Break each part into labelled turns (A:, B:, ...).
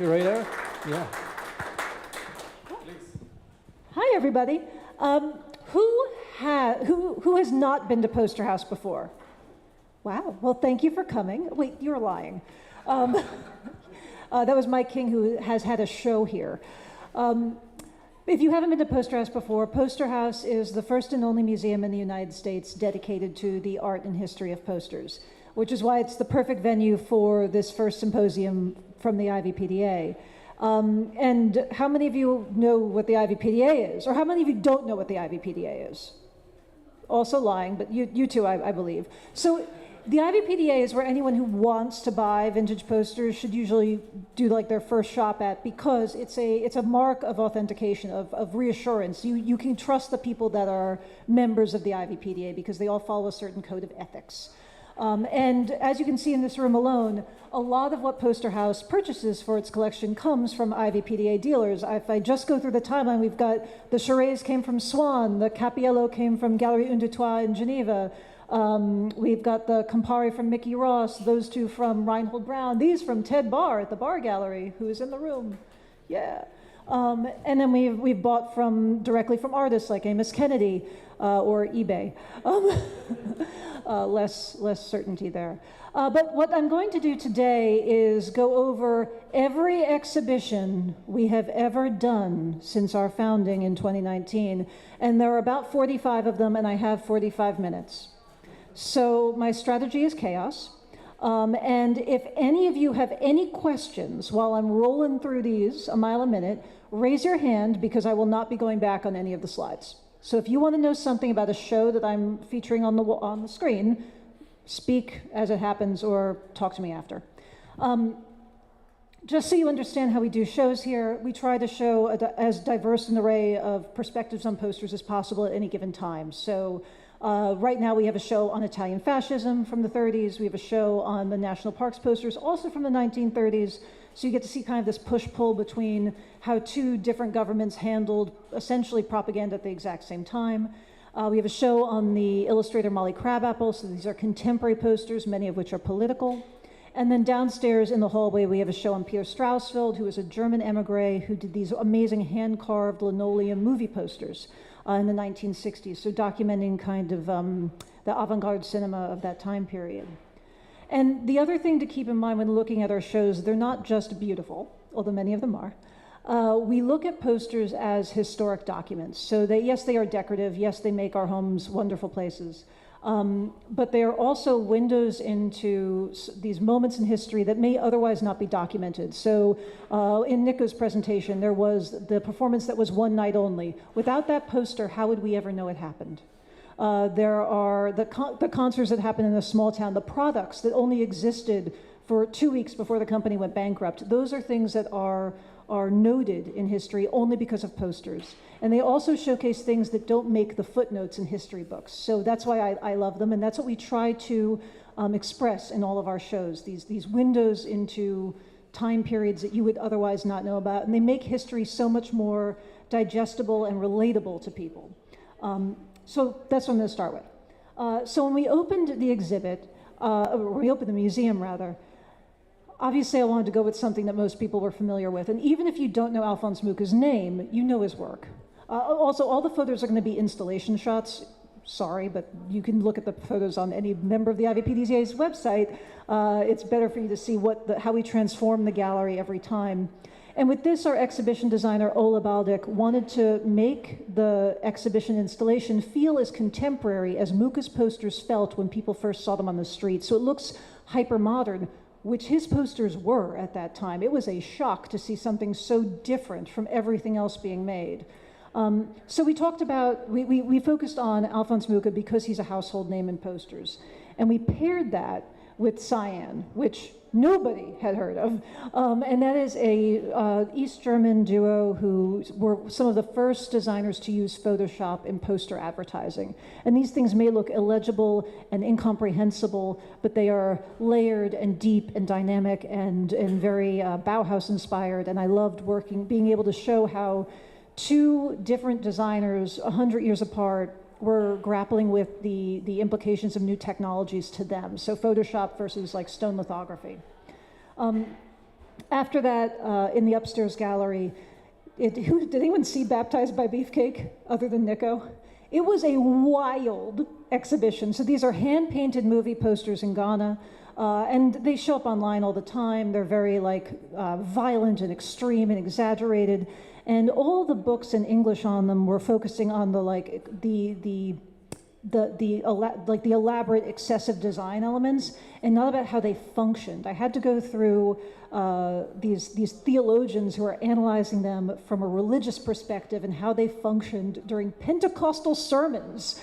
A: You right there? Yeah.
B: Please.
C: Hi, everybody. Who has not been to Poster House before? Wow. Well, thank you for coming. Wait, you're lying. That was Mike King, who has had a show here. If you haven't been to Poster House before, Poster House is the first and only museum in the United States dedicated to the art and history of posters, which is why it's the perfect venue for this first symposium from the IVPDA. And how many of you know what the IVPDA is? Or how many of you don't know what the IVPDA is? Also lying, but you two, I believe. So the IVPDA is where anyone who wants to buy vintage posters should usually do like their first shop at, because it's a mark of authentication, of reassurance. You can trust the people that are members of the IVPDA because they all follow a certain code of ethics. And as you can see in this room alone, a lot of what Poster House purchases for its collection comes from IVPDA dealers. If I just go through the timeline, we've got the Charets came from Swan, the Capiello came from Galerie Un, Deux, Trois in Geneva, we've got the Campari from Mickey Ross, those two from Reinhold Brown, these from Ted Bahr at the Bahr Gallery, who is in the room. Yeah. And then we've bought directly from artists like Amos Kennedy or eBay. Less certainty there. But what I'm going to do today is go over every exhibition we have ever done since our founding in 2019. And there are about 45 of them, and I have 45 minutes. So my strategy is chaos. And if any of you have any questions while I'm rolling through these a mile a minute, raise your hand, because I will not be going back on any of the slides. So if you want to know something about a show that I'm featuring on the screen, speak as it happens or talk to me after. Just so you understand how we do shows here, we try to show as diverse an array of perspectives on posters as possible at any given time. So right now we have a show on Italian fascism from the 30s. We have a show on the national parks posters, also from the 1930s. So you get to see kind of this push-pull between how two different governments handled essentially propaganda at the exact same time. We have a show on the illustrator Molly Crabapple. So these are contemporary posters, many of which are political. And then downstairs in the hallway, we have a show on Peter Straussfeld, who was a German emigre who did these amazing hand-carved linoleum movie posters in the 1960s, so documenting kind of the avant-garde cinema of that time period. And the other thing to keep in mind when looking at our shows, they're not just beautiful, although many of them are. We look at posters as historic documents. So yes, they are decorative. Yes, they make our homes wonderful places. But they are also windows into these moments in history that may otherwise not be documented. So in Nico's presentation, there was the performance that was one night only. Without that poster, how would we ever know it happened? There are the concerts that happened in a small town, the products that only existed for 2 weeks before the company went bankrupt. Those are things that are noted in history only because of posters. And they also showcase things that don't make the footnotes in history books. So that's why I love them, and that's what we try to express in all of our shows, these windows into time periods that you would otherwise not know about. And they make history so much more digestible and relatable to people. So that's what I'm going to start with. So when we opened the exhibit, or we opened the museum rather, obviously I wanted to go with something that most people were familiar with. And even if you don't know Alfons Mucha's name, you know his work. Also, all the photos are going to be installation shots. Sorry, but you can look at the photos on any member of the IVPDA's website. It's better for you to see how we transform the gallery every time. And with this, our exhibition designer, Ola Baldic, wanted to make the exhibition installation feel as contemporary as Mucha's posters felt when people first saw them on the street. So it looks hyper-modern, which his posters were at that time. It was a shock to see something so different from everything else being made. So we talked about, we focused on Alfons Mucha because he's a household name in posters. And we paired that with Cyan, which nobody had heard of. And that is a East German duo who were some of the first designers to use Photoshop in poster advertising. And these things may look illegible and incomprehensible, but they are layered and deep and dynamic and very Bauhaus inspired. And I loved being able to show how two different designers, 100 years apart, were grappling with the implications of new technologies to them. So Photoshop versus like stone lithography. After that, in the upstairs gallery, did anyone see Baptized by Beefcake other than Nico? It was a wild exhibition. So these are hand-painted movie posters in Ghana, and they show up online all the time. They're very violent and extreme and exaggerated, and all the books in English on them were focusing on the elaborate excessive design elements and not about how they functioned. I had to go through these theologians who are analyzing them from a religious perspective and how they functioned during Pentecostal sermons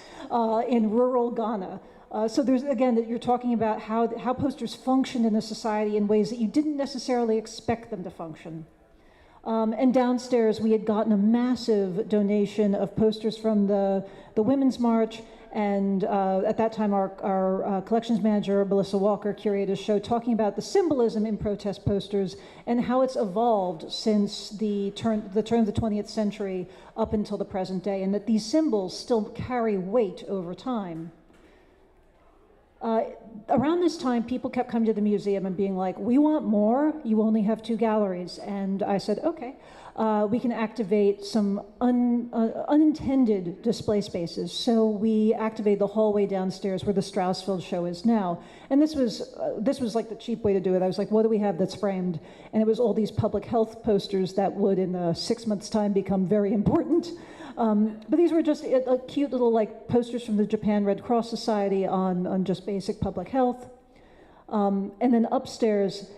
C: in rural Ghana. So there's, again, that you're talking about how posters function in a society in ways that you didn't necessarily expect them to function. And downstairs, we had gotten a massive donation of posters from the Women's March, and at that time, our collections manager, Melissa Walker, curated a show talking about the symbolism in protest posters and how it's evolved since the turn of the 20th century up until the present day, and that these symbols still carry weight over time. Around this time, people kept coming to the museum and being like, we want more, you only have 2 galleries. And I said, okay, we can activate some unintended display spaces. So we activated the hallway downstairs where the Straussfield show is now. And this was like the cheap way to do it. I was like, what do we have that's framed? And it was all these public health posters that would, in 6 months' time, become very important. But these were just cute little posters from the Japan Red Cross Society on just basic public health. And then upstairs,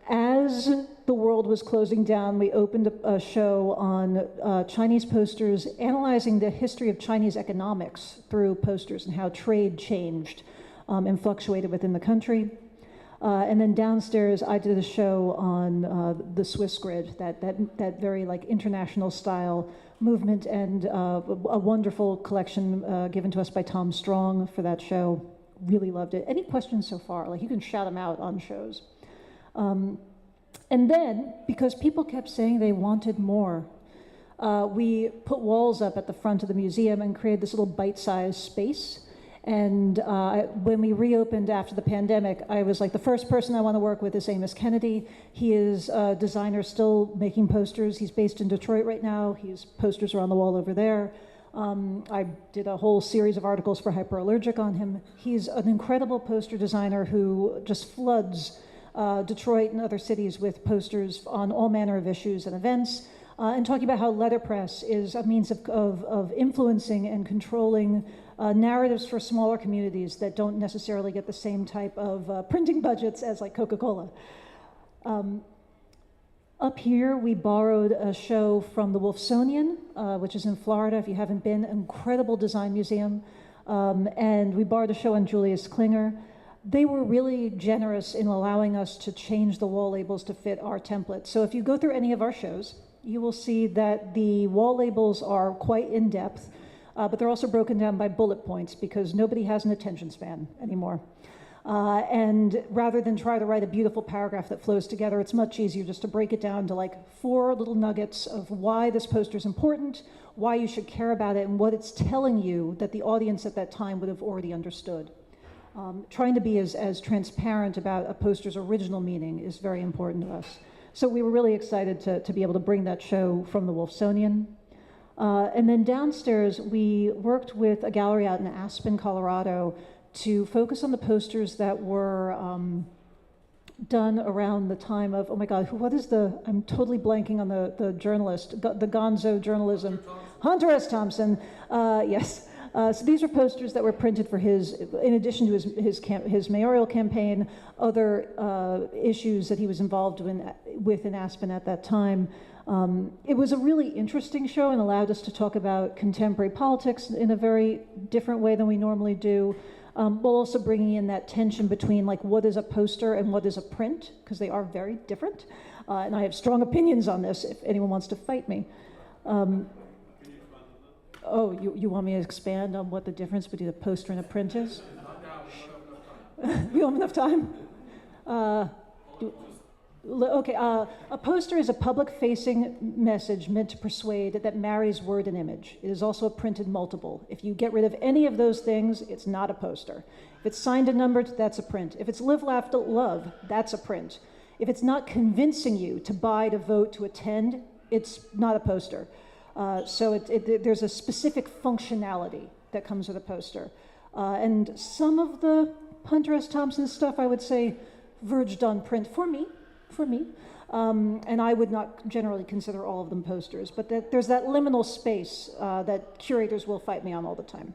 C: as the world was closing down, we opened a show on Chinese posters, analyzing the history of Chinese economics through posters and how trade changed and fluctuated within the country. And then downstairs, I did a show on the Swiss grid, that very international style movement, and a wonderful collection given to us by Tom Strong for that show. Really loved it. Any questions so far? You can shout them out on shows. And then, because people kept saying they wanted more, we put walls up at the front of the museum and created this little bite-sized space. And when we reopened after the pandemic, I was like, the first person I want to work with is Amos Kennedy. He is a designer still making posters. He's based in Detroit right now. He has posters around the wall over there. I did a whole series of articles for Hyperallergic on him. He's an incredible poster designer who just floods Detroit and other cities with posters on all manner of issues and events, and talking about how letterpress is a means of influencing and controlling narratives for smaller communities that don't necessarily get the same type of printing budgets as Coca-Cola. Up here, we borrowed a show from the Wolfsonian, which is in Florida. If you haven't been, incredible design museum. And we borrowed a show on Julius Klinger. They were really generous in allowing us to change the wall labels to fit our template. So if you go through any of our shows, you will see that the wall labels are quite in-depth, but they're also broken down by bullet points because nobody has an attention span anymore. And rather than try to write a beautiful paragraph that flows together, it's much easier just to break it down to 4 little nuggets of why this poster is important, why you should care about it, and what it's telling you that the audience at that time would have already understood. Trying to be as transparent about a poster's original meaning is very important to us. So we were really excited to be able to bring that show from the Wolfsonian. And then downstairs, we worked with a gallery out in Aspen, Colorado, to focus on the posters that were done around the time of, oh my God, I'm totally blanking on the journalist, the gonzo journalism. Hunter S. Thompson, yes. So these are posters that were printed for in addition to his mayoral campaign, other issues that he was involved with in Aspen at that time. It was a really interesting show and allowed us to talk about contemporary politics in a very different way than we normally do, while also bringing in that tension between what is a poster and what is a print, because they are very different. And I have strong opinions on this if anyone wants to fight me. Oh, you want me to expand on what the difference between a poster and a print is? We don't have enough time? Okay, a poster is a public-facing message meant to persuade that marries word and image. It is also a printed multiple. If you get rid of any of those things, it's not a poster. If it's signed and numbered, that's a print. If it's live, laugh, love, that's a print. If it's not convincing you to buy, to vote, to attend, it's not a poster. So there's a specific functionality that comes with a poster. And some of the Hunter S. Thompson stuff, I would say, verged on print for me. And I would not generally consider all of them posters, but there's that liminal space that curators will fight me on all the time.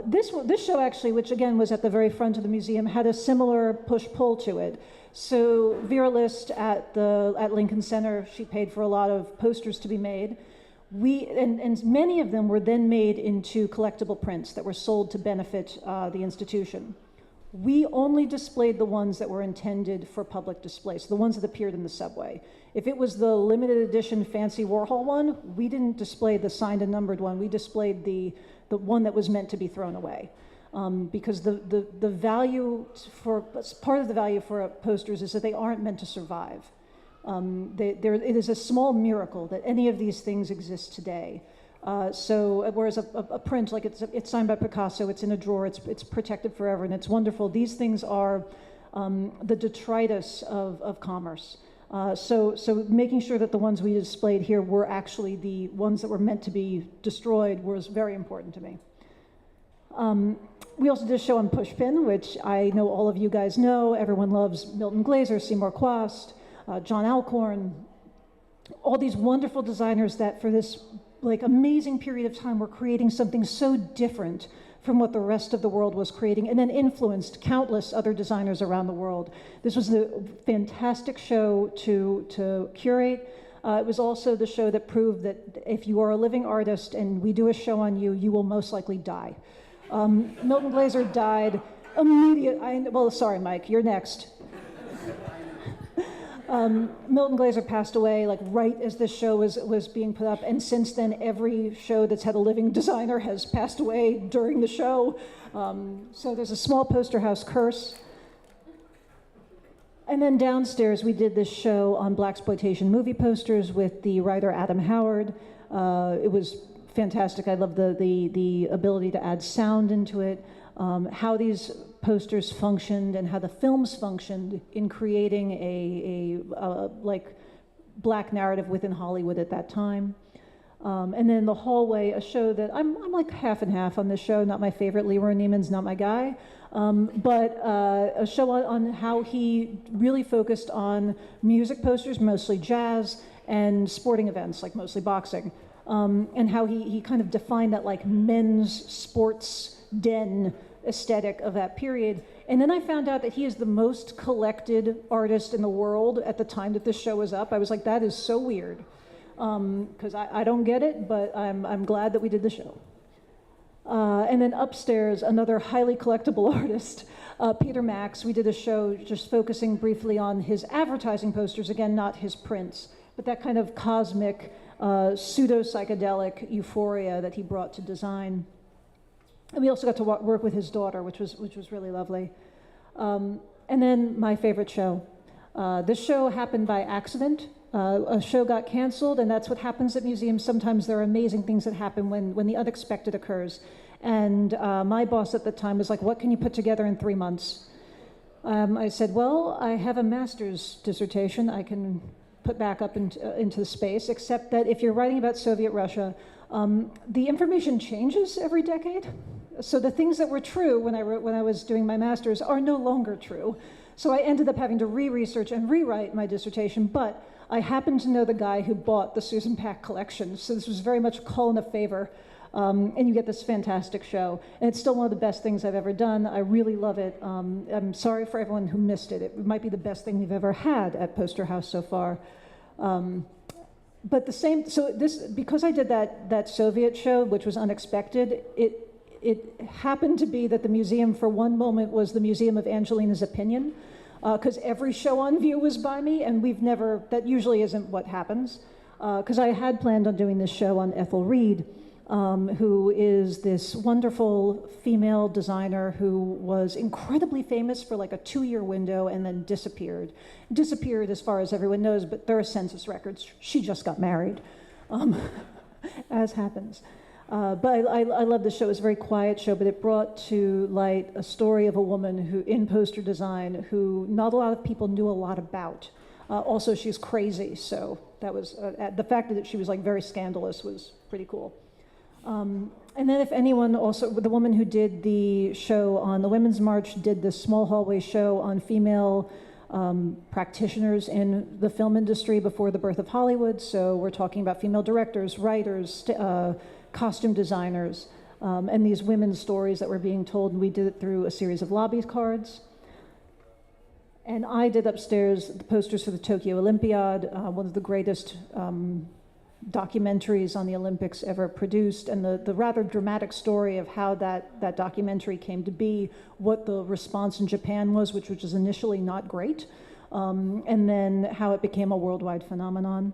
C: This show actually, which again was at the very front of the museum, had a similar push-pull to it. So Vera List at Lincoln Center, she paid for a lot of posters to be made. And many of them were then made into collectible prints that were sold to benefit the institution. We only displayed the ones that were intended for public display, so the ones that appeared in the subway. If it was the limited edition fancy Warhol one, we didn't display the signed and numbered one. We displayed the one that was meant to be thrown away. Because the value part of the value for posters is that they aren't meant to survive. It is a small miracle that any of these things exist today. So whereas a print, like it's signed by Picasso, it's in a drawer, it's protected forever, and it's wonderful. These things are the detritus of commerce. So making sure that the ones we displayed here were actually the ones that were meant to be destroyed was very important to me. We also did a show on Pushpin, which I know all of you guys know. Everyone loves Milton Glaser, Seymour Quast, John Alcorn, all these wonderful designers that for this like amazing period of time were creating something so different from what the rest of the world was creating, and then influenced countless other designers around the world. This was a fantastic show to curate. It was also the show that proved that if you are a living artist and we do a show on you, you will most likely die. Milton Glaser died immediately. Well, sorry, Mike, you're next. Milton Glaser passed away like right as this show was being put up, and since then every show that's had a living designer has passed away during the show. So there's a small poster house curse. And then downstairs we did this show on blaxploitation movie posters with the writer Adam Howard. It was fantastic. I love the ability to add sound into it, how these posters functioned and how the films functioned in creating a like black narrative within Hollywood at that time. And then the hallway, a show that I'm like half and half on this show. Not my favorite. Leroy Neiman's not my guy, but a show on how he really focused on music posters, mostly jazz, and sporting events, like mostly boxing, and how he kind of defined that like men's sports den aesthetic of that period. And then I found out that he is the most collected artist in the world at the time that this show was up. I was like, that is so weird, because I don't get it, but I'm glad that we did the show. And then upstairs, another highly collectible artist, Peter Max. We did a show just focusing briefly on his advertising posters, again, not his prints, but that kind of cosmic, pseudo-psychedelic euphoria that he brought to design. And we also got to work with his daughter, which was really lovely. And then my favorite show. This show happened by accident. A show got canceled, and that's what happens at museums. Sometimes there are amazing things that happen when the unexpected occurs. And my boss at the time was like, what can you put together in 3 months? I said, well, I have a master's dissertation I can put back up into space, except that if you're writing about Soviet Russia, the information changes every decade. So the things that were true when I was doing my master's are no longer true. So I ended up having to re-research and rewrite my dissertation, but I happened to know the guy who bought the Susan Pack collection, so this was very much a call in a favor, and you get this fantastic show. And it's still one of the best things I've ever done. I really love it. I'm sorry for everyone who missed it. It might be the best thing we've ever had at Poster House so far. But because I did that Soviet show, which was unexpected, it happened to be that the museum for one moment was the Museum of Angelina's Opinion, because every show on view was by me, and that usually isn't what happens, because I had planned on doing this show on Ethel Reed, who is this wonderful female designer who was incredibly famous for like a 2-year window and then disappeared. Disappeared as far as everyone knows, but there are census records. She just got married, as happens. But I love the show. It was a very quiet show, but it brought to light a story of a woman who, in poster design, who not a lot of people knew a lot about. Also, she's crazy, so that was, the fact that she was like very scandalous was pretty cool. And then if anyone also, the woman who did the show on the Women's March did this small hallway show on female practitioners in the film industry before the birth of Hollywood. So we're talking about female directors, writers, costume designers, and these women's stories that were being told. And we did it through a series of lobby cards. And I did upstairs the posters for the Tokyo Olympiad, one of the greatest documentaries on the Olympics ever produced, and the rather dramatic story of how that documentary came to be, what the response in Japan was, which was initially not great, and then how it became a worldwide phenomenon.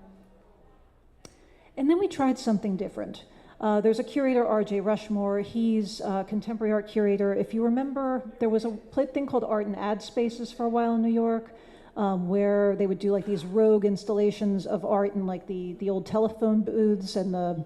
C: And then we tried something different. There's a curator, R.J. Rushmore. He's a contemporary art curator. If you remember, there was a thing called Art and Ad Spaces for a while in New York, where they would do like these rogue installations of art in like the old telephone booths and the,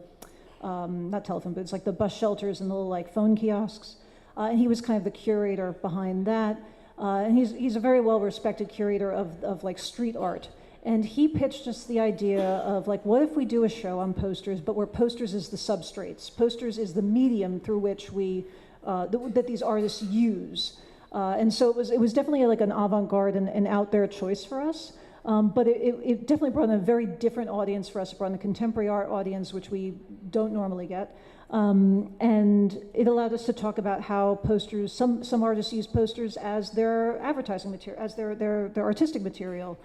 C: not telephone booths, like the bus shelters and the little like phone kiosks. And he was kind of the curator behind that. And he's a very well-respected curator of like street art. And he pitched us the idea of like, what if we do a show on posters, but where posters is the substrates, posters is the medium through which we, that these artists use. And so it was definitely like an avant-garde and out there choice for us, but it definitely brought in a very different audience for us. It brought in a contemporary art audience, which we don't normally get, and it allowed us to talk about how posters, some artists use posters as their advertising material, as their artistic material,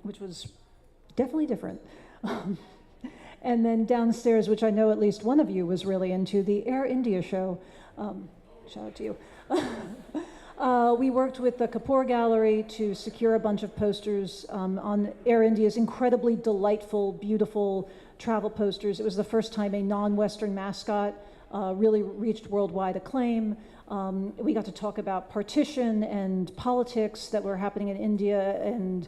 C: which was definitely different. And then downstairs, which I know at least one of you was really into, the Air India show. Shout out to you. We worked with the Kapoor Gallery to secure a bunch of posters on Air India's incredibly delightful, beautiful travel posters. It was the first time a non-Western mascot really reached worldwide acclaim. We got to talk about partition and politics that were happening in India, and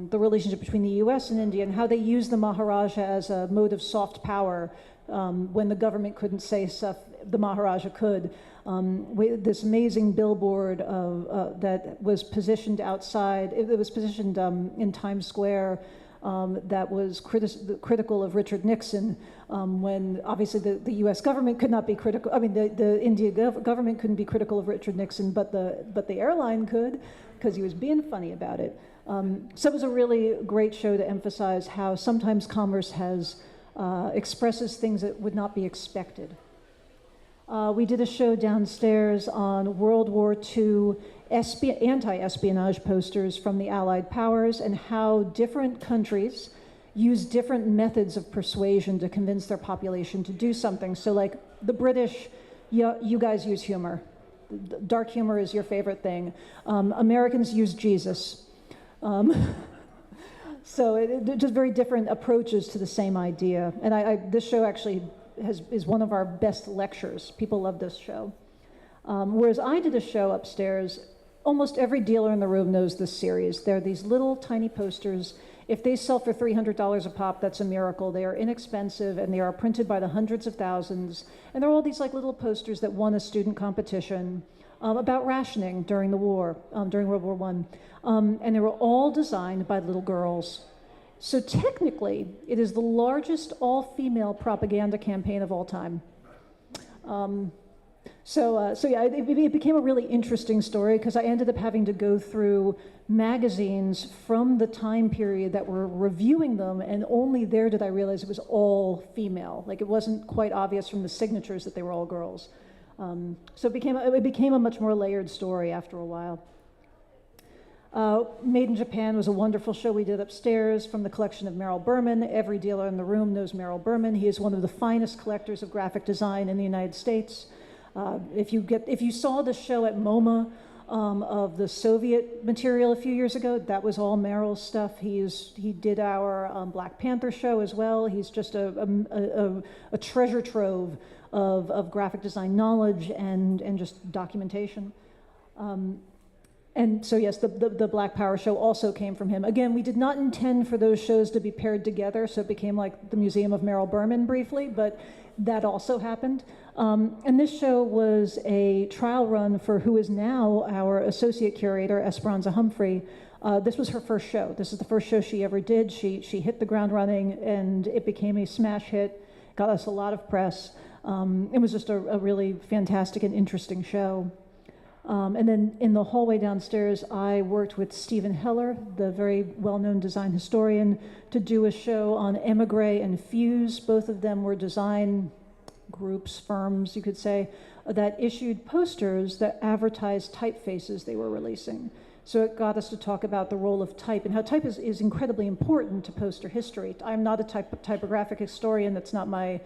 C: the relationship between the US and India, and how they used the Maharaja as a mode of soft power. When the government couldn't say stuff, the Maharaja could. This amazing billboard that was positioned outside, it was positioned in Times Square, that was critical of Richard Nixon, when obviously the US government could not be critical, I mean the India government couldn't be critical of Richard Nixon, but the airline could, because he was being funny about it. So it was a really great show to emphasize how sometimes commerce expresses things that would not be expected. We did a show downstairs on World War II anti-espionage posters from the Allied powers, and how different countries use different methods of persuasion to convince their population to do something. So like the British, you guys use humor. Dark humor is your favorite thing. Americans use Jesus. So it just very different approaches to the same idea. And this show actually is one of our best lectures. People love this show. Whereas I did a show upstairs, almost every dealer in the room knows this series. They're these little tiny posters. If they sell for $300 a pop, that's a miracle. They are inexpensive, and they are printed by the hundreds of thousands. And they're all these like little posters that won a student competition about rationing during the war, during World War I. And they were all designed by little girls. So technically, it is the largest all-female propaganda campaign of all time. So yeah, it became a really interesting story, because I ended up having to go through magazines from the time period that were reviewing them, and only there did I realize it was all female. Like, it wasn't quite obvious from the signatures that they were all girls. So it became a much more layered story after a while. Made in Japan was a wonderful show we did upstairs from the collection of Merrill Berman. Every dealer in the room knows Merrill Berman. He is one of the finest collectors of graphic design in the United States. If you saw the show at MoMA of the Soviet material a few years ago, that was all Merrill's stuff. He did our Black Panther show as well. He's just a treasure trove of graphic design knowledge and just documentation. And so yes, the Black Power show also came from him. Again, we did not intend for those shows to be paired together, so it became like the Museum of Merrill Berman briefly, but that also happened. And this show was a trial run for who is now our associate curator, Esperanza Humphrey. This was her first show. This is the first show she ever did. She hit the ground running, and it became a smash hit, got us a lot of press. It was just a really fantastic and interesting show. And then in the hallway downstairs, I worked with Stephen Heller, the very well-known design historian, to do a show on Emigre and Fuse. Both of them were design groups, firms, you could say, that issued posters that advertised typefaces they were releasing. So it got us to talk about the role of type and how type is incredibly important to poster history. I'm not a typographic historian, that's not my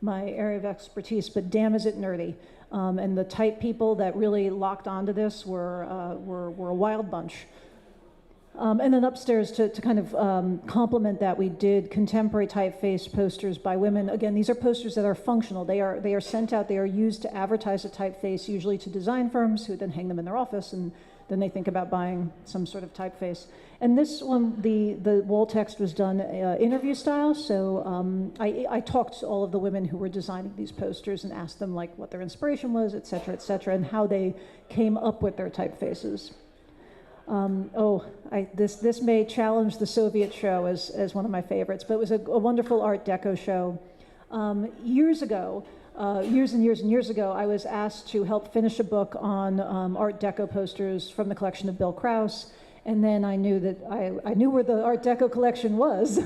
C: area of expertise, but damn is it nerdy. And the type people that really locked onto this were a wild bunch. And then upstairs, to kind of complement that, we did contemporary typeface posters by women. Again, these are posters that are functional. They are sent out, they are used to advertise a typeface, usually to design firms who then hang them in their office, and then they think about buying some sort of typeface. And this one, the wall text was done interview style, so I talked to all of the women who were designing these posters and asked them like what their inspiration was, et cetera, and how they came up with their typefaces. This may challenge the Soviet show as one of my favorites, but it was a wonderful Art Deco show. Years and years ago, I was asked to help finish a book on Art Deco posters from the collection of Bill Krause, and then I knew that I knew where the Art Deco collection was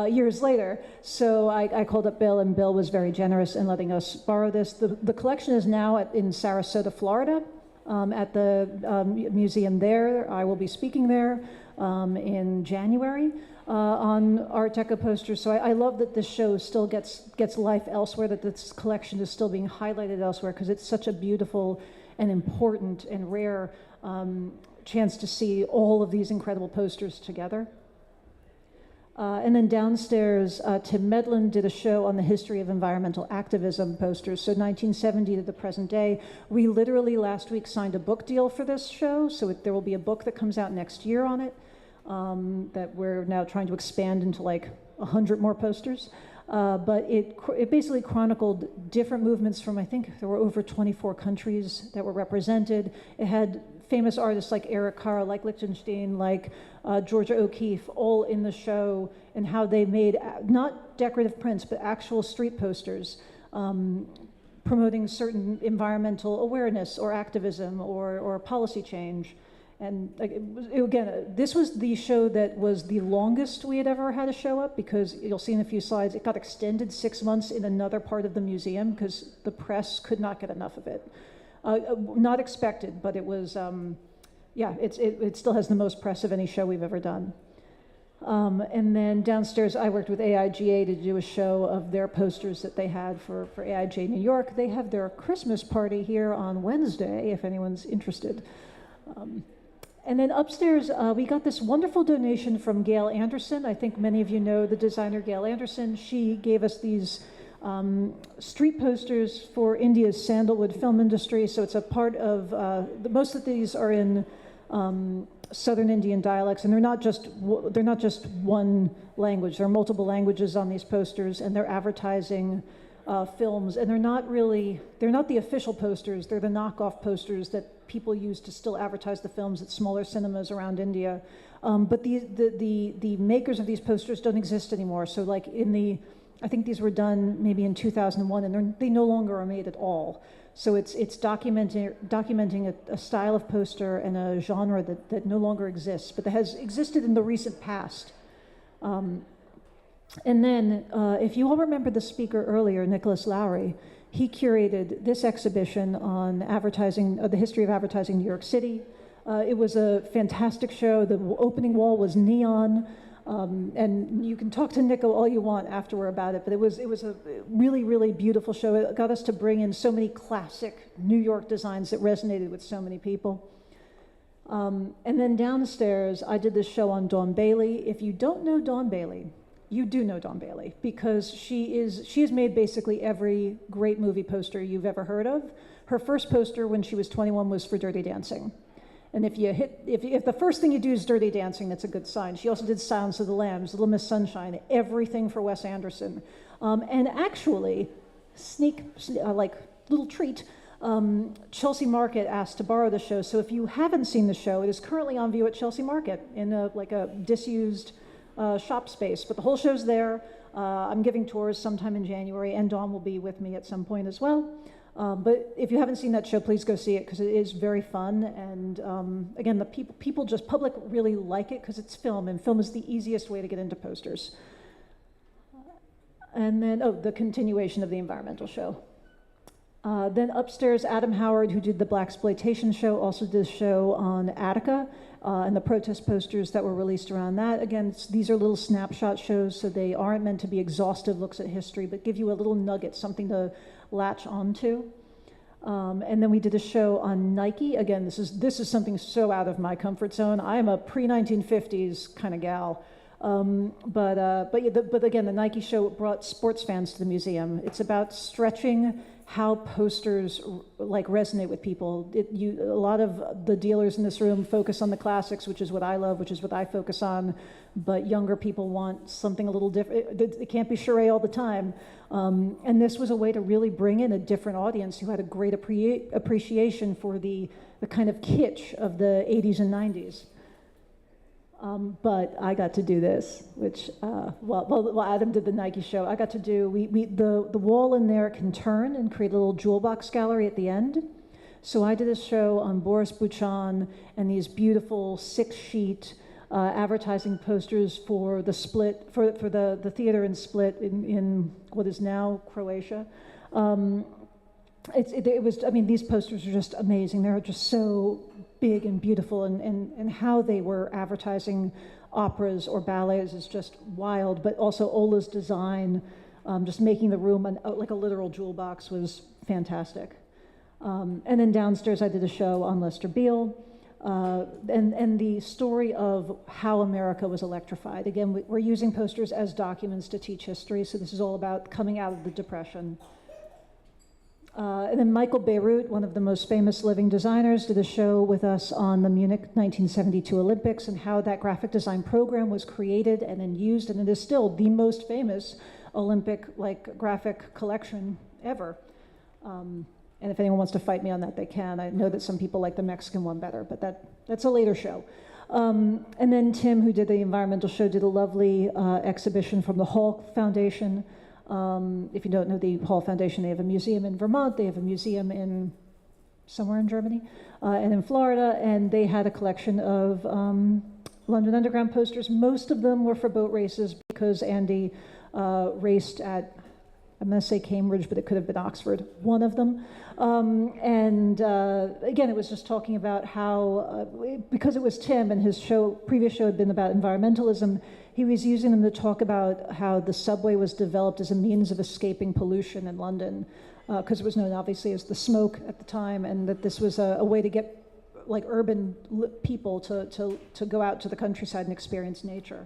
C: years later. So I called up Bill, and Bill was very generous in letting us borrow this. The collection is now in Sarasota, Florida, at the museum there. I will be speaking there in January on Art Deco posters. So I love that this show still gets life elsewhere, that this collection is still being highlighted elsewhere, because it's such a beautiful and important and rare chance to see all of these incredible posters together. And then downstairs, Tim Medlin did a show on the history of environmental activism posters, so 1970 to the present day. We literally last week signed a book deal for this show, so there will be a book that comes out next year on it that we're now trying to expand into like 100 more posters. But it basically chronicled different movements from, I think there were over 24 countries that were represented. It had famous artists like Eric Carr, like Lichtenstein, like Georgia O'Keeffe, all in the show, and how they made not decorative prints, but actual street posters promoting certain environmental awareness or activism or policy change. And again, this was the show that was the longest we had ever had a show up, because you'll see in a few slides, it got extended 6 months in another part of the museum because the press could not get enough of it. Not expected, but it was, it still has the most press of any show we've ever done. And then downstairs, I worked with AIGA to do a show of their posters that they had for AIGA New York. They have their Christmas party here on Wednesday, if anyone's interested. And then upstairs, we got this wonderful donation from Gail Anderson. I think many of you know the designer Gail Anderson. She gave us these street posters for India's sandalwood film industry. So it's a part of, most of these are in Southern Indian dialects, and they're not just one language. There are multiple languages on these posters, and they're advertising films, and they're not the official posters. They're the knockoff posters that people use to still advertise the films at smaller cinemas around India. But the makers of these posters don't exist anymore. So like I think these were done maybe in 2001, and they no longer are made at all. So it's documenting a style of poster and a genre that no longer exists, but that has existed in the recent past. And then, if you all remember the speaker earlier, Nicholas Lowry, he curated this exhibition on advertising, the history of advertising in New York City. It was a fantastic show. The opening wall was neon. And you can talk to Nico all you want afterward about it, but it was a really, really beautiful show. It got us to bring in so many classic New York designs that resonated with so many people. And then downstairs, I did this show on Dawn Bailey. If you don't know Dawn Bailey, you do know Dawn Bailey, because she has made basically every great movie poster you've ever heard of. Her first poster when she was 21 was for Dirty Dancing. And if the first thing you do is Dirty Dancing, that's a good sign. She also did Silence of the Lambs, Little Miss Sunshine, everything for Wes Anderson. And actually, like little treat, Chelsea Market asked to borrow the show. So if you haven't seen the show, it is currently on view at Chelsea Market in a disused shop space. But the whole show's there. I'm giving tours sometime in January, and Dawn will be with me at some point as well. But if you haven't seen that show, please go see it because it is very fun. And again, the public really like it because it's film, and film is the easiest way to get into posters. And then, the continuation of the environmental show. Then upstairs, Adam Howard, who did the Blaxploitation show, also did a show on Attica and the protest posters that were released around that. Again, these are little snapshot shows, so they aren't meant to be exhaustive looks at history, but give you a little nugget, something to latch onto. And then we did a show on Nike. Again, this is something so out of my comfort zone. I am a pre-1950s kind of gal. But again, the Nike show brought sports fans to the museum. It's about stretching how posters like resonate with people. A lot of the dealers in this room focus on the classics, which is what I love, which is what I focus on, but younger people want something a little different. It can't be charade all the time. And this was a way to really bring in a different audience who had a great appreciation for the kind of kitsch of the 80s and 90s. But I got to do this, which, well, Adam did the Nike show. I got to do, the wall in there can turn and create a little jewel box gallery at the end. So I did a show on Boris Buchan and these beautiful 6-sheet advertising posters for the Split, for the theater in Split in what is now Croatia. These posters are just amazing. They're just so big and beautiful, and how they were advertising operas or ballets is just wild, but also Ola's design, just making the room like a literal jewel box was fantastic. And then downstairs I did a show on Lester Beale, and the story of how America was electrified. Again, we're using posters as documents to teach history, so this is all about coming out of the Depression. And then Michael Beirut, one of the most famous living designers, did a show with us on the Munich 1972 Olympics and how that graphic design program was created and then used, and it is still the most famous Olympic graphic collection ever. And if anyone wants to fight me on that, they can. I know that some people like the Mexican one better, but that's a later show. And then Tim, who did the environmental show, did a lovely exhibition from the Hall Foundation. If you don't know the Hall Foundation, they have a museum in Vermont, they have a museum in somewhere in Germany, and in Florida, and they had a collection of London Underground posters. Most of them were for boat races because Andy raced at, I'm going to say Cambridge, but it could have been Oxford, one of them. Again, it was just talking about how, because it was Tim and his previous show had been about environmentalism, he was using them to talk about how the subway was developed as a means of escaping pollution in London, because it was known obviously as the smoke at the time, and that this was a way to get urban people to go out to the countryside and experience nature.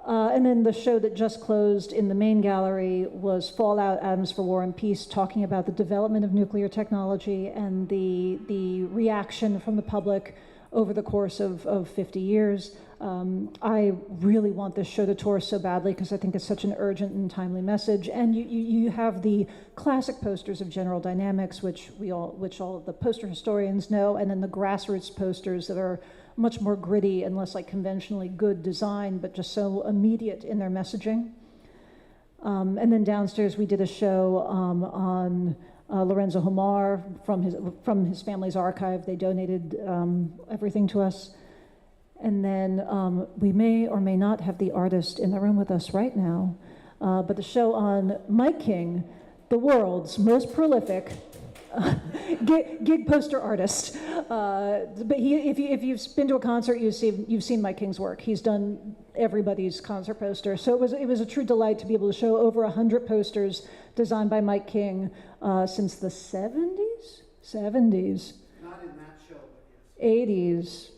C: And then the show that just closed in the main gallery was Fallout: Atoms for War and Peace, talking about the development of nuclear technology and the reaction from the public over the course of 50 years. I really want this show to tour so badly because I think it's such an urgent and timely message. And you have the classic posters of General Dynamics, which all of the poster historians know, and then the grassroots posters that are much more gritty and less conventionally good design, but just so immediate in their messaging. And then downstairs we did a show on Lorenzo Homar from his family's archive. They donated everything to us. And then we may or may not have the artist in the room with us right now, but the show on Mike King, the world's most prolific gig poster artist. But if you've been to a concert, you've seen Mike King's work. He's done everybody's concert poster. So it was a true delight to be able to show over 100 posters designed by Mike King since the 70s? 70s.
A: Not in that show, but yes.
C: 80s.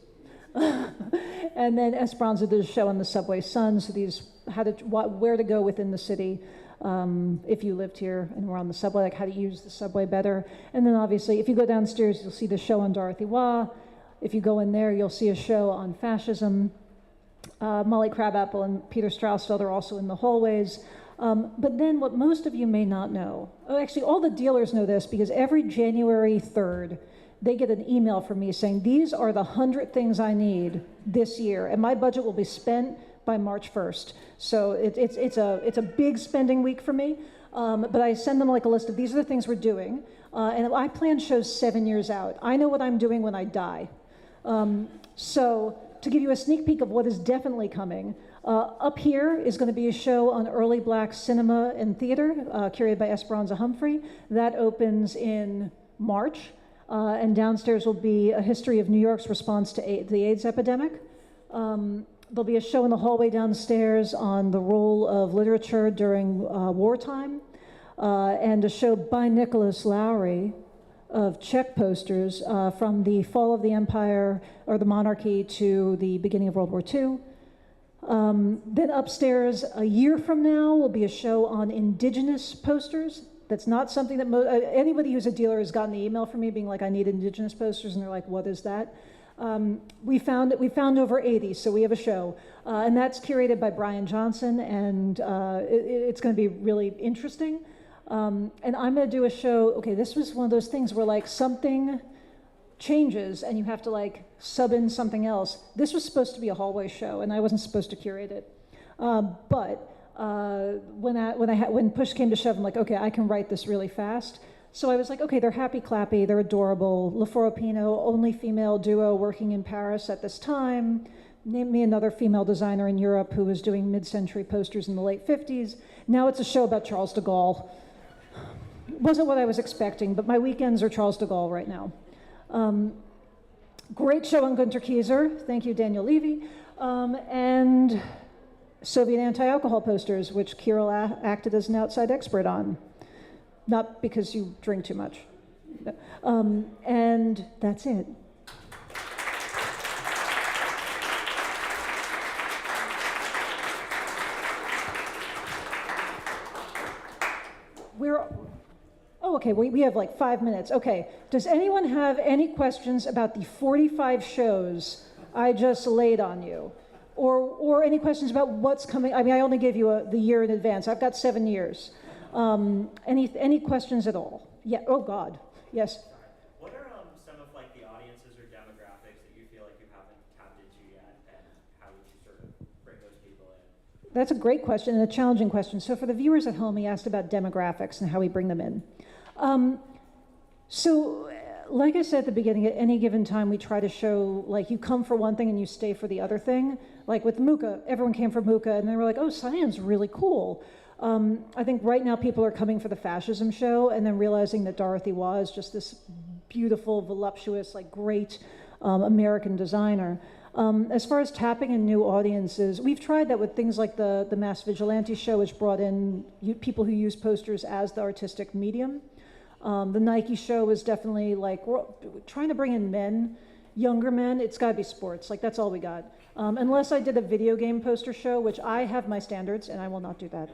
C: And then Esperanza did a show on the Subway Sun, so where to go within the city. if you lived here and were on the subway, like how to use the subway better. And then obviously, if you go downstairs, you'll see the show on Dorothy Waugh. If you go in there, you'll see a show on fascism. Molly Crabapple and Peter Strausfeld are also in the hallways. But then what most of you may not know, actually all the dealers know this, because every January 3rd, they get an email from me saying, these are the 100 things I need this year, and my budget will be spent by March 1st. So it's a big spending week for me, but I send them like a list of these are the things we're doing, and I plan shows 7 years out. I know what I'm doing when I die. So to give you a sneak peek of what is definitely coming, up here is going to be a show on early Black cinema and theater, curated by Esperanza Humphrey. That opens in March. And downstairs will be a history of New York's response to the AIDS epidemic. There'll be a show in the hallway downstairs on the role of literature during wartime, and a show by Nicholas Lowry of Czech posters from the fall of the empire or the monarchy to the beginning of World War II. Then upstairs, a year from now, will be a show on indigenous posters. That's not something that anybody who's a dealer has gotten the email from me being like, I need indigenous posters, and they're like, what is that? We found over 80, so we have a show, and that's curated by Brian Johnson, and it's going to be really interesting. And I'm going to do a show. Okay, this was one of those things where like something changes and you have to like sub in something else. This was supposed to be a hallway show, and I wasn't supposed to curate it, but. When push came to shove, I'm like, okay, I can write this really fast. So I was like, okay, they're happy clappy, they're adorable. Laforo Pino, only female duo working in Paris at this time. Name me another female designer in Europe who was doing mid-century posters in the late 50s. Now it's a show about Charles de Gaulle. Wasn't what I was expecting, but my weekends are Charles de Gaulle right now. Great show on Gunter Kieser. Thank you, Daniel Levy. And Soviet anti-alcohol posters, which Kirill acted as an outside expert on. Not because you drink too much. And that's it. Okay, we have like 5 minutes. Okay, does anyone have any questions about the 45 shows I just laid on you? Or any questions about what's coming? I mean, I only gave you the year in advance. I've got 7 years. Any questions at all? Yeah, oh God, yes.
B: What are some of like the audiences or demographics that you feel like you haven't tapped into yet, and how would you sort of bring those people in?
C: That's a great question and a challenging question. So for the viewers at home, he asked about demographics and how we bring them in. So like I said at the beginning, at any given time, we try to show, like, you come for one thing and you stay for the other thing. Like with MUCA, everyone came for MUCA, and they were like, oh, science, really cool. I think right now people are coming for the fascism show and then realizing that Dorothy Waugh is just this beautiful, voluptuous, like great American designer. As far as tapping in new audiences, we've tried that with things like the Mass Vigilante show, which brought in people who use posters as the artistic medium. The Nike show is definitely like, we're trying to bring in men, younger men. It's got to be sports. Like, that's all we got. Unless I did a video game poster show, which I have my standards, and I will not do that.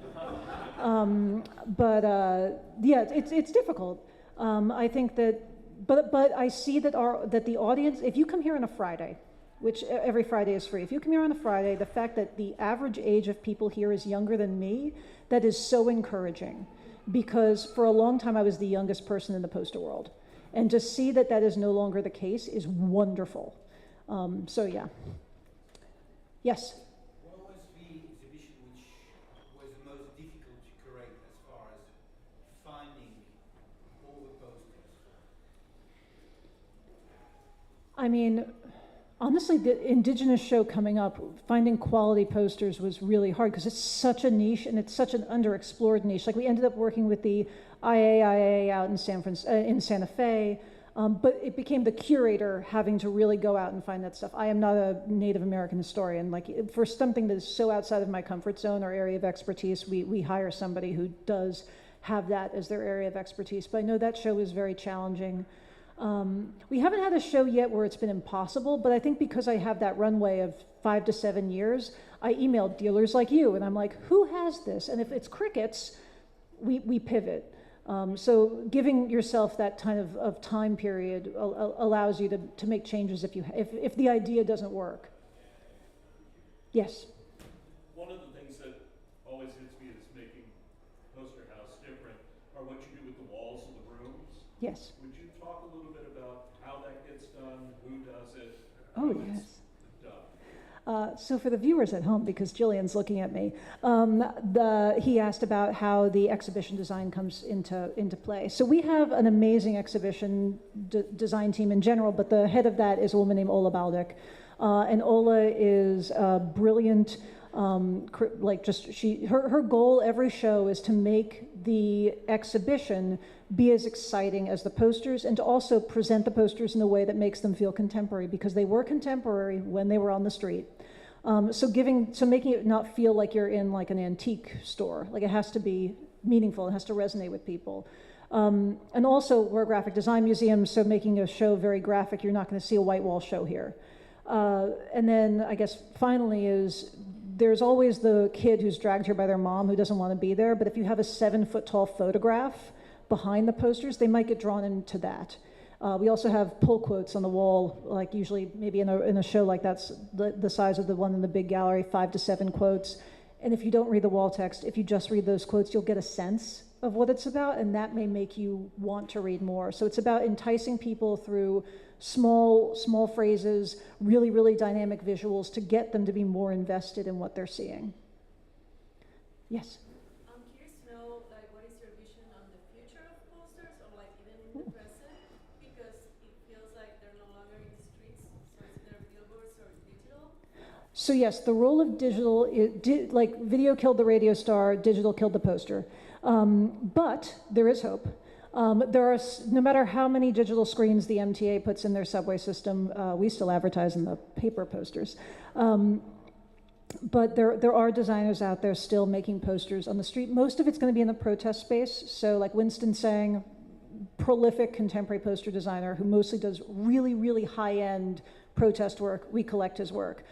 C: Yeah, it's difficult. I think that, but I see that the audience, if you come here on a Friday, which every Friday is free, if you come here on a Friday, the fact that the average age of people here is younger than me, that is so encouraging. Because for a long time I was the youngest person in the poster world. And to see that that is no longer the case is wonderful. So yeah. Yes?
D: What was the exhibition which was the most difficult to curate as far as finding all the posters?
C: I mean, honestly, the indigenous show coming up, finding quality posters was really hard because it's such a niche and it's such an underexplored niche. Like, we ended up working with the IAIA out in Santa Fe, but it became the curator having to really go out and find that stuff. I am not a Native American historian. Like, for something that is so outside of my comfort zone or area of expertise, we hire somebody who does have that as their area of expertise. But I know that show is very challenging. We haven't had a show yet where it's been impossible, but I think because I have that runway of 5 to 7 years, I emailed dealers like you, and I'm like, who has this? And if it's crickets, we pivot. So giving yourself that kind of time period allows you to make changes if the idea doesn't work. Yes?
E: One of the things that always hits me as making Poster House different are what you do with the walls of the rooms.
C: Yes.
E: Would you talk a little bit about how that gets done, who does it,
C: Oh,
E: how
C: yes.
E: it's done?
C: So for the viewers at home, because Jillian's looking at me, he asked about how the exhibition design comes into play. So we have an amazing exhibition design team in general, but the head of that is a woman named Ola Baldic. And Ola is brilliant. Her goal every show is to make the exhibition be as exciting as the posters, and to also present the posters in a way that makes them feel contemporary, because they were contemporary when they were on the street. So making it not feel like you're in like an antique store. Like, it has to be meaningful, it has to resonate with people. And also, we're a graphic design museum, so making a show very graphic, you're not going to see a white wall show here. And then I guess finally there's always the kid who's dragged here by their mom who doesn't want to be there, but if you have a 7-foot-tall photograph behind the posters, they might get drawn into that. We also have pull quotes on the wall, like usually maybe in a show like that's the size of the one in the big gallery, 5 to 7 quotes. And if you don't read the wall text, if you just read those quotes, you'll get a sense of what it's about, and that may make you want to read more. So it's about enticing people through small phrases, really, really dynamic visuals to get them to be more invested in what they're seeing. Yes?
F: I'm curious to know, like, what is your vision on the future of posters, or like even in the present, because it feels like they're no longer in the streets, so it's either billboards or digital.
C: So yes, the role of digital, like video killed the radio star, digital killed the poster. But there is hope. No matter how many digital screens the MTA puts in their subway system, we still advertise in the paper posters. But there are designers out there still making posters on the street. Most of it's going to be in the protest space. So like Winston Sang, prolific contemporary poster designer who mostly does really, really high-end protest work. We collect his work.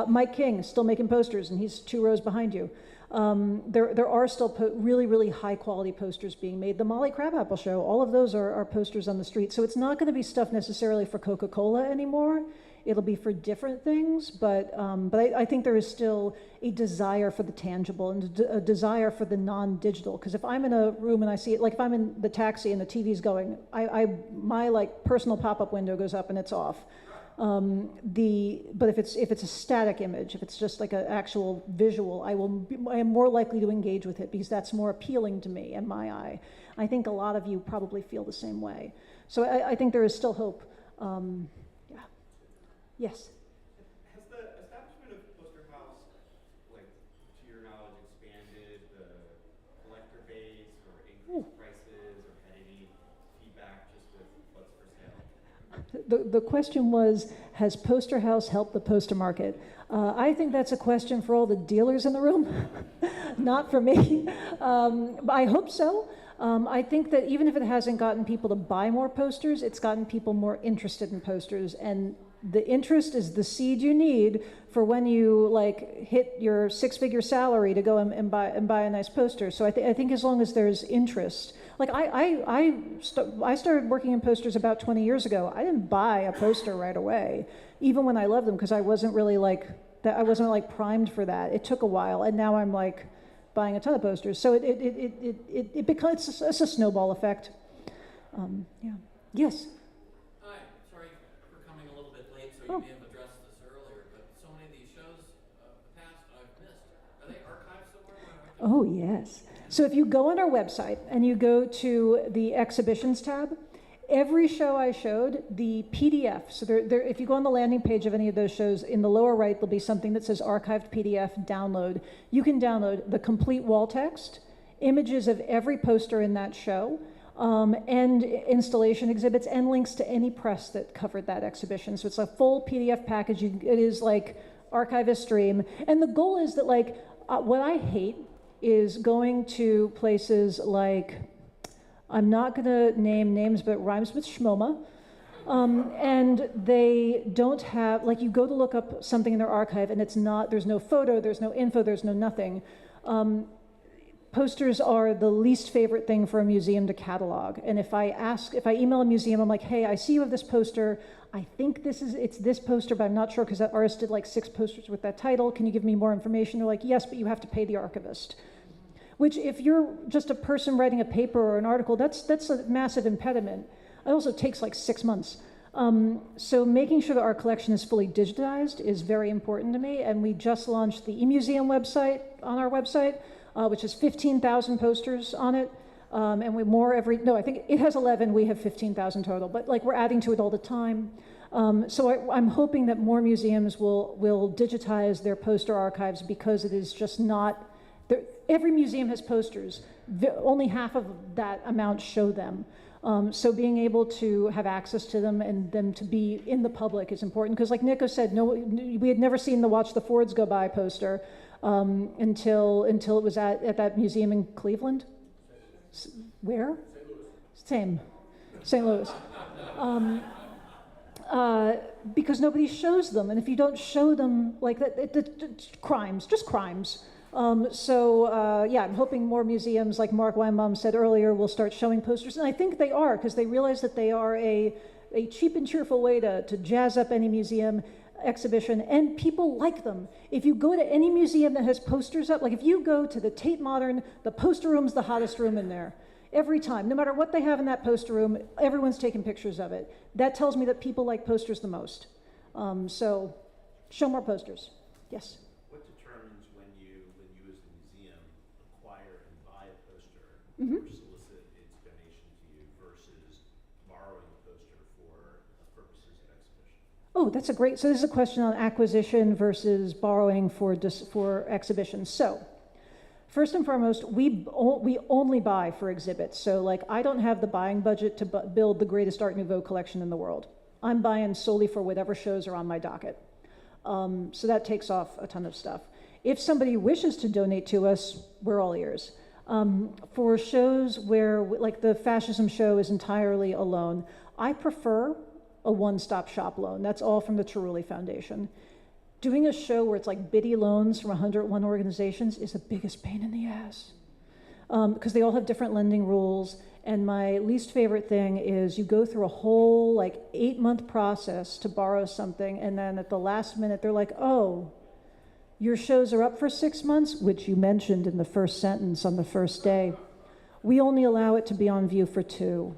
C: Mike King is still making posters, and he's 2 rows behind you. There are still really, really high-quality posters being made. The Molly Crabapple Show, all of those are posters on the street. So it's not going to be stuff necessarily for Coca-Cola anymore. It'll be for different things, but I think there is still a desire for the tangible and a desire for the non-digital. Because if I'm in a room and I see it, like if I'm in the taxi and the TV's going, my like personal pop-up window goes up and it's off. But if it's a static image, if it's just like an actual visual, I am more likely to engage with it because that's more appealing to me and my eye. I think a lot of you probably feel the same way. So I think there is still hope. Yeah. Yes.
G: Has the establishment of Poster House, like, to your knowledge, expanded the collector base or increased prices or had any feedback just with what's for sale?
C: The question was, has Poster House helped the poster market? I think that's a question for all the dealers in the room, not for me. But I hope so. I think that even if it hasn't gotten people to buy more posters, it's gotten people more interested in posters, and the interest is the seed you need for when you like hit your 6-figure salary to go and buy a nice poster. So I think as long as there's interest, like I started working in posters about 20 years ago. I didn't buy a poster right away, even when I loved them, because I wasn't really like that. I wasn't like primed for that. It took a while, and now I'm like buying a ton of posters. So it becomes it's a snowball effect. Yeah. Yes.
H: Hi. Sorry for coming a little bit late, so you may have addressed this earlier, but so many of these shows past I've missed. Are they archived somewhere?
C: Oh, yes. So if you go on our website and you go to the exhibitions tab, every show I showed, the PDF, so if you go on the landing page of any of those shows, in the lower right, there'll be something that says archived PDF download. You can download the complete wall text, images of every poster in that show, and installation exhibits, and links to any press that covered that exhibition. So it's a full PDF package. It is like archivist stream. And the goal is that, like, what I hate is going to places like, I'm not going to name names, but it rhymes with Schmoma. And they don't have, like, you go to look up something in their archive and it's not, there's no photo, there's no info, there's no nothing. posters are the least favorite thing for a museum to catalog. And if I email a museum, I'm like, hey, I see you have this poster. I think it's this poster, but I'm not sure because that artist did like 6 posters with that title. Can you give me more information? They're like, yes, but you have to pay the archivist. Which, if you're just a person writing a paper or an article, that's a massive impediment. It also takes like 6 months. So making sure that our collection is fully digitized is very important to me. And we just launched the eMuseum website on our website, which has 15,000 posters on it. And I think it has 11, we have 15,000 total, but like we're adding to it all the time. So I'm hoping that more museums will digitize their poster archives, because it is just not, every museum has posters. Only half of that amount show them. So being able to have access to them and them to be in the public is important, because like Nico said, we had never seen the Watch the Fords Go By poster until it was at that museum in Cleveland. Where? St. Louis. Because nobody shows them, and if you don't show them like that, it's crimes, just crimes. Yeah, I'm hoping more museums, like Mark Weinbaum said earlier, will start showing posters, and I think they are, because they realize that they are a cheap and cheerful way to jazz up any museum exhibition, and people like them. If you go to any museum that has posters up, like if you go to the Tate Modern, the poster room's the hottest room in there. Every time, no matter what they have in that poster room, everyone's taking pictures of it. That tells me that people like posters the most. So show more posters. Yes?
I: What determines when you as the museum acquire and buy a poster
C: Mm-hmm.
I: or solicit its donation to you versus borrowing a poster for purposes of exhibition?
C: Oh, that's a great, so this is a question on acquisition versus borrowing for exhibition. So, first and foremost, we only buy for exhibits. So like, I don't have the buying budget to build the greatest Art Nouveau collection in the world. I'm buying solely for whatever shows are on my docket. So that takes off a ton of stuff. If somebody wishes to donate to us, we're all ears. For shows where, like the fascism show is entirely a loan, I prefer a one-stop shop loan. That's all from the Cerulli Foundation. Doing a show where it's like bitty loans from 101 organizations is the biggest pain in the ass, because they all have different lending rules. And my least favorite thing is you go through a whole like 8-month process to borrow something, and then at the last minute they're like, oh, your shows are up for 6 months, which you mentioned in the first sentence on the first day. We only allow it to be on view for 2.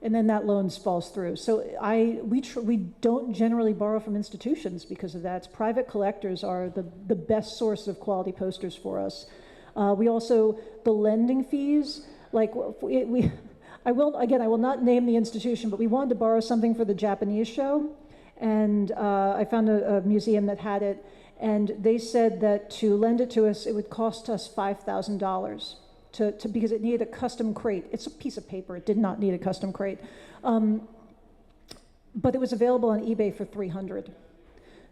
C: And then that loan falls through. So we don't generally borrow from institutions because of that. It's private collectors are the best source of quality posters for us. We also, the lending fees, like I will not name the institution, but we wanted to borrow something for the Japanese show. And I found a museum that had it, and they said that to lend it to us, it would cost us $5,000. Because it needed a custom crate. It's a piece of paper. It did not need a custom crate. But it was available on eBay for $300.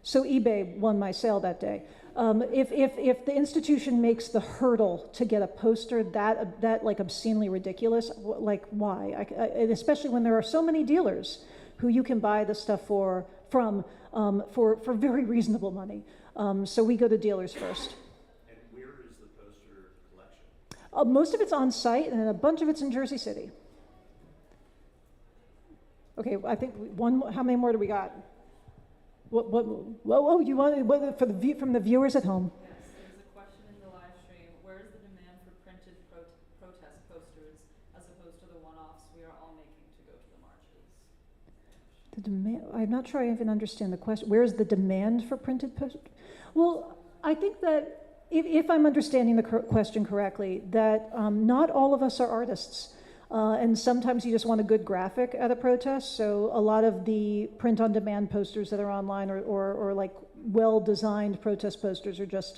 C: So eBay won my sale that day. If the institution makes the hurdle to get a poster that like obscenely ridiculous, like why? And especially when there are so many dealers who you can buy the stuff from for very reasonable money. So we go to dealers first. Most of it's on site, and a bunch of it's in Jersey City. Okay, I think how many more do we got? Whoa, you want from the viewers at home?
J: Yes, there's a question in the live stream. Where is the demand for printed protest posters as opposed to the one-offs we are all making to go to the marches?
C: The demand, I'm not sure I even understand the question. Where is the demand for printed posters? Well, I think that if I'm understanding the question correctly, that not all of us are artists. And sometimes you just want a good graphic at a protest. So a lot of the print-on-demand posters that are online or like well-designed protest posters are just...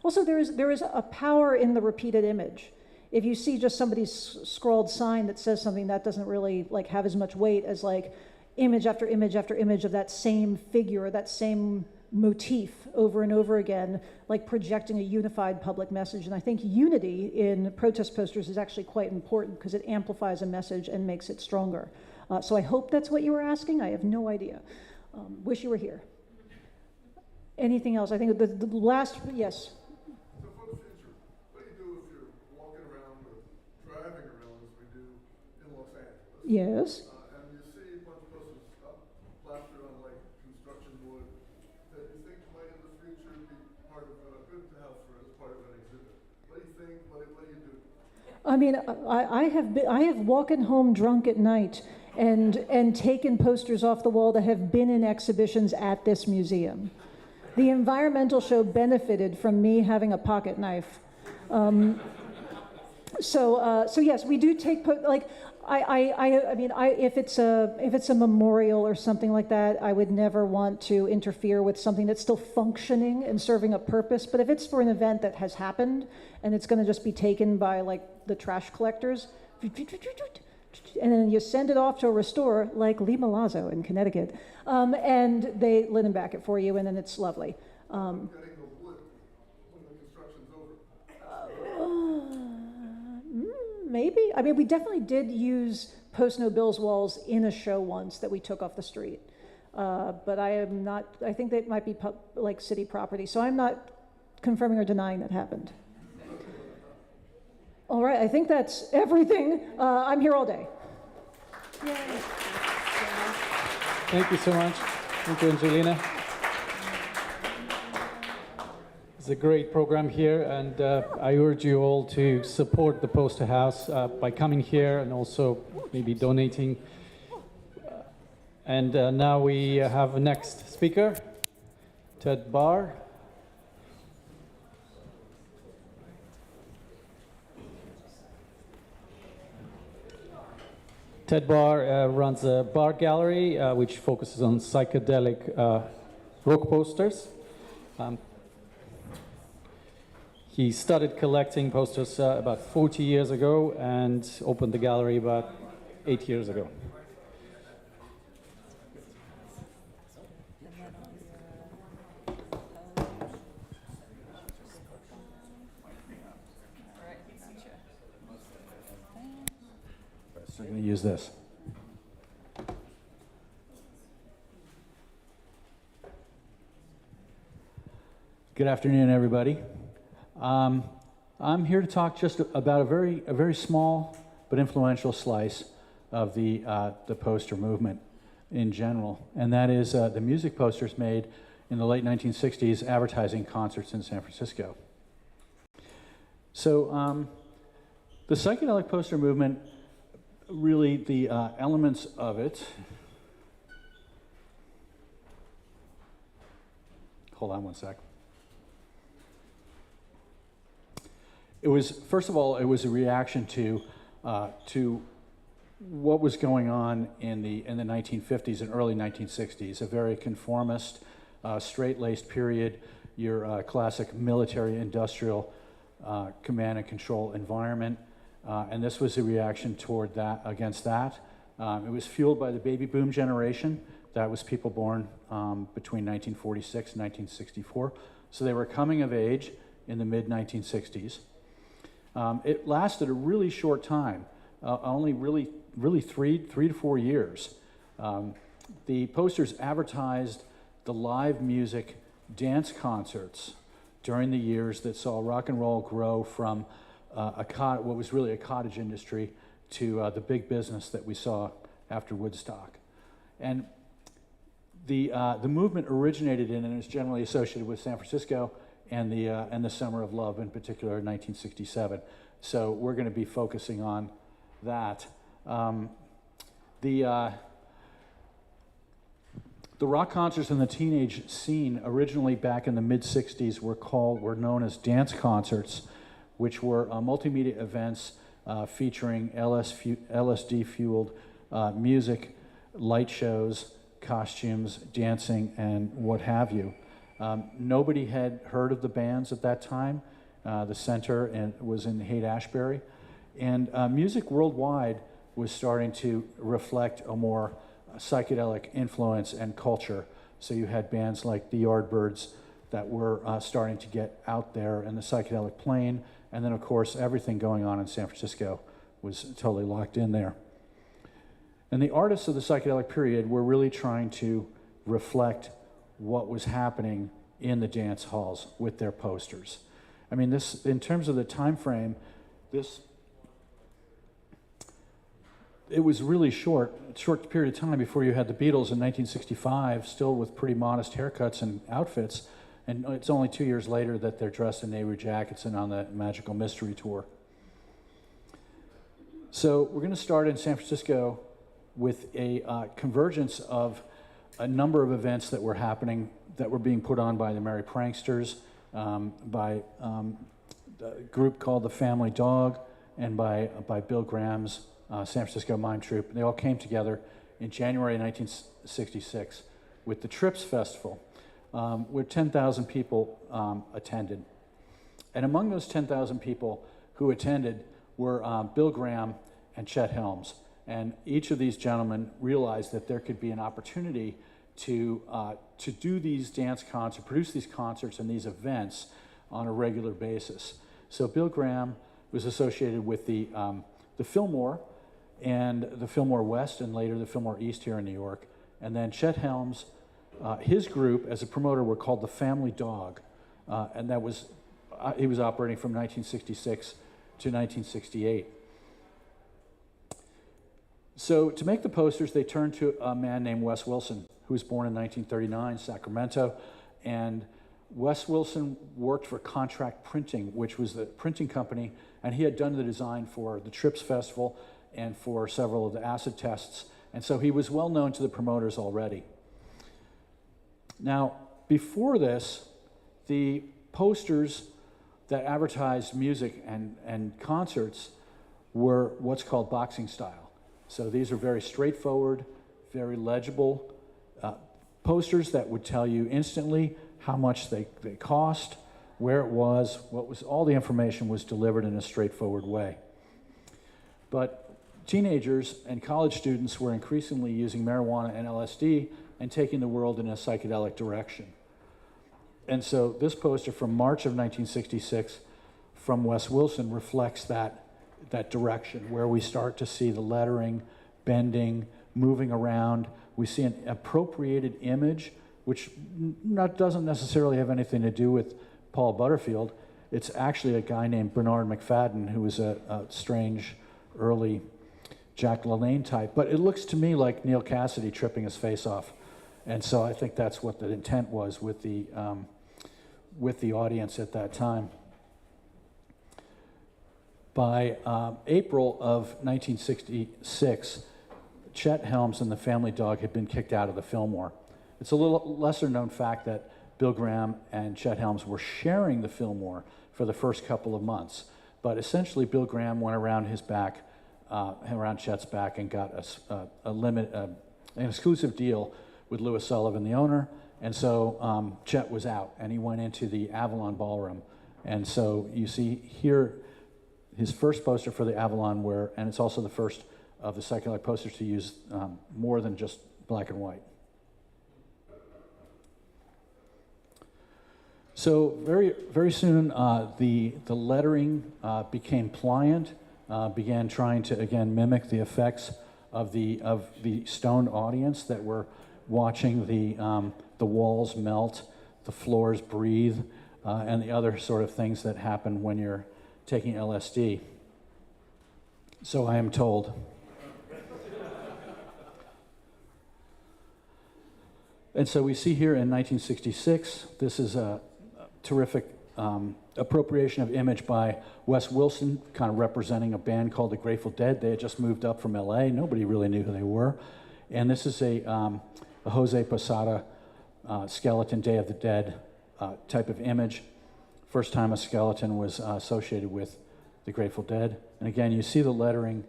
C: Also, there is a power in the repeated image. If you see just somebody's scrawled sign that says something, that doesn't really like have as much weight as like image after image after image of that same figure, that same motif over and over again, like projecting a unified public message. And I think unity in protest posters is actually quite important because it amplifies a message and makes it stronger. So I hope that's what you were asking. I have no idea. Wish you were here. Anything else? I think the last, yes.
K: So for the future, what do you do if you're
C: Yes.
K: And you see a bunch of posters up plastered on like construction wood that you think might in the future be part of good to have for as part of an exhibit. What do you think? What do you do?
C: I mean, I have walking home drunk at night and taken posters off the wall that have been in exhibitions at this museum. The environmental show benefited from me having a pocket knife. So yes, we do take if it's a memorial or something like that, I would never want to interfere with something that's still functioning and serving a purpose. But if it's for an event that has happened and it's going to just be taken by like the trash collectors, and then you send it off to a restorer like Lee Malazzo in Connecticut, and they linen back it for you, and then it's lovely.
K: Getting the wood when the construction's over.
C: Maybe. I mean, we definitely did use post-no bills walls in a show once that we took off the street. But I am not, I think that might be like city property. So I'm not confirming or denying that happened. All right, I think that's everything. I'm here all day. Yay.
L: Thank you so much. Thank you, Angelina. It's a great program here, and I urge you all to support the Poster House by coming here and also maybe donating. And now we have a next speaker, Ted Bahr. Ted Bahr runs a Bahr gallery which focuses on psychedelic rock posters. He started collecting posters about 40 years ago and opened the gallery about 8 years ago. So I'm going to use this. Good afternoon, everybody. I'm here to talk just about a very small but influential slice of the poster movement in general, and that is the music posters made in the late 1960s advertising concerts in San Francisco. So the psychedelic poster movement, really the elements of it. Hold on one sec. It was, first of all, it was a reaction to what was going on in the 1950s and early 1960s, a very conformist, straight-laced period, your classic military-industrial command and control environment, and this was a reaction toward that, against that. It was fueled by the baby boom generation. That was people born between 1946 and 1964. So they were coming of age in the mid-1960s. It lasted a really short time, only really three to 4 years. The posters advertised the live music dance concerts during the years that saw rock and roll grow from what was really a cottage industry to the big business that we saw after Woodstock. And the movement originated in and is generally associated with San Francisco and the Summer of Love, in particular, 1967. So we're going to be focusing on that. The rock concerts in the teenage scene, originally back in the mid-60s, were known as dance concerts, which were multimedia events featuring LSD-fueled music, light shows, costumes, dancing, and what have you. Nobody had heard of the bands at that time. The center was in Haight-Ashbury. And music worldwide was starting to reflect a more psychedelic influence and culture. So you had bands like the Yardbirds that were starting to get out there in the psychedelic plane. And then, of course, everything going on in San Francisco was totally locked in there. And the artists of the psychedelic period were really trying to reflect what was happening in the dance halls with their posters. I mean, this, in terms of the time frame, this it was really short period of time before you had the Beatles in 1965, still with pretty modest haircuts and outfits, and it's only 2 years later that they're dressed in Nehru jackets and on the Magical Mystery Tour. So we're going to start in San Francisco with a convergence of a number of events that were happening, that were being put on by the Merry Pranksters, by a group called the Family Dog, and by Bill Graham's San Francisco Mime Troupe. They all came together in January 1966 with the Trips Festival, where 10,000 people attended. And among those 10,000 people who attended were Bill Graham and Chet Helms. And each of these gentlemen realized that there could be an opportunity to do these dance concerts, produce these concerts and these events on a regular basis. So Bill Graham was associated with the Fillmore and the Fillmore West, and later the Fillmore East here in New York. And then Chet Helms, his group as a promoter were called the Family Dog, and that was he was operating from 1966 to 1968. So to make the posters, they turned to a man named Wes Wilson, who was born in 1939 in Sacramento, and Wes Wilson worked for Contract Printing, which was the printing company, and he had done the design for the Trips Festival and for several of the acid tests, and so he was well known to the promoters already. Now, before this, the posters that advertised music and concerts were what's called boxing style. So these are very straightforward, very legible posters that would tell you instantly how much they cost, where it was, all the information was delivered in a straightforward way. But teenagers and college students were increasingly using marijuana and LSD and taking the world in a psychedelic direction. And so this poster from March of 1966 from Wes Wilson reflects that direction, where we start to see the lettering, bending, moving around. We see an appropriated image, which doesn't necessarily have anything to do with Paul Butterfield. It's actually a guy named Bernard McFadden, who was a strange early Jack LaLanne type. But it looks to me like Neil Cassidy tripping his face off. And so I think that's what the intent was with the audience at that time. By April of 1966, Chet Helms and the Family Dog had been kicked out of the Fillmore. It's a little lesser known fact that Bill Graham and Chet Helms were sharing the Fillmore for the first couple of months. But essentially, Bill Graham went around his back, around Chet's back, and got an exclusive deal with Louis Sullivan, the owner. And so Chet was out, and he went into the Avalon Ballroom. And so you see here his first poster for the Avalon, and it's also the first of the psychedelic posters to use more than just black and white. So very, very soon, the lettering became pliant, began trying to, again, mimic the effects of the stoned audience that were watching the walls melt, the floors breathe, and the other sort of things that happen when you're taking LSD. So I am told. And so we see here in 1966, this is a terrific appropriation of image by Wes Wilson, kind of representing a band called the Grateful Dead. They had just moved up from LA. Nobody really knew who they were. And this is a Jose Posada skeleton, Day of the Dead type of image. First time a skeleton was associated with the Grateful Dead. And again, you see the lettering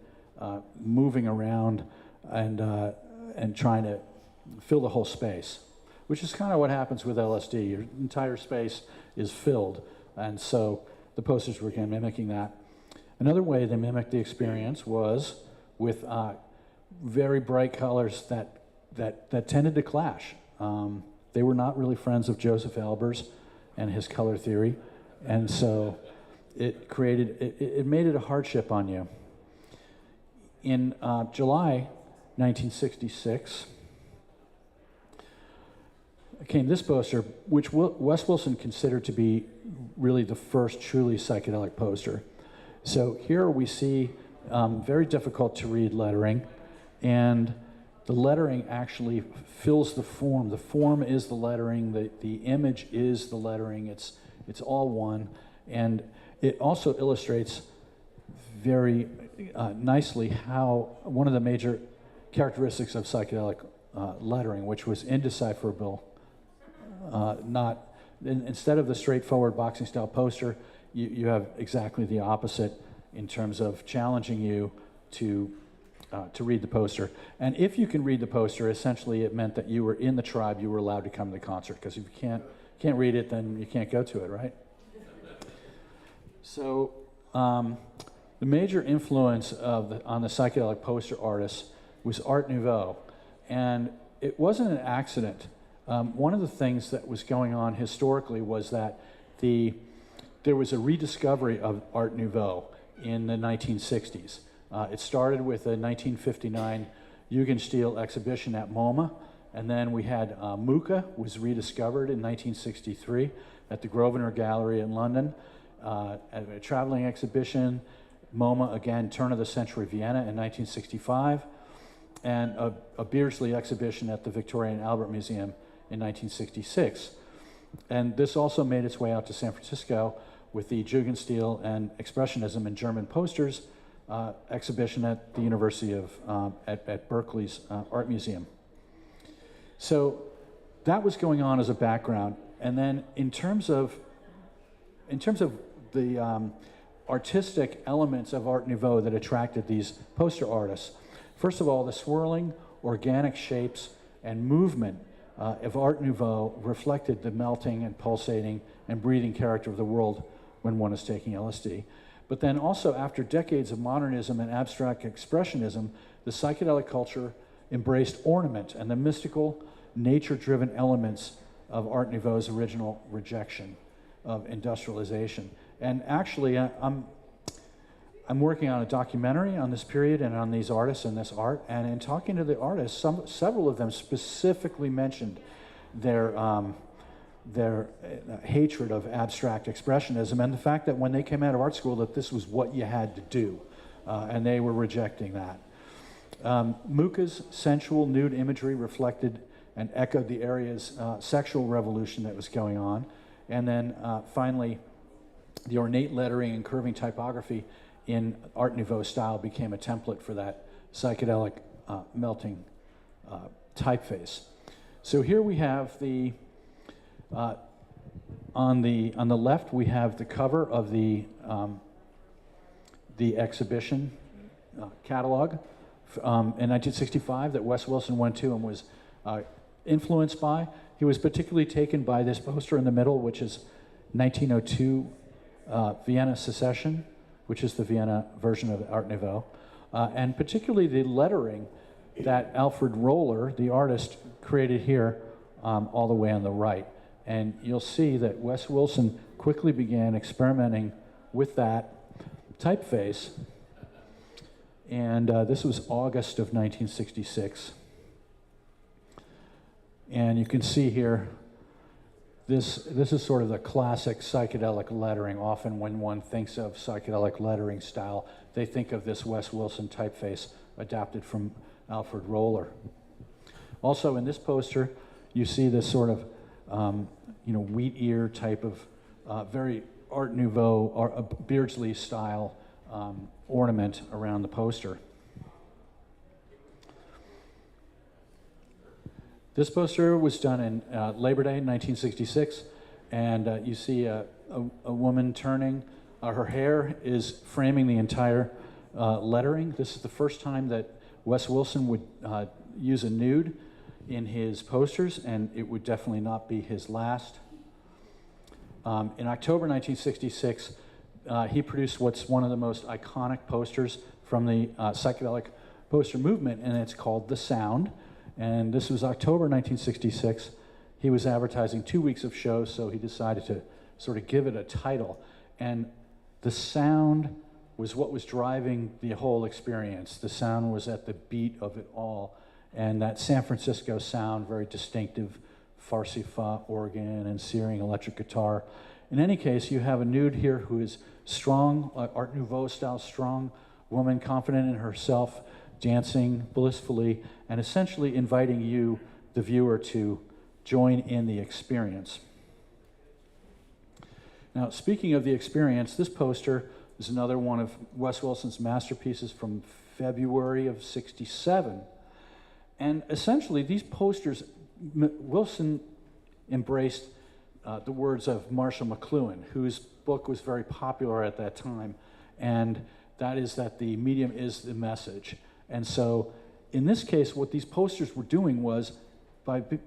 L: moving around and trying to fill the whole space, which is kind of what happens with LSD. Your entire space is filled. And so the posters were again mimicking that. Another way they mimicked the experience was with very bright colors that tended to clash. They were not really friends of Joseph Albers and his color theory. And so it made it a hardship on you. In July 1966, came this poster, which Wes Wilson considered to be really the first truly psychedelic poster. So here we see very difficult to read lettering, and the lettering actually fills the form. The form is the lettering, the image is the lettering, it's all one, and it also illustrates very nicely how one of the major characteristics of psychedelic lettering, which was indecipherable, instead of the straightforward boxing style poster, you have exactly the opposite in terms of challenging you to read the poster. And if you can read the poster, essentially it meant that you were in the tribe, you were allowed to come to the concert, because if you can't read it, then you can't go to it, right? So the major influence on the psychedelic poster artists was Art Nouveau, and it wasn't an accident. One of the things that was going on historically was that there was a rediscovery of Art Nouveau in the 1960s. It started with a 1959 Jugendstil exhibition at MoMA, and then we had Mucha was rediscovered in 1963 at the Grosvenor Gallery in London, at a traveling exhibition. MoMA, again, turn of the century Vienna in 1965, and a Beardsley exhibition at the Victoria and Albert Museum in 1966. And this also made its way out to San Francisco with the Jugendstil and Expressionism in German Posters exhibition at the University of, at Berkeley's Art Museum. So that was going on as a background. And then in terms of the artistic elements of Art Nouveau that attracted these poster artists, first of all, the swirling, organic shapes and movement of Art Nouveau reflected the melting and pulsating and breathing character of the world when one is taking LSD. But then also, after decades of modernism and abstract expressionism, the psychedelic culture embraced ornament and the mystical, nature-driven elements of Art Nouveau's original rejection of industrialization. And actually, I'm working on a documentary on this period and on these artists and this art, and in talking to the artists, several of them specifically mentioned their hatred of abstract expressionism and the fact that when they came out of art school that this was what you had to do, and they were rejecting that. Mucha's sensual nude imagery reflected and echoed the area's sexual revolution that was going on. And then finally, the ornate lettering and curving typography in Art Nouveau style became a template for that psychedelic melting typeface. So here we have the on the left we have the cover of the exhibition catalog in 1965 that Wes Wilson went to and was influenced by. He was particularly taken by this poster in the middle, which is 1902 Vienna Secession, which is the Vienna version of Art Nouveau, and particularly the lettering that Alfred Roller, the artist, created here all the way on the right. And you'll see that Wes Wilson quickly began experimenting with that typeface, and this was August of 1966. And you can see here, this is sort of the classic psychedelic lettering. Often when one thinks of psychedelic lettering style, they think of this Wes Wilson typeface adapted from Alfred Roller. Also in this poster, you see this sort of wheat ear type of very Art Nouveau or Beardsley style ornament around the poster. This poster was done in Labor Day, 1966, and you see a woman turning. Her hair is framing the entire lettering. This is the first time that Wes Wilson would use a nude in his posters, and it would definitely not be his last. In October 1966, he produced what's one of the most iconic posters from the psychedelic poster movement, and it's called The Sound. And this was October 1966. He was advertising 2 weeks of shows, so he decided to sort of give it a title. And the sound was what was driving the whole experience. The sound was at the beat of it all. And that San Francisco sound, very distinctive, Farsi fa organ and searing electric guitar. In any case, you have a nude here who is strong, Art Nouveau style, strong woman confident in herself, dancing blissfully, and essentially inviting you, the viewer, to join in the experience. Now, speaking of the experience, this poster is another one of Wes Wilson's masterpieces from February of '67. And essentially, these posters, Wilson embraced the words of Marshall McLuhan, whose book was very popular at that time, and that is that the medium is the message. And so, in this case, what these posters were doing was,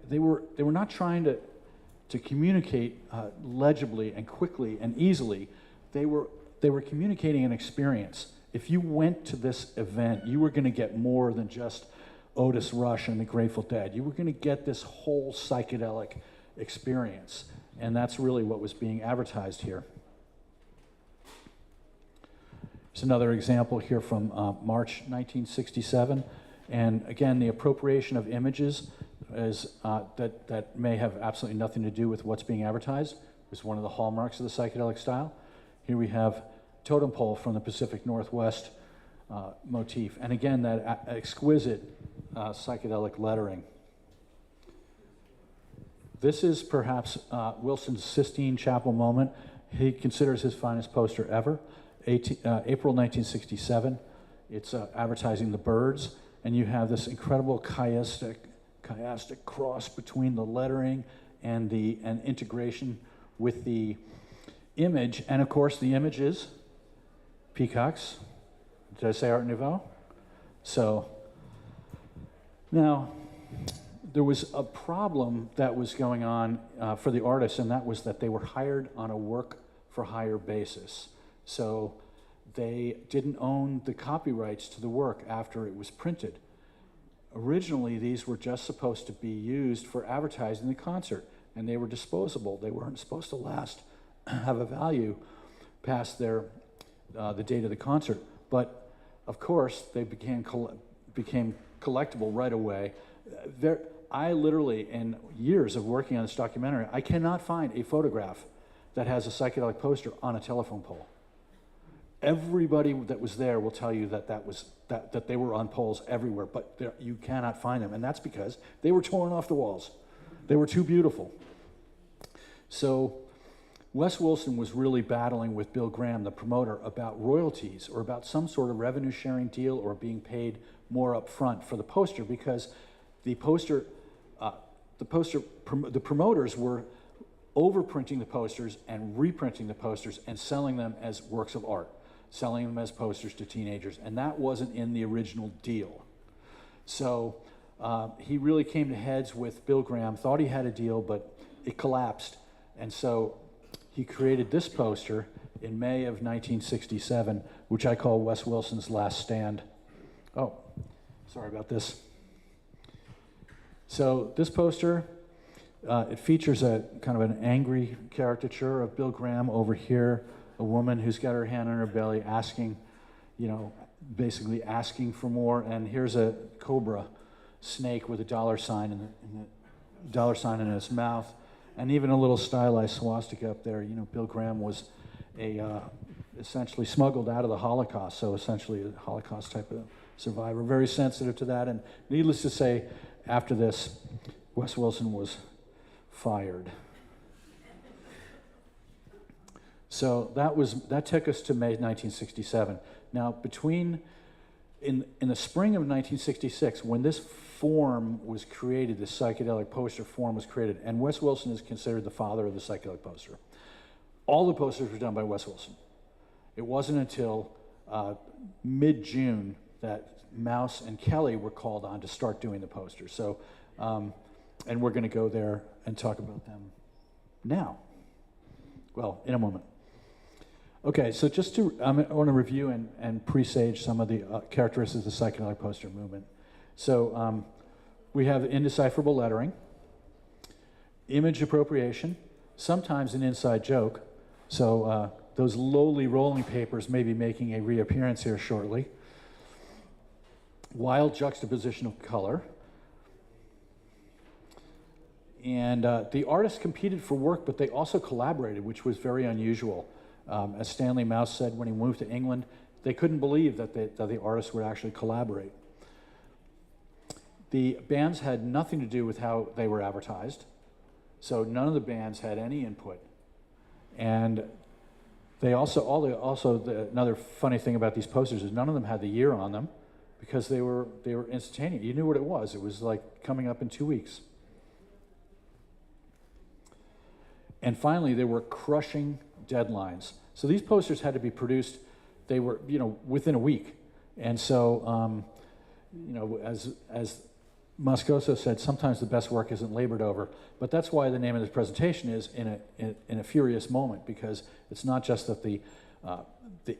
L: they were not trying to communicate legibly and quickly and easily. They were communicating an experience. If you went to this event, you were going to get more than just Otis Rush and the Grateful Dead. You were going to get this whole psychedelic experience, and that's really what was being advertised here. There's another example here from March 1967, and again, the appropriation of images is, that may have absolutely nothing to do with what's being advertised. It's one of the hallmarks of the psychedelic style. Here we have totem pole from the Pacific Northwest motif, and again, that exquisite psychedelic lettering. This is perhaps Wilson's Sistine Chapel moment. He considers his finest poster ever. April 1967. It's advertising the birds, and you have this incredible chiastic cross between the lettering and the integration with the image. And of course, the image is peacocks. Did I say Art Nouveau? So now, there was a problem that was going on for the artists, and that was that they were hired on a work-for-hire basis. So they didn't own the copyrights to the work after it was printed. Originally, these were just supposed to be used for advertising the concert, and they were disposable. They weren't supposed to last, have a value past the date of the concert. But of course, they became collectible right away. I literally, in years of working on this documentary, I cannot find a photograph that has a psychedelic poster on a telephone pole. Everybody that was there will tell you that they were on poles everywhere, but you cannot find them, and that's because they were torn off the walls. They were too beautiful. So Wes Wilson was really battling with Bill Graham, the promoter, about royalties or about some sort of revenue sharing deal or being paid more up front for the poster, because the promoters were overprinting the posters and reprinting the posters and selling them as works of art, selling them as posters to teenagers, and that wasn't in the original deal. So he really came to heads with Bill Graham, thought he had a deal, but it collapsed, and so he created this poster in May of 1967, which I call Wes Wilson's Last Stand. Oh, sorry about this. So this poster, it features a kind of an angry caricature of Bill Graham over here, a woman who's got her hand on her belly asking, basically asking for more, and here's a cobra snake with a dollar sign in its mouth, and even a little stylized swastika up there. Bill Graham was essentially smuggled out of the Holocaust, so essentially a Holocaust type of survivor, very sensitive to that, and needless to say, after this, Wes Wilson was fired. So that took us to May 1967. Now, in the spring of 1966, when this form was created, the psychedelic poster form was created, and Wes Wilson is considered the father of the psychedelic poster. All the posters were done by Wes Wilson. It wasn't until mid-June that Mouse and Kelly were called on to start doing the posters. So, and we're going to go there and talk about them now. Well, in a moment. Okay, so I want to review and presage some of the characteristics of the psychedelic poster movement. So we have indecipherable lettering, image appropriation, sometimes an inside joke. So those lowly rolling papers may be making a reappearance here shortly. Wild juxtaposition of color. And the artists competed for work, but they also collaborated, which was very unusual. As Stanley Mouse said when he moved to England, they couldn't believe that the artists would actually collaborate. The bands had nothing to do with how they were advertised, so none of the bands had any input. And they another funny thing about these posters is none of them had the year on them because they were instantaneous. You knew what it was. It was like coming up in 2 weeks. And finally, there were crushing deadlines. So these posters had to be produced, they were, within a week. And so, as Moscoso said, sometimes the best work isn't labored over. But that's why the name of this presentation is in a furious moment, because it's not just that the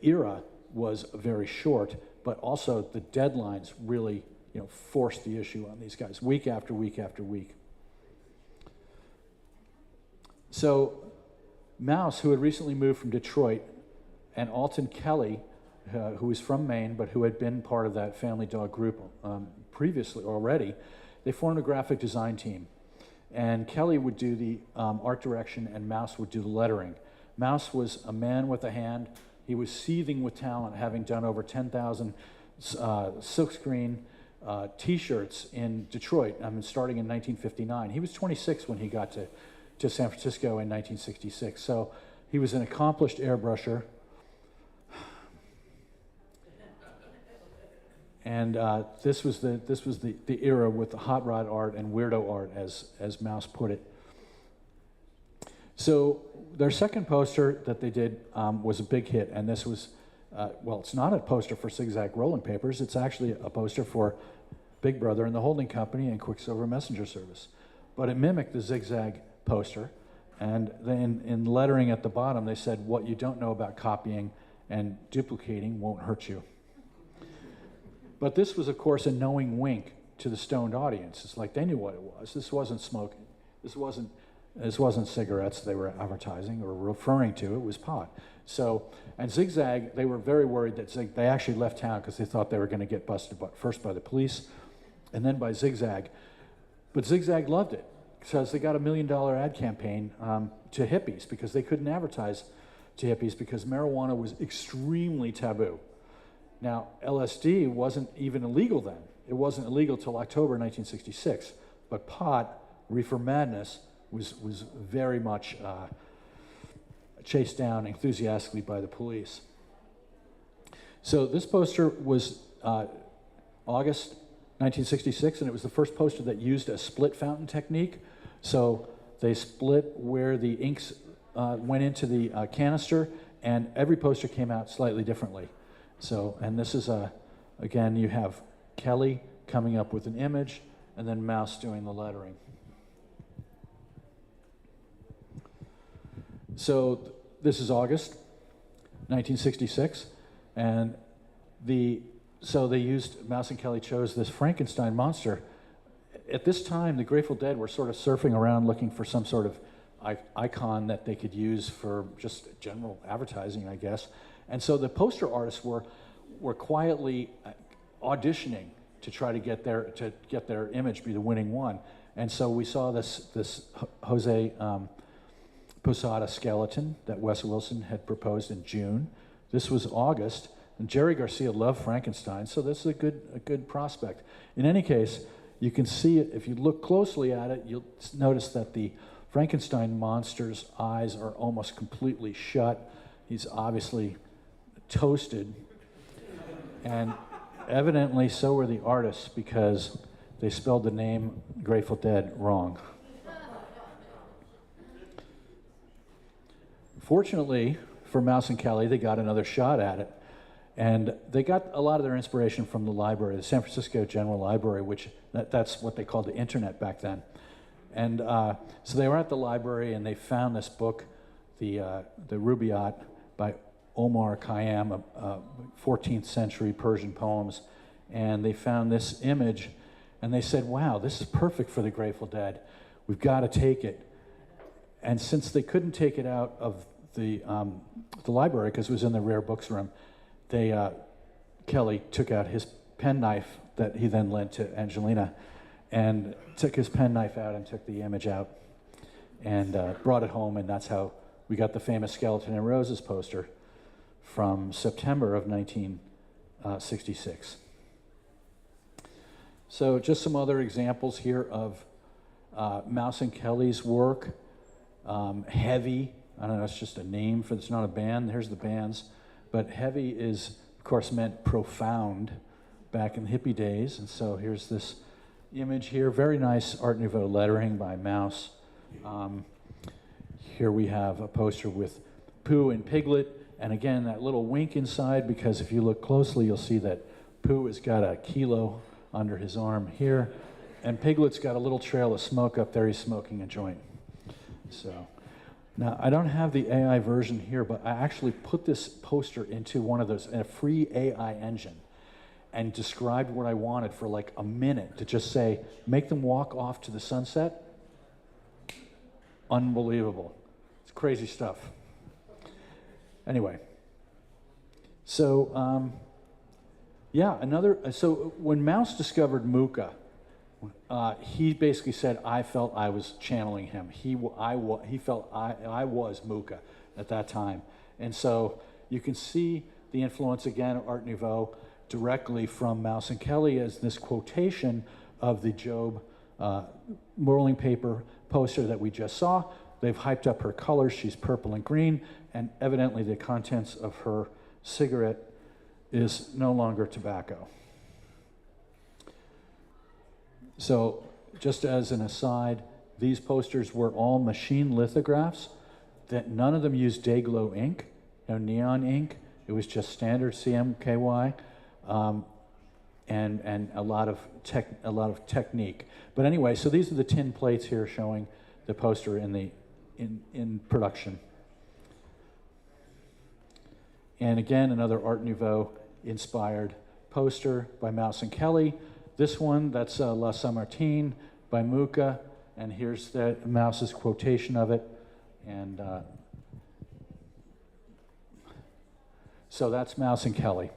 L: era was very short, but also the deadlines really forced the issue on these guys, week after week after week. So Mouse, who had recently moved from Detroit, and Alton Kelly, who was from Maine, but who had been part of that family dog group previously already, they formed a graphic design team. And Kelly would do the art direction, and Mouse would do the lettering. Mouse was a man with a hand. He was seething with talent, having done over 10,000 silkscreen T-shirts in Detroit, starting in 1959. He was 26 when he got to San Francisco in 1966. So he was an accomplished airbrusher. And this was the era with the hot rod art and weirdo art, as Mouse put it. So their second poster that they did was a big hit, and this was, it's not a poster for Zigzag Rolling Papers, it's actually a poster for Big Brother and the Holding Company and Quicksilver Messenger Service. But it mimicked the Zigzag poster, and then in lettering at the bottom they said, "What you don't know about copying and duplicating won't hurt you." But this was, of course, a knowing wink to the stoned audience. It's like they knew what it was. This wasn't smoking. This wasn't cigarettes they were advertising or referring to. It was pot. So, and Zigzag, they were very worried that they actually left town because they thought they were going to get busted first by the police and then by Zigzag. But Zigzag loved it because they got $1 million ad campaign to hippies because they couldn't advertise to hippies because marijuana was extremely taboo. Now, LSD wasn't even illegal then. It wasn't illegal till October 1966. But pot, reefer madness, was very much chased down enthusiastically by the police. So this poster was August 1966, and it was the first poster that used a split fountain technique. So they split where the inks went into the canister, and every poster came out slightly differently. So, and this is again, you have Kelly coming up with an image, and then Mouse doing the lettering. So this is August 1966, and so they used, Mouse and Kelly chose this Frankenstein monster. At this time, the Grateful Dead were sort of surfing around looking for some sort of icon that they could use for just general advertising, I guess. And so the poster artists were quietly auditioning to try to get their image be the winning one. And so we saw this Jose Posada skeleton that Wes Wilson had proposed in June. This was August, and Jerry Garcia loved Frankenstein, so this is a good prospect. In any case, you can see it, if you look closely at it, you'll notice that the Frankenstein monster's eyes are almost completely shut. He's obviously toasted, and evidently so were the artists because they spelled the name Grateful Dead wrong. Fortunately for Mouse and Kelly, they got another shot at it, and they got a lot of their inspiration from the library, the San Francisco General Library, which that's what they called the internet back then. And so they were at the library and they found this book, the Rubaiyat by Omar Khayyam, 14th century Persian poems, and they found this image, and they said, "Wow, this is perfect for the Grateful Dead. We've got to take it." And since they couldn't take it out of the library because it was in the rare books room, Kelly took out his penknife that he then lent to Angelina, and took his penknife out and took the image out, and brought it home, and that's how we got the famous Skeleton and Roses poster from September of 1966. So just some other examples here of Mouse and Kelly's work. Heavy, I don't know, it's just a name for, it's not a band, here's the bands. But heavy is, of course, meant profound back in the hippie days. And so here's this image here, very nice Art Nouveau lettering by Mouse. Here we have a poster with Pooh and Piglet, and again, that little wink inside, because if you look closely, you'll see that Pooh has got a kilo under his arm here, and Piglet's got a little trail of smoke up there. He's smoking a joint. So, now I don't have the AI version here, but I actually put this poster into one of those, in a free AI engine, and described what I wanted for like a minute to just say, make them walk off to the sunset. Unbelievable. It's crazy stuff. Anyway, so yeah, so when Mouse discovered Mucha, he basically said, I felt I was channeling him. He felt I was Mucha at that time. And so you can see the influence again of Art Nouveau directly from Mouse and Kelly as this quotation of the Job rolling paper poster that we just saw. They've hyped up her colors. She's purple and green, and evidently the contents of her cigarette is no longer tobacco. So just as an aside, these posters were all machine lithographs. That none of them used Day-Glo ink, no neon ink. It was just standard CMKY, and a lot of technique. But anyway, so these are the tin plates here showing the poster in production. And again, another Art Nouveau inspired poster by Mouse and Kelly. This one, that's La Samartine by Mucha, and here's the Mouse's quotation of it. And so that's Mouse and Kelly.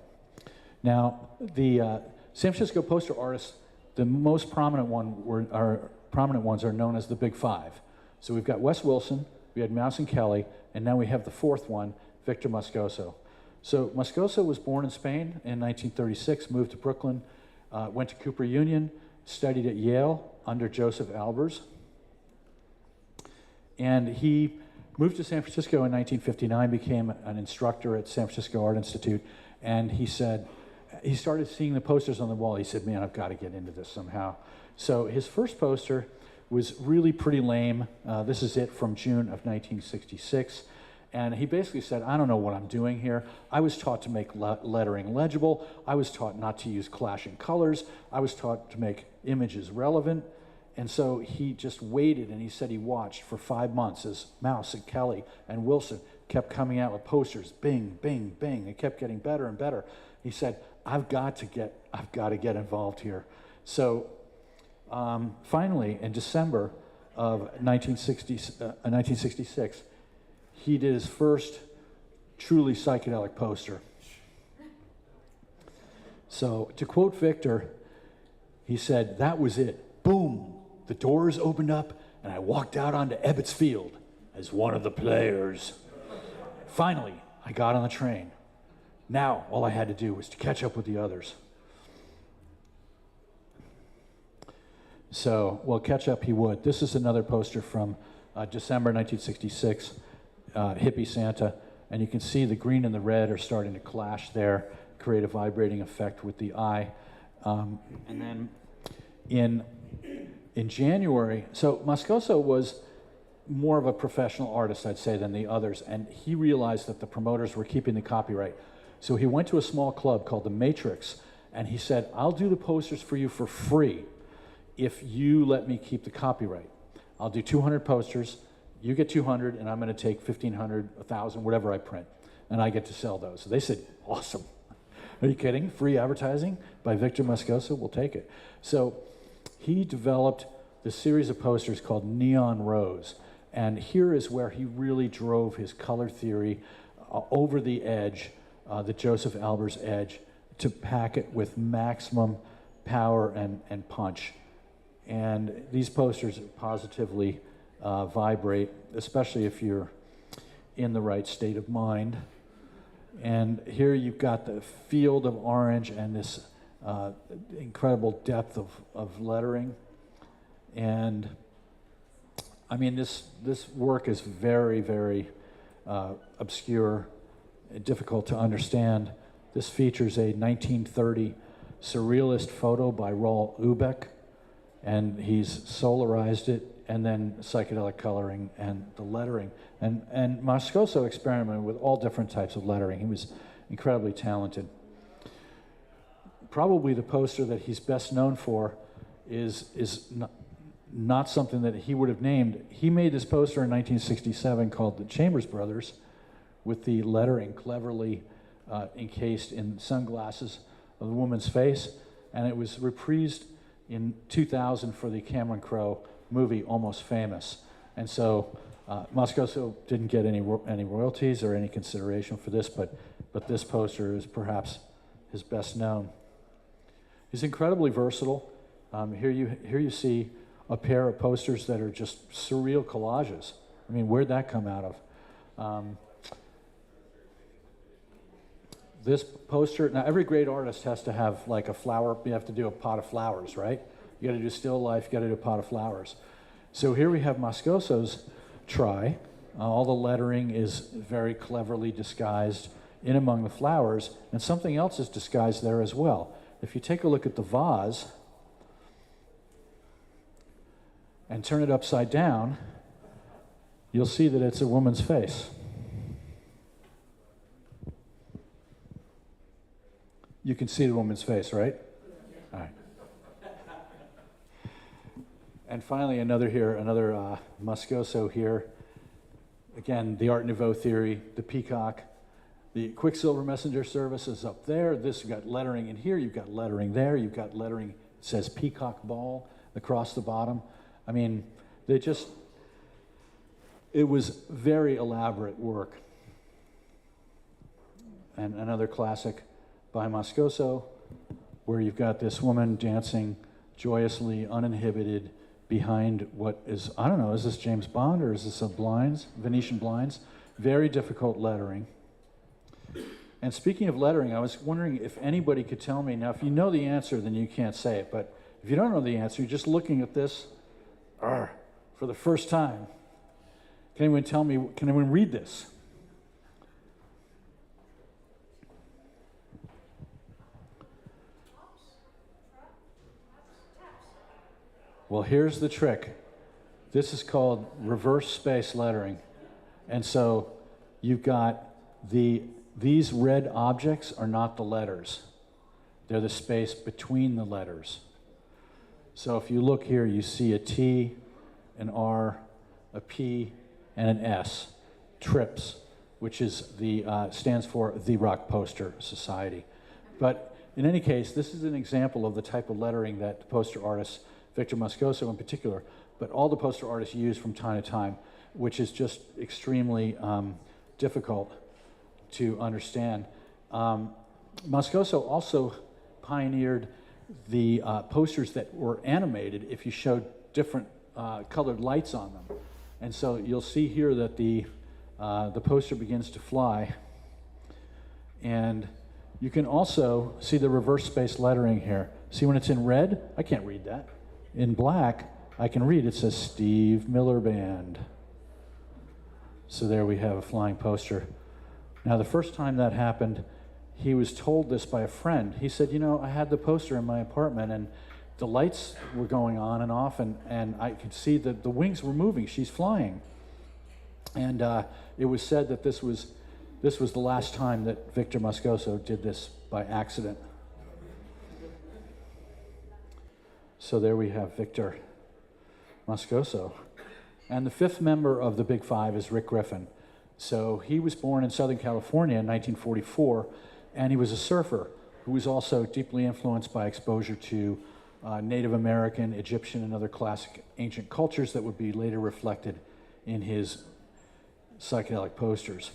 L: Now, the San Francisco poster artists, the most prominent ones are known as the Big Five. So we've got Wes Wilson, we had Mouse and Kelly, and now we have the fourth one, Victor Moscoso. So Moscoso was born in Spain in 1936, moved to Brooklyn, went to Cooper Union, studied at Yale under Joseph Albers, and he moved to San Francisco in 1959, became an instructor at San Francisco Art Institute, and he said, he started seeing the posters on the wall. He said, man, I've got to get into this somehow. So his first poster was really pretty lame. This is it from June of 1966. And he basically said, I don't know what I'm doing here. I was taught to make lettering legible. I was taught not to use clashing colors. I was taught to make images relevant. And so he just waited, and he said he watched for 5 months as Mouse and Kelly and Wilson kept coming out with posters, bing, bing, bing. They kept getting better and better. He said, I've got to get involved here. So finally, in December of 1966, he did his first truly psychedelic poster. So to quote Victor, he said, that was it. Boom, the doors opened up and I walked out onto Ebbets Field as one of the players. Finally, I got on the train. Now, all I had to do was to catch up with the others. So, well, catch up he would. This is another poster from December 1966, Hippie Santa, and you can see the green and the red are starting to clash there, create a vibrating effect with the eye. And then in January, so Moscoso was more of a professional artist, I'd say, than the others, and he realized that the promoters were keeping the copyright. So he went to a small club called the Matrix, and he said, I'll do the posters for you for free if you let me keep the copyright. I'll do 200 posters, you get 200, and I'm gonna take 1,500, 1,000, whatever I print, and I get to sell those. So they said, awesome. Are you kidding? Free advertising by Victor Moscoso? We'll take it. So he developed this series of posters called Neon Rose, and here is where he really drove his color theory over the edge, the Joseph Albers edge, to pack it with maximum power and punch. And these posters positively vibrate, especially if you're in the right state of mind. And here you've got the field of orange and this incredible depth of lettering. And I mean, this work is very, very obscure, difficult to understand. This features a 1930 surrealist photo by Roel Ubeck, and he's solarized it, and then psychedelic coloring and the lettering. And Moscoso experimented with all different types of lettering. He was incredibly talented. Probably the poster that he's best known for is not something that he would have named. He made this poster in 1967 called The Chambers Brothers, with the lettering cleverly encased in sunglasses of the woman's face, and it was reprised in 2000 for the Cameron Crowe movie Almost Famous. And so Moscoso didn't get any royalties or any consideration for this, but this poster is perhaps his best known. He's incredibly versatile. Here you see a pair of posters that are just surreal collages. I mean, where'd that come out of? This poster, now every great artist has to have like a flower, you have to do a pot of flowers, right? You gotta do still life, you gotta do a pot of flowers. So here we have Moscoso's try. All the lettering is very cleverly disguised in among the flowers, and something else is disguised there as well. If you take a look at the vase and turn it upside down, you'll see that it's a woman's face. You can see the woman's face, right? All right. And finally, another Moscoso here. Again, the Art Nouveau theory, the peacock. The Quicksilver Messenger Service is up there. This, you've got lettering in here, you've got lettering there, you've got lettering, it says Peacock Ball across the bottom. I mean, it was very elaborate work. And another classic by Moscoso, where you've got this woman dancing joyously, uninhibited, behind what is, I don't know, is this James Bond or is this a blinds, Venetian blinds? Very difficult lettering. And speaking of lettering, I was wondering if anybody could tell me, now if you know the answer, then you can't say it, but if you don't know the answer, you're just looking at this for the first time. Can anyone tell me, can anyone read this? Well, here's the trick. This is called reverse space lettering. And so you've got these red objects are not the letters. They're the space between the letters. So if you look here, you see a T, an R, a P, and an S, TRIPS, which is stands for the Rock Poster Society. But in any case, this is an example of the type of lettering that the poster artists, Victor Moscoso in particular, but all the poster artists use from time to time, which is just extremely difficult to understand. Moscoso also pioneered the posters that were animated if you showed different colored lights on them. And so you'll see here that the poster begins to fly. And you can also see the reverse space lettering here. See when it's in red? I can't read that. In black, I can read. It says Steve Miller Band. So there we have a flying poster. Now, the first time that happened, he was told this by a friend. He said, you know, I had the poster in my apartment, and the lights were going on and off, and I could see that the wings were moving. She's flying. And it was said that this was the last time that Victor Moscoso did this by accident. So there we have Victor Moscoso. And the fifth member of the Big Five is Rick Griffin. So he was born in Southern California in 1944, and he was a surfer who was also deeply influenced by exposure to Native American, Egyptian, and other classic ancient cultures that would be later reflected in his psychedelic posters.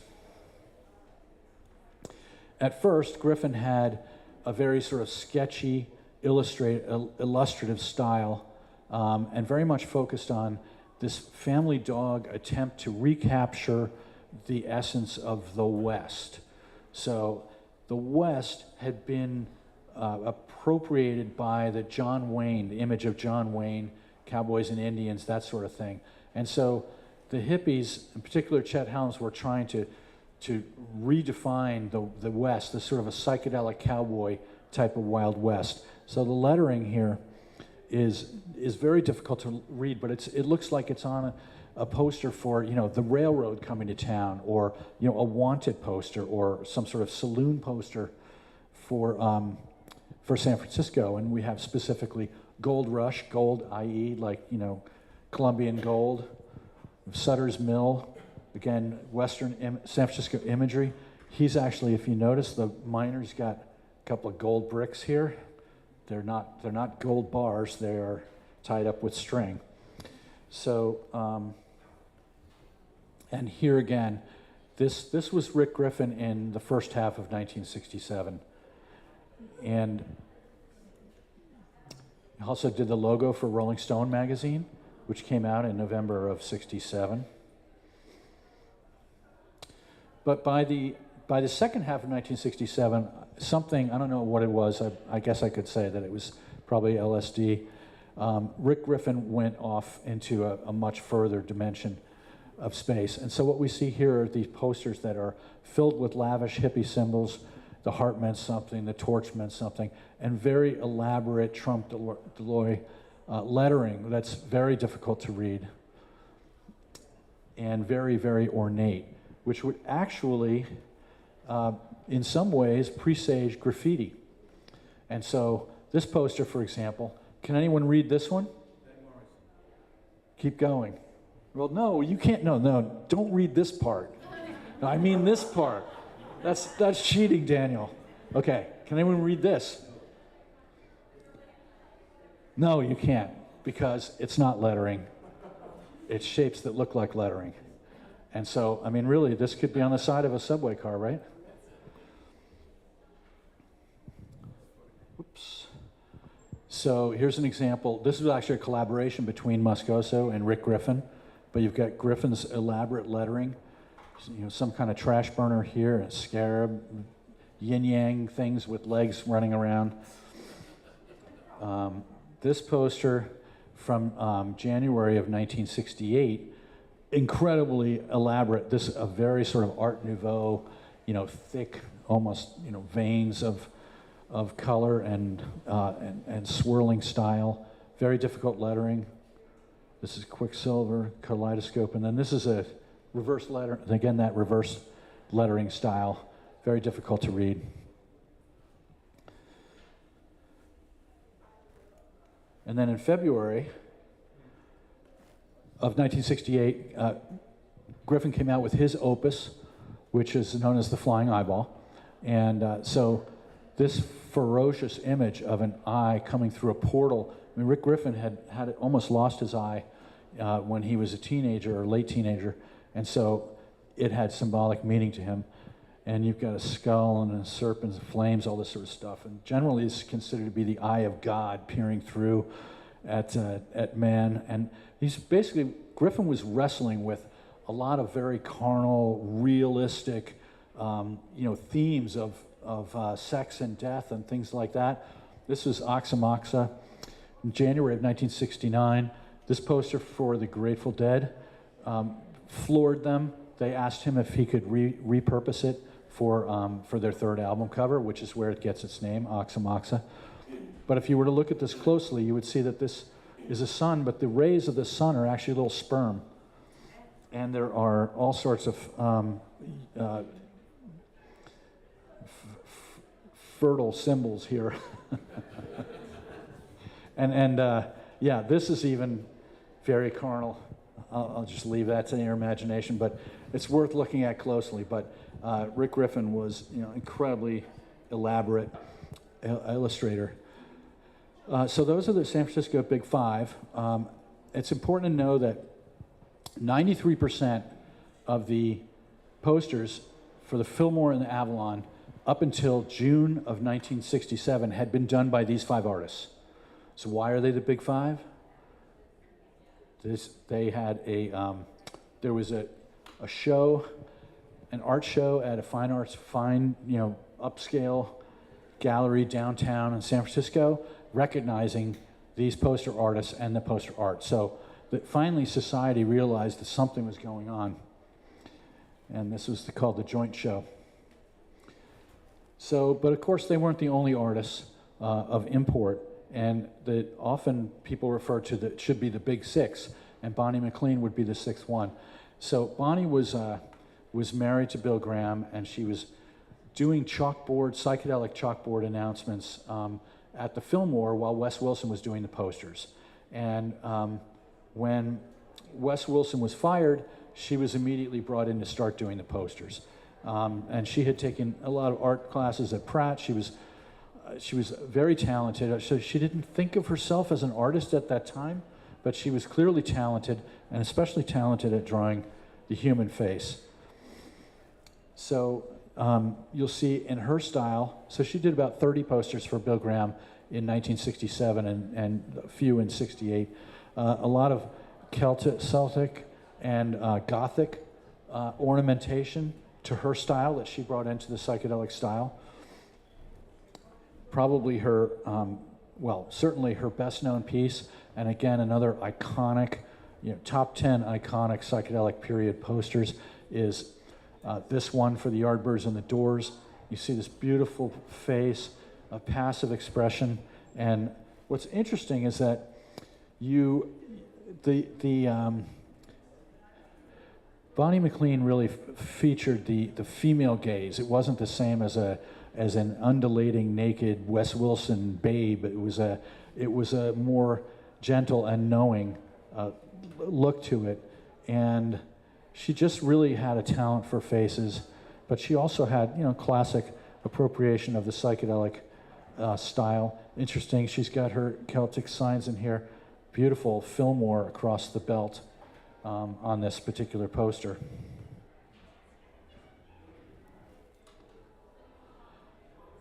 L: At first, Griffin had a very sort of sketchy, illustrative style, and very much focused on this family dog attempt to recapture the essence of the West, So the West had been appropriated by the John Wayne, the image of John Wayne, cowboys and Indians, that sort of thing. And so the hippies, in particular Chet Helms, were trying to redefine the West, this sort of a psychedelic cowboy type of Wild West. So the lettering here is very difficult to read, but it looks like it's on a poster for, you know, the railroad coming to town, or, you know, a wanted poster, or some sort of saloon poster for San Francisco. And we have specifically Gold Rush, gold, i.e., like, you know, Colombian gold, Sutter's Mill, again, Western San Francisco imagery. He's actually, if you notice, the miner's got a couple of gold bricks here. They're not gold bars. They are tied up with string. So, and here again, this was Rick Griffin in the first half of 1967, and he also did the logo for Rolling Stone magazine, which came out in November of '67. But by the second half of 1967, something, I don't know what it was, I guess I could say that it was probably LSD. Rick Griffin went off into a much further dimension of space. And so what we see here are these posters that are filled with lavish hippie symbols. The heart meant something, the torch meant something, and very elaborate Trump Deloy lettering that's very difficult to read and very, very ornate, which would actually, in some ways, presage graffiti. And so this poster, for example, can anyone read this one? Keep going. Well, no, you can't, no, don't read this part. No, I mean this part. That's cheating, Daniel. Okay, can anyone read this? No, you can't, because it's not lettering. It's shapes that look like lettering. And so, I mean, really, this could be on the side of a subway car, right? Oops. So here's an example. This is actually a collaboration between Moscoso and Rick Griffin, but you've got Griffin's elaborate lettering, you know, some kind of trash burner here, a scarab, yin-yang things with legs running around. This poster from January of 1968, incredibly elaborate. This is a very sort of Art Nouveau, you know, thick, almost, you know, veins of color and swirling style. Very difficult lettering. This is Quicksilver, Kaleidoscope, and then this is a reverse letter. Again, that reverse lettering style, very difficult to read. And then in February of 1968, Griffin came out with his opus, which is known as the Flying Eyeball. And so this ferocious image of an eye coming through a portal. I mean, Rick Griffin had almost lost his eye when he was a teenager or late teenager, and so it had symbolic meaning to him. And you've got a skull and a serpent, flames, all this sort of stuff. And generally, it's considered to be the eye of God peering through at man. And he's basically, Griffin was wrestling with a lot of very carnal, realistic, you know, themes of sex and death and things like that. This is Oxymoxa in January of 1969. This poster for the Grateful Dead floored them. They asked him if he could repurpose it for their third album cover, which is where it gets its name, Oxymoxa. But if you were to look at this closely, you would see that this is a sun, but the rays of the sun are actually little sperm. And there are all sorts of fertile symbols here. and yeah, this is even very carnal. I'll just leave that to your imagination, but it's worth looking at closely. But Rick Griffin was, you know, incredibly elaborate illustrator. So those are the San Francisco Big Five. It's important to know that 93% of the posters for the Fillmore and the Avalon up until June of 1967 had been done by these five artists. So why are they the Big Five? They had there was a show an art show at a fine, you know, upscale gallery downtown in San Francisco, recognizing these poster artists and the poster art. So that finally society realized that something was going on. And this was called the Joint Show. So, but of course they weren't the only artists of import, and that often people refer to that should be the big six, and Bonnie McLean would be the sixth one. So Bonnie was married to Bill Graham, and she was doing psychedelic chalkboard announcements at the Fillmore while Wes Wilson was doing the posters. And when Wes Wilson was fired, she was immediately brought in to start doing the posters. And she had taken a lot of art classes at Pratt. She was very talented. So she didn't think of herself as an artist at that time, but she was clearly talented, and especially talented at drawing the human face. So you'll see in her style, so she did about 30 posters for Bill Graham in 1967 and a few in 68. A lot of Celtic and Gothic ornamentation to her style that she brought into the psychedelic style. Probably her, certainly her best known piece, and again, another iconic, top 10 iconic psychedelic period posters is this one for the Yardbirds and the Doors. You see this beautiful face, a passive expression, and what's interesting is that Bonnie McLean really featured the female gaze. It wasn't the same as an undulating, naked Wes Wilson babe. It was a more gentle and knowing look to it, and she just really had a talent for faces. But she also had, classic appropriation of the psychedelic style. Interesting. She's got her Celtic signs in here. Beautiful Fillmore across the belt. On this particular poster.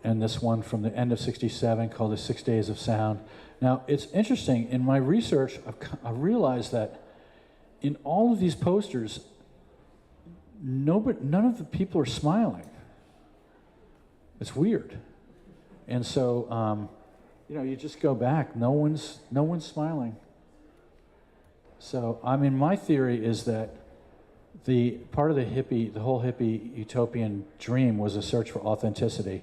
L: And this one from the end of '67 called the 6 Days of Sound. Now, it's interesting, in my research, I realized that in all of these posters, none of the people are smiling. It's weird. And so, you just go back, no one's smiling. So, my theory is that the part of the whole hippie utopian dream was a search for authenticity,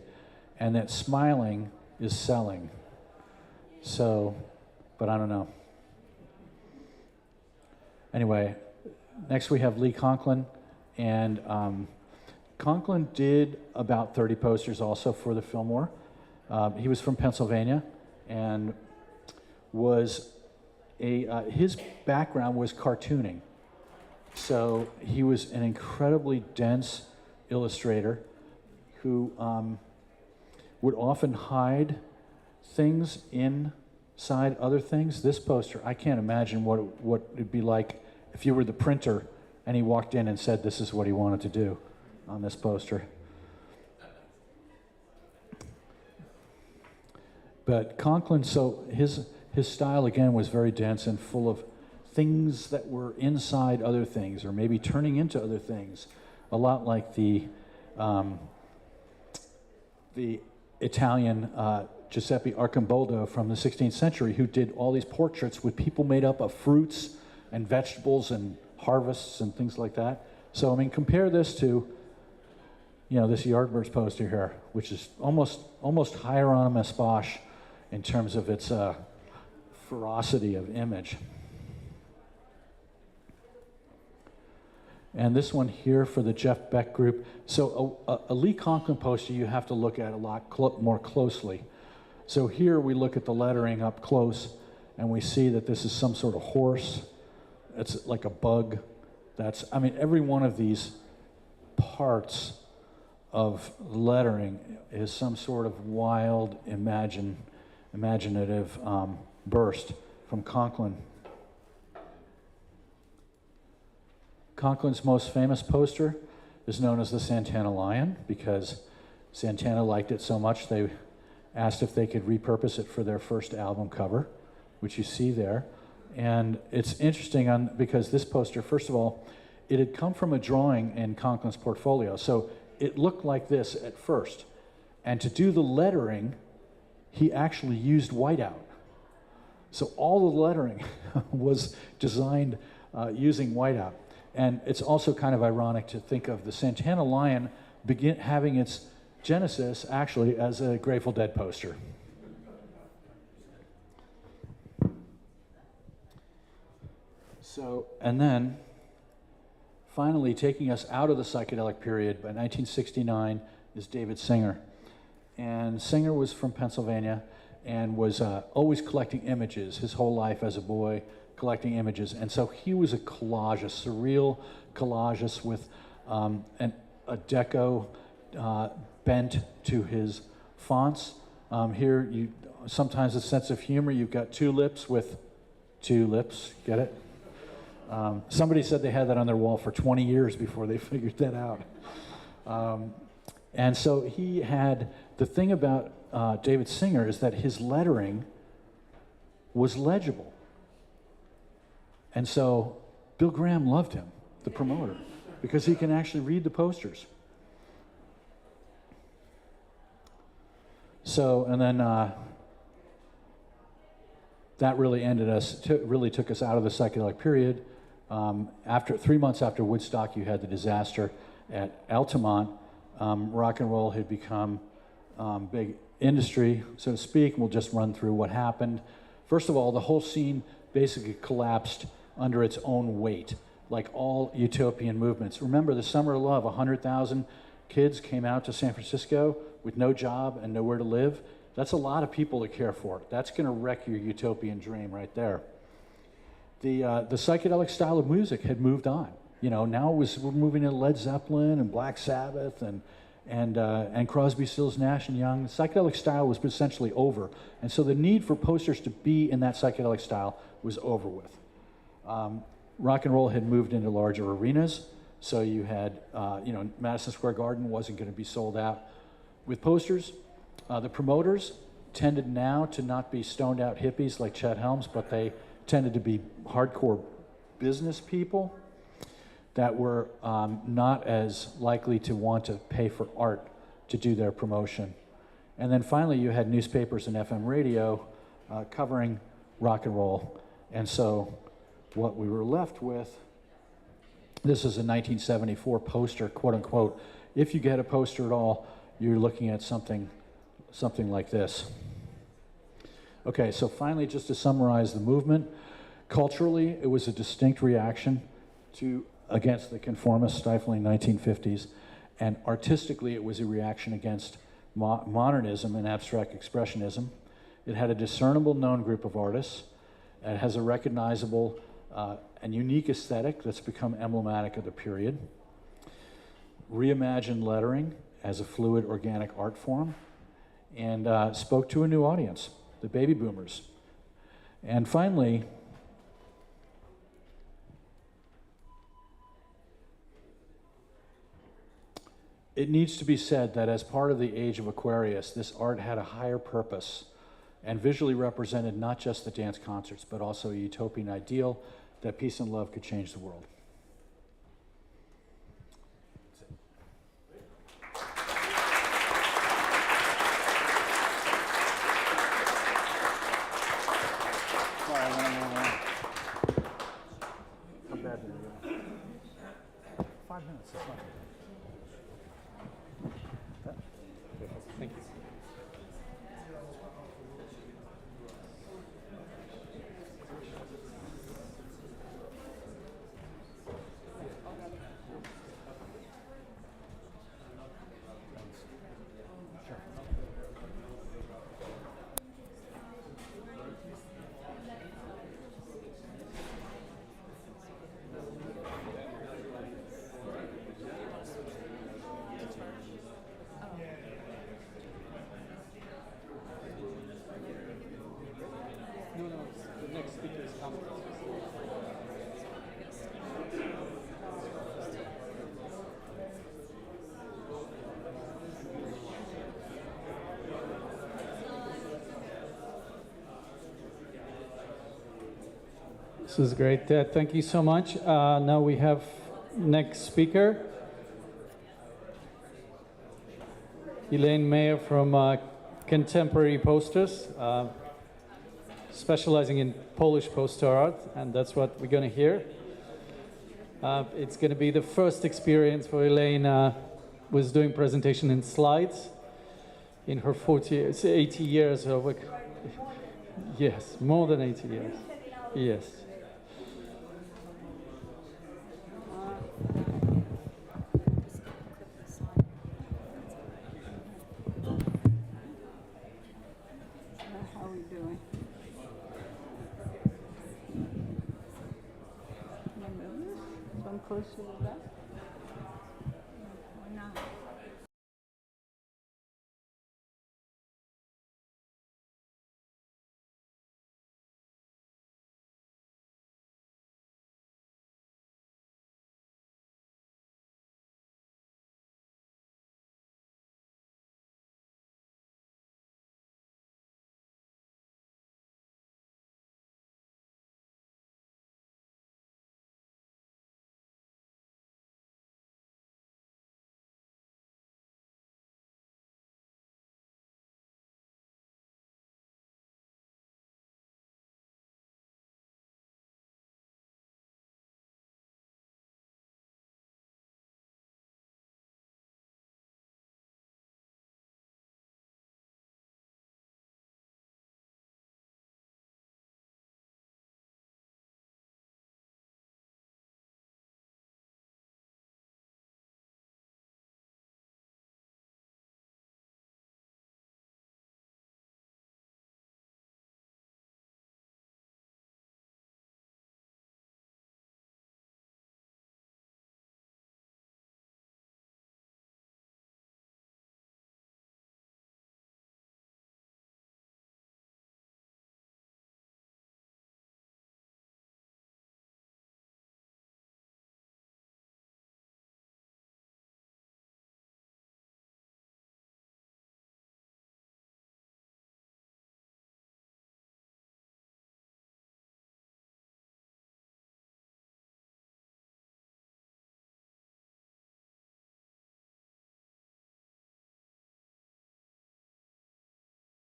L: and that smiling is selling. So, but I don't know. Anyway, next we have Lee Conklin, and Conklin did about 30 posters also for the Fillmore. He was from Pennsylvania, and his background was cartooning. So he was an incredibly dense illustrator who would often hide things inside other things. This poster, I can't imagine what it'd be like if you were the printer and he walked in and said this is what he wanted to do on this poster. But Conklin, so his style, again, was very dense and full of things that were inside other things, or maybe turning into other things. A lot like the Italian Giuseppe Arcimboldo from the 16th century, who did all these portraits with people made up of fruits and vegetables and harvests and things like that. So, compare this to, this Yardbirds poster here, which is almost Hieronymus Bosch in terms of its ferocity of image. And this one here for the Jeff Beck group. So a Lee Conklin poster you have to look at a lot more closely. So here we look at the lettering up close, and we see that this is some sort of horse. It's like a bug. Every one of these parts of lettering is some sort of wild, imaginative burst from Conklin. Conklin's most famous poster is known as the Santana Lion, because Santana liked it so much they asked if they could repurpose it for their first album cover, which you see there. And it's interesting because this poster, first of all, it had come from a drawing in Conklin's portfolio. So it looked like this at first. And to do the lettering, he actually used whiteout. So all the lettering was designed using whiteout. And it's also kind of ironic to think of the Santana Lion having its genesis actually as a Grateful Dead poster. So, and then finally taking us out of the psychedelic period by 1969 is David Singer. And Singer was from Pennsylvania and was always collecting images his whole life as a boy, collecting images. And so he was a collagist, surreal collagist with a deco bent to his fonts. Here, sometimes a sense of humor. You've got tulips with two lips, get it? Somebody said they had that on their wall for 20 years before they figured that out. And so he had, the thing about David Singer is that his lettering was legible. And so Bill Graham loved him, the promoter, because he can actually read the posters. So, and then that really really took us out of the psychedelic period. After 3 months after Woodstock, you had the disaster at Altamont. Rock and roll had become big industry, so to speak. We'll just run through what happened. First of all, the whole scene basically collapsed under its own weight, like all utopian movements. Remember the Summer of Love, 100,000 kids came out to San Francisco with no job and nowhere to live. That's a lot of people to care for. That's going to wreck your utopian dream right there. The psychedelic style of music had moved on. You know, now we're moving into Led Zeppelin and Black Sabbath and Crosby, Stills, Nash and Young. The psychedelic style was essentially over, and so the need for posters to be in that psychedelic style was over with. Rock and roll had moved into larger arenas, so you had, Madison Square Garden wasn't going to be sold out with posters. The promoters tended now to not be stoned out hippies like Chet Helms, but they tended to be hardcore business people that were not as likely to want to pay for art to do their promotion. And then finally you had newspapers and FM radio covering rock and roll. And so what we were left with, this is a 1974 poster, quote unquote. If you get a poster at all, you're looking at something like this. Okay, so finally, just to summarize the movement, culturally, it was a distinct reaction against the conformist, stifling 1950s, and artistically, it was a reaction against modernism and abstract expressionism. It had a discernible known group of artists. It has a recognizable and unique aesthetic that's become emblematic of the period. Reimagined lettering as a fluid, organic art form, and spoke to a new audience, the baby boomers. And finally, it needs to be said that as part of the age of Aquarius, this art had a higher purpose and visually represented not just the dance concerts, but also a utopian ideal that peace and love could change the world.
M: This is great. Thank you so much. Now we have Next speaker, Ylain from Contemporary Posters, specializing in Polish poster art, and that's what we're going to hear. It's going to be the first experience for Ylain was doing presentation in slides in her 80 years of work. Yes, more than 80 years. Yes.
N: How are we doing? Come closer to that. Why not?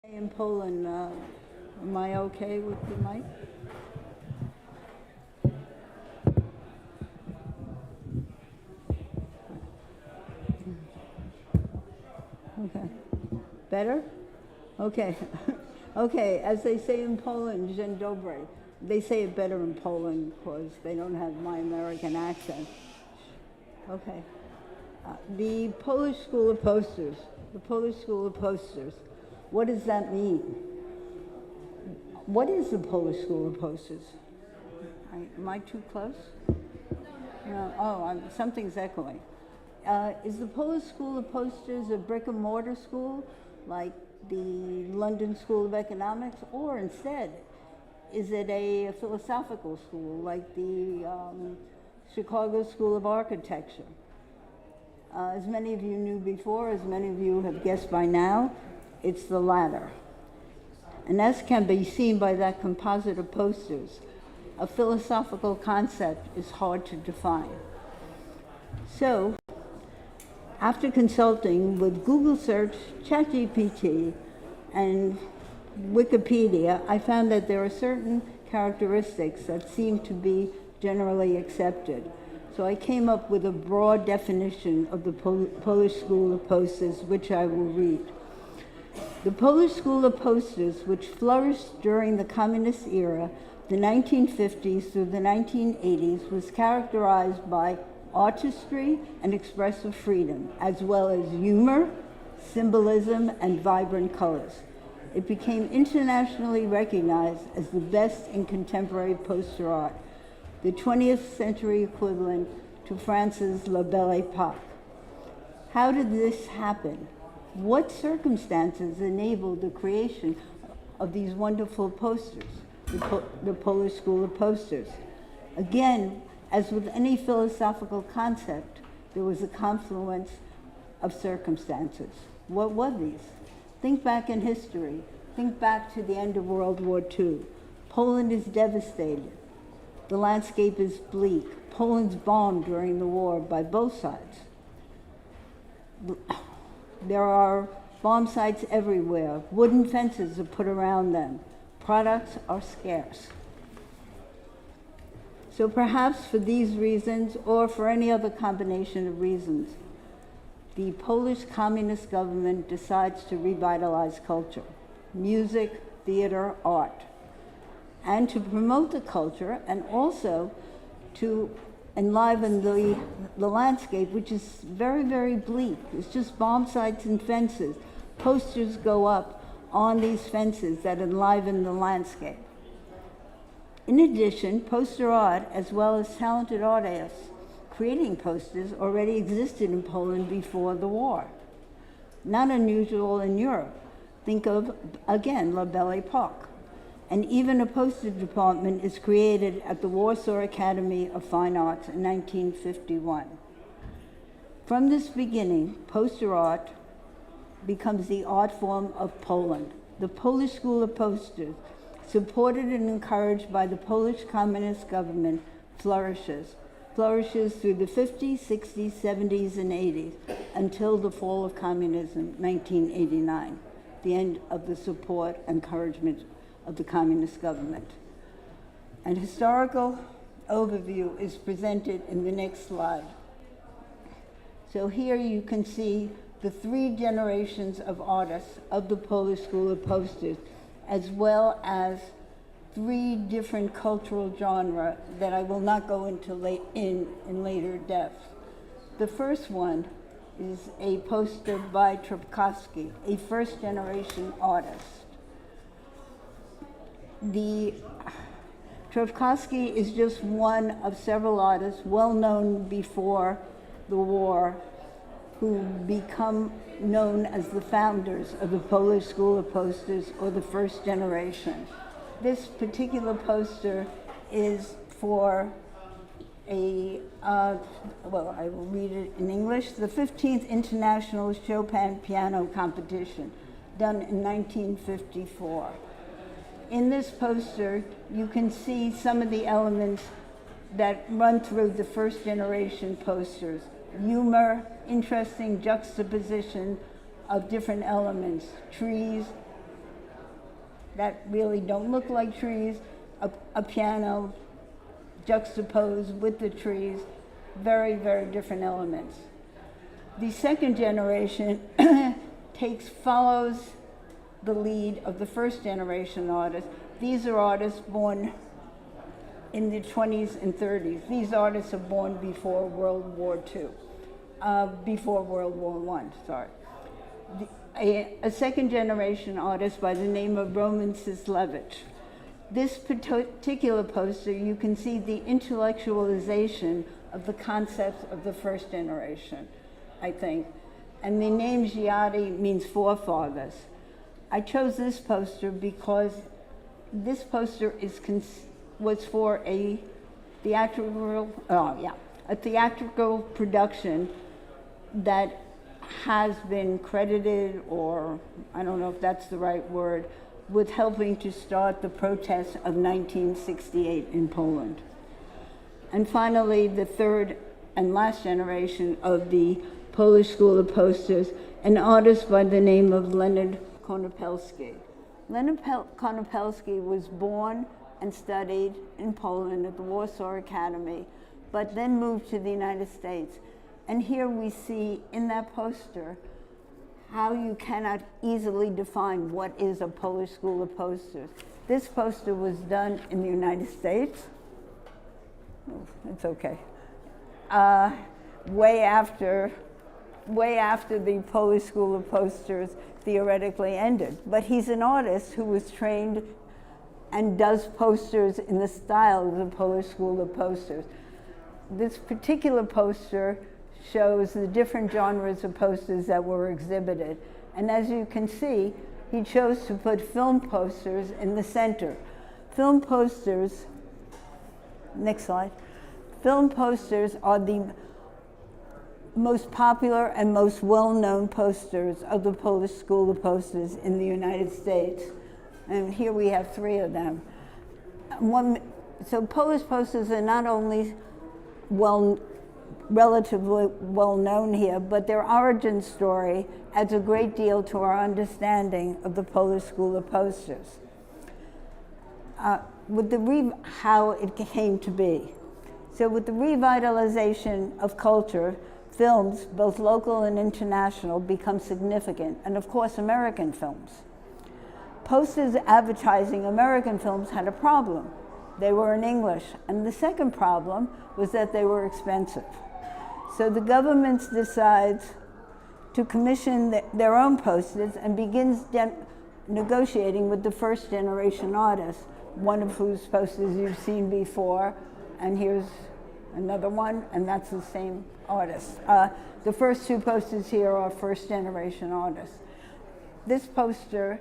N: In Poland, am I okay with the mic? Okay. Better? Okay. Okay, as they say in Poland, dzień dobry. They say it better in Poland because they don't have my American accent. Okay. The Polish School of Posters. The Polish School of Posters. What does that mean? What is the Polish School of Posters? Am I too close? No. Oh, something's echoing. Is the Polish School of Posters a brick and mortar school like the London School of Economics, or instead, is it a philosophical school like the Chicago School of Architecture? As many of you knew before, as many of you have guessed by now, it's the latter. And as can be seen by that composite of posters, a philosophical concept is hard to define. So, after consulting with Google search, ChatGPT, and Wikipedia, I found that there are certain characteristics that seem to be generally accepted. So I came up with a broad definition of the Polish School of Posters, which I will read. The Polish School of Posters, which flourished during the communist era, the 1950s through the 1980s, was characterized by artistry and expressive freedom, as well as humor, symbolism, and vibrant colors. It became internationally recognized as the best in contemporary poster art, the 20th century equivalent to France's La Belle Époque. How did this happen? What circumstances enabled the creation of these wonderful posters, the Polish School of Posters? Again, as with any philosophical concept, there was a confluence of circumstances. What were these? Think back in history. Think back to the end of World War II. Poland is devastated. The landscape is bleak. Poland's bombed during the war by both sides. There are bomb sites everywhere. Wooden fences are put around them. Products are scarce. So perhaps for these reasons, or for any other combination of reasons, the Polish communist government decides to revitalize culture, music, theater, art, and to promote the culture and also to enliven the landscape, which is very, very bleak. It's just bomb sites and fences. Posters go up on these fences that enliven the landscape. In addition, poster art, as well as talented artists creating posters, already existed in Poland before the war. Not unusual in Europe. Think of, again, La Belle Époque. And even a poster department is created at the Warsaw Academy of Fine Arts in 1951. From this beginning, poster art becomes the art form of Poland. The Polish School of Posters, supported and encouraged by the Polish Communist government, flourishes through the 50s, 60s, 70s, and 80s until the fall of communism, 1989, the end of the support and encouragement of the communist government. An historical overview is presented in the next slide. So here you can see the 3 generations of artists of the Polish School of Posters, as well as 3 different cultural genres that I will not go into in later depth. The first one is a poster by Trzaskowski, a first-generation artist. Trzaskowski is just one of several artists well known before the war who become known as the founders of the Polish School of Posters, or the first generation. This particular poster is for I will read it in English, the 15th International Chopin Piano Competition, done in 1954. In this poster, you can see some of the elements that run through the first generation posters. Humor, interesting juxtaposition of different elements. Trees that really don't look like trees, a piano juxtaposed with the trees, very, very different elements. The second generation follows the lead of the first generation artists. These are artists born in the 20s and 30s. These artists are born before World War II, before World War I, sorry. A second generation artist by the name of Roman Sislevich. This particular poster, you can see the intellectualization of the concepts of the first generation, I think. And the name Giadi means forefathers. I chose this poster because this poster was for a theatrical production that has been credited, or I don't know if that's the right word, with helping to start the protests of 1968 in Poland. And finally, the third and last generation of the Polish School of Posters, an artist by the name of Leonard Konopelski. Leonard Konopelski was born and studied in Poland at the Warsaw Academy, but then moved to the United States. And here we see in that poster how you cannot easily define what is a Polish School of Posters. This poster was done in the United States. Oh, it's okay. Way after the Polish School of Posters theoretically ended. But he's an artist who was trained and does posters in the style of the Polish School of Posters. This particular poster shows the different genres of posters that were exhibited. And as you can see, he chose to put film posters in the center. Film posters, next slide. Film posters are the most popular and most well-known posters of the Polish School of Posters in the United States. And here we have 3 of them. One So Polish posters are not only relatively well known here, but their origin story adds a great deal to our understanding of the Polish School of Posters. How it came to be. So with the revitalization of culture, films, both local and international, become significant, and of course American films. Posters advertising American films had a problem. They were in English, and the second problem was that they were expensive. So the government decides to commission their own posters and begins negotiating with the first generation artists, one of whose posters you've seen before, and here's another one, and that's the same artist. The first two posters here are first generation artists. This poster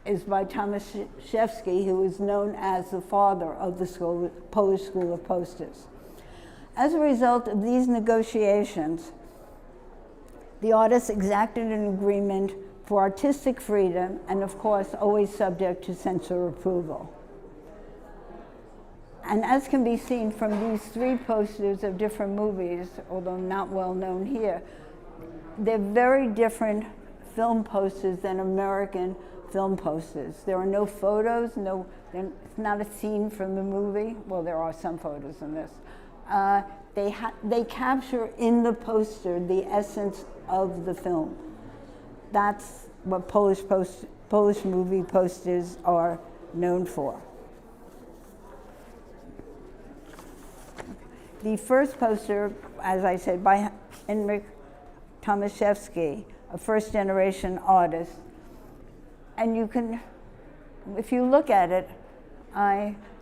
N: is by Tomaszewski, who is known as the father of the Polish School of Posters. As a result of these negotiations, the artists exacted an agreement for artistic freedom and, of course, always subject to censor approval. And as can be seen from these three posters of different movies, although not well known here, they're very different film posters than American film posters. There are no photos, it's not a scene from the movie. Well, there are some photos in this. They capture in the poster the essence of the film. That's what Polish movie posters are known for. The first poster, as I said, by Henryk Tomaszewski, a first-generation artist. And you can, if you look at it,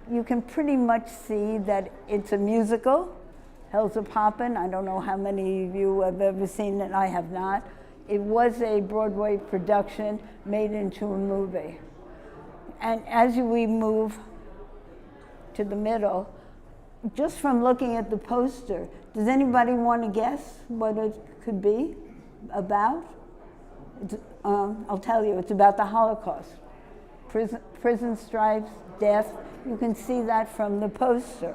N: you can pretty much see that it's a musical. Hell's a Poppin'. I don't know how many of you have ever seen it. I have not. It was a Broadway production made into a movie. And as we move to the middle, just from looking at the poster, does anybody want to guess what it could be about? I'll tell you, it's about the Holocaust. Prison stripes, death, you can see that from the poster.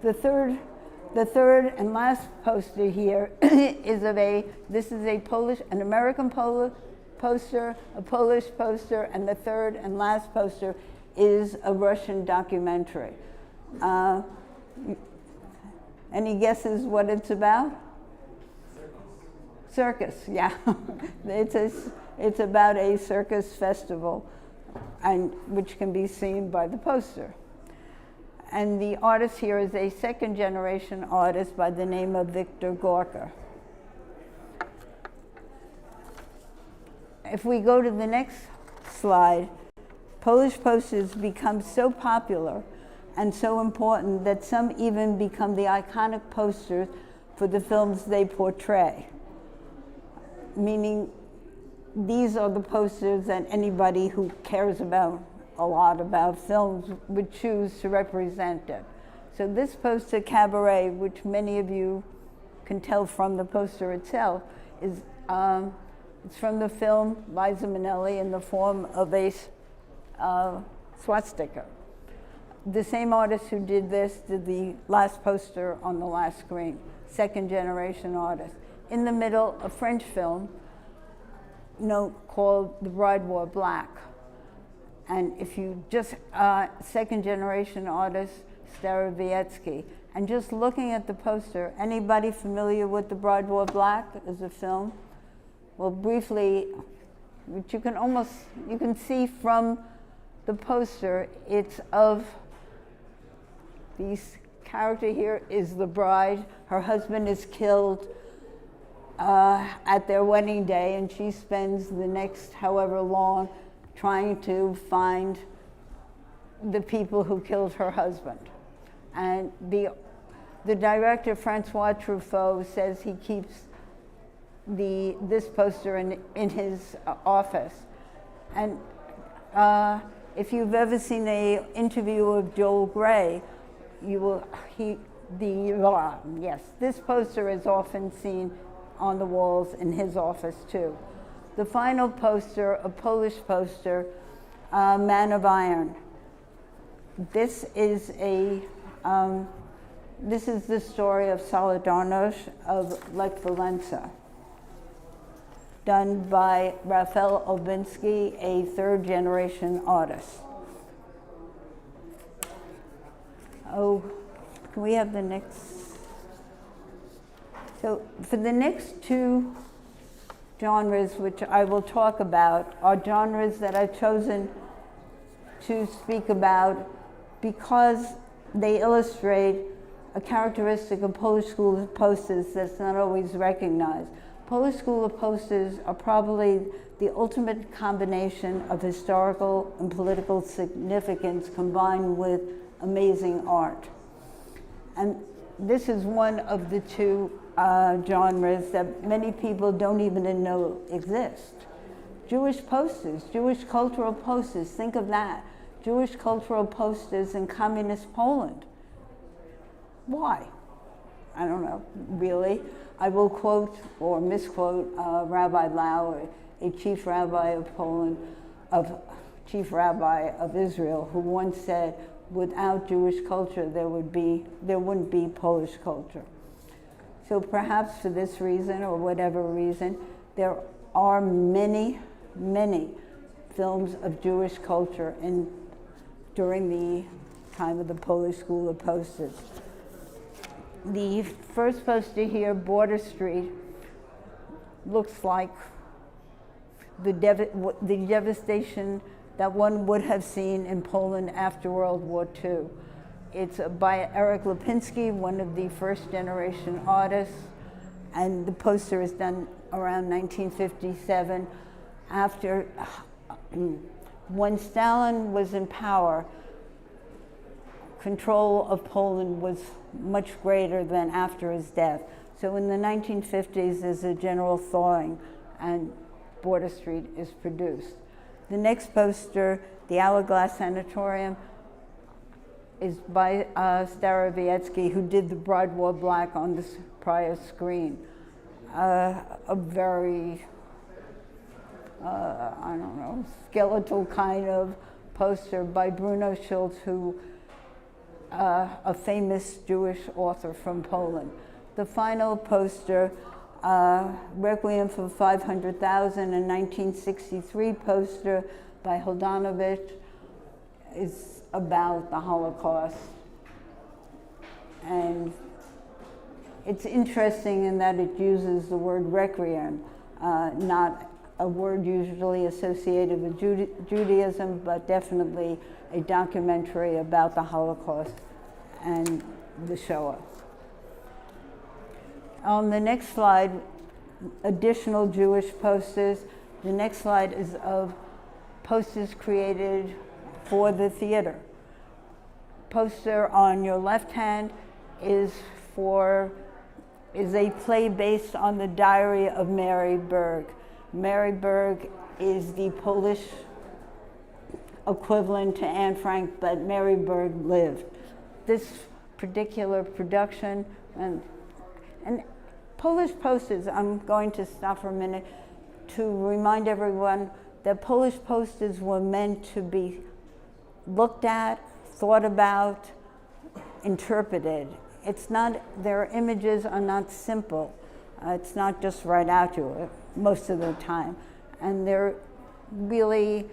N: The third and last poster here is an American poster, a Polish poster, and the third and last poster is a Russian documentary. Any guesses what it's about? Circus, yeah. It's about a circus festival, and which can be seen by the poster. And the artist here is a second-generation artist by the name of Victor Gorka. If we go to the next slide, Polish posters become so popular and so important that some even become the iconic posters for the films they portray. Meaning, these are the posters that anybody who cares a lot about films would choose to represent it. So this poster, Cabaret, which many of you can tell from the poster itself, is it's from the film Liza Minnelli in the form of a swastika. The same artist who did this did the last poster on the last screen, second-generation artist. In the middle, a French film called The Bride Wore Black. And if you just, second-generation artist, Starowiecki. And just looking at the poster, anybody familiar with The Bride Wore Black as a film? Well, briefly, which you can see from the poster, it's of this character here is the bride. Her husband is killed at their wedding day, and she spends the next however long trying to find the people who killed her husband. And the director, Francois Truffaut, says he keeps this poster in his office. And if you've ever seen an interview of Joel Grey, this poster is often seen on the walls in his office too. The final poster, a Polish poster, Man of Iron. this is the story of Solidarność of Lech Walesa, done by Raphael Obinsky, a third-generation artist. Oh, can we have the next? So for the next two genres, which I will talk about, are genres that I've chosen to speak about because they illustrate a characteristic of Polish school of posters that's not always recognized. Polish school of posters are probably the ultimate combination of historical and political significance combined with amazing art. And this is one of the two genres that many people don't even know exist. Jewish posters, Jewish cultural posters, think of that. Jewish cultural posters in communist Poland. Why? I don't know, really. I will quote or misquote Rabbi Lau, a chief rabbi of Poland, chief rabbi of Israel, who once said, without Jewish culture, there wouldn't be Polish culture. So perhaps for this reason or whatever reason, there are many, many films of Jewish culture during the time of the Polish School of Posters. The first poster here, Border Street, looks like the devastation that one would have seen in Poland after World War II. It's by Eric Lipinski, one of the first-generation artists, and the poster is done around 1957. After, when Stalin was in power, control of Poland was much greater than after his death. So in the 1950s, there's a general thawing, and Border Street is produced. The next poster, The Hourglass Sanatorium, is by Starowiecki, who did the Bride Wore Black on this prior screen. A very, I don't know, skeletal kind of poster by Bruno Schulz, who a famous Jewish author from Poland. The final poster, Requiem for 500,000, a 1963 poster by Holdanovich, is about the Holocaust. And it's interesting in that it uses the word requiem, not a word usually associated with Judaism, but definitely a documentary about the Holocaust and the Shoah. On the next slide, additional Jewish posters. The next slide is of posters created for the theater. Poster on your left hand is a play based on the diary of Mary Berg. Mary Berg is the Polish equivalent to Anne Frank, but Mary Berg lived. This particular production, and Polish posters, I'm going to stop for a minute to remind everyone that Polish posters were meant to be looked at, thought about, interpreted. It's not, their images are not simple. It's not just right out to it most of the time. And they're really,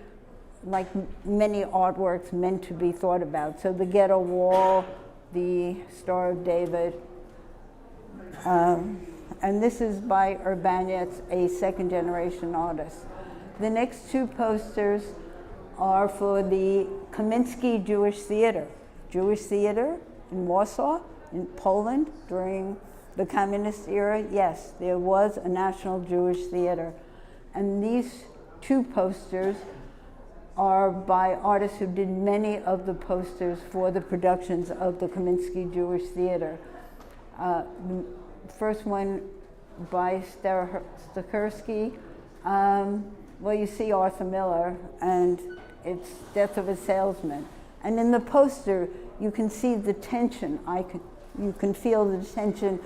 N: like many artworks, meant to be thought about. So the Ghetto Wall, the Star of David, and this is by Urbanets, a second-generation artist. The next two posters are for the Kamiński Jewish Theater. Jewish theater in Warsaw, in Poland, during the communist era. Yes, there was a national Jewish theater. And these two posters are by artists who did many of the posters for the productions of the Kamiński Jewish Theater. The first one by Stachersky. Well, you see Arthur Miller, and it's Death of a Salesman. And in the poster, you can see the tension. You can feel the tension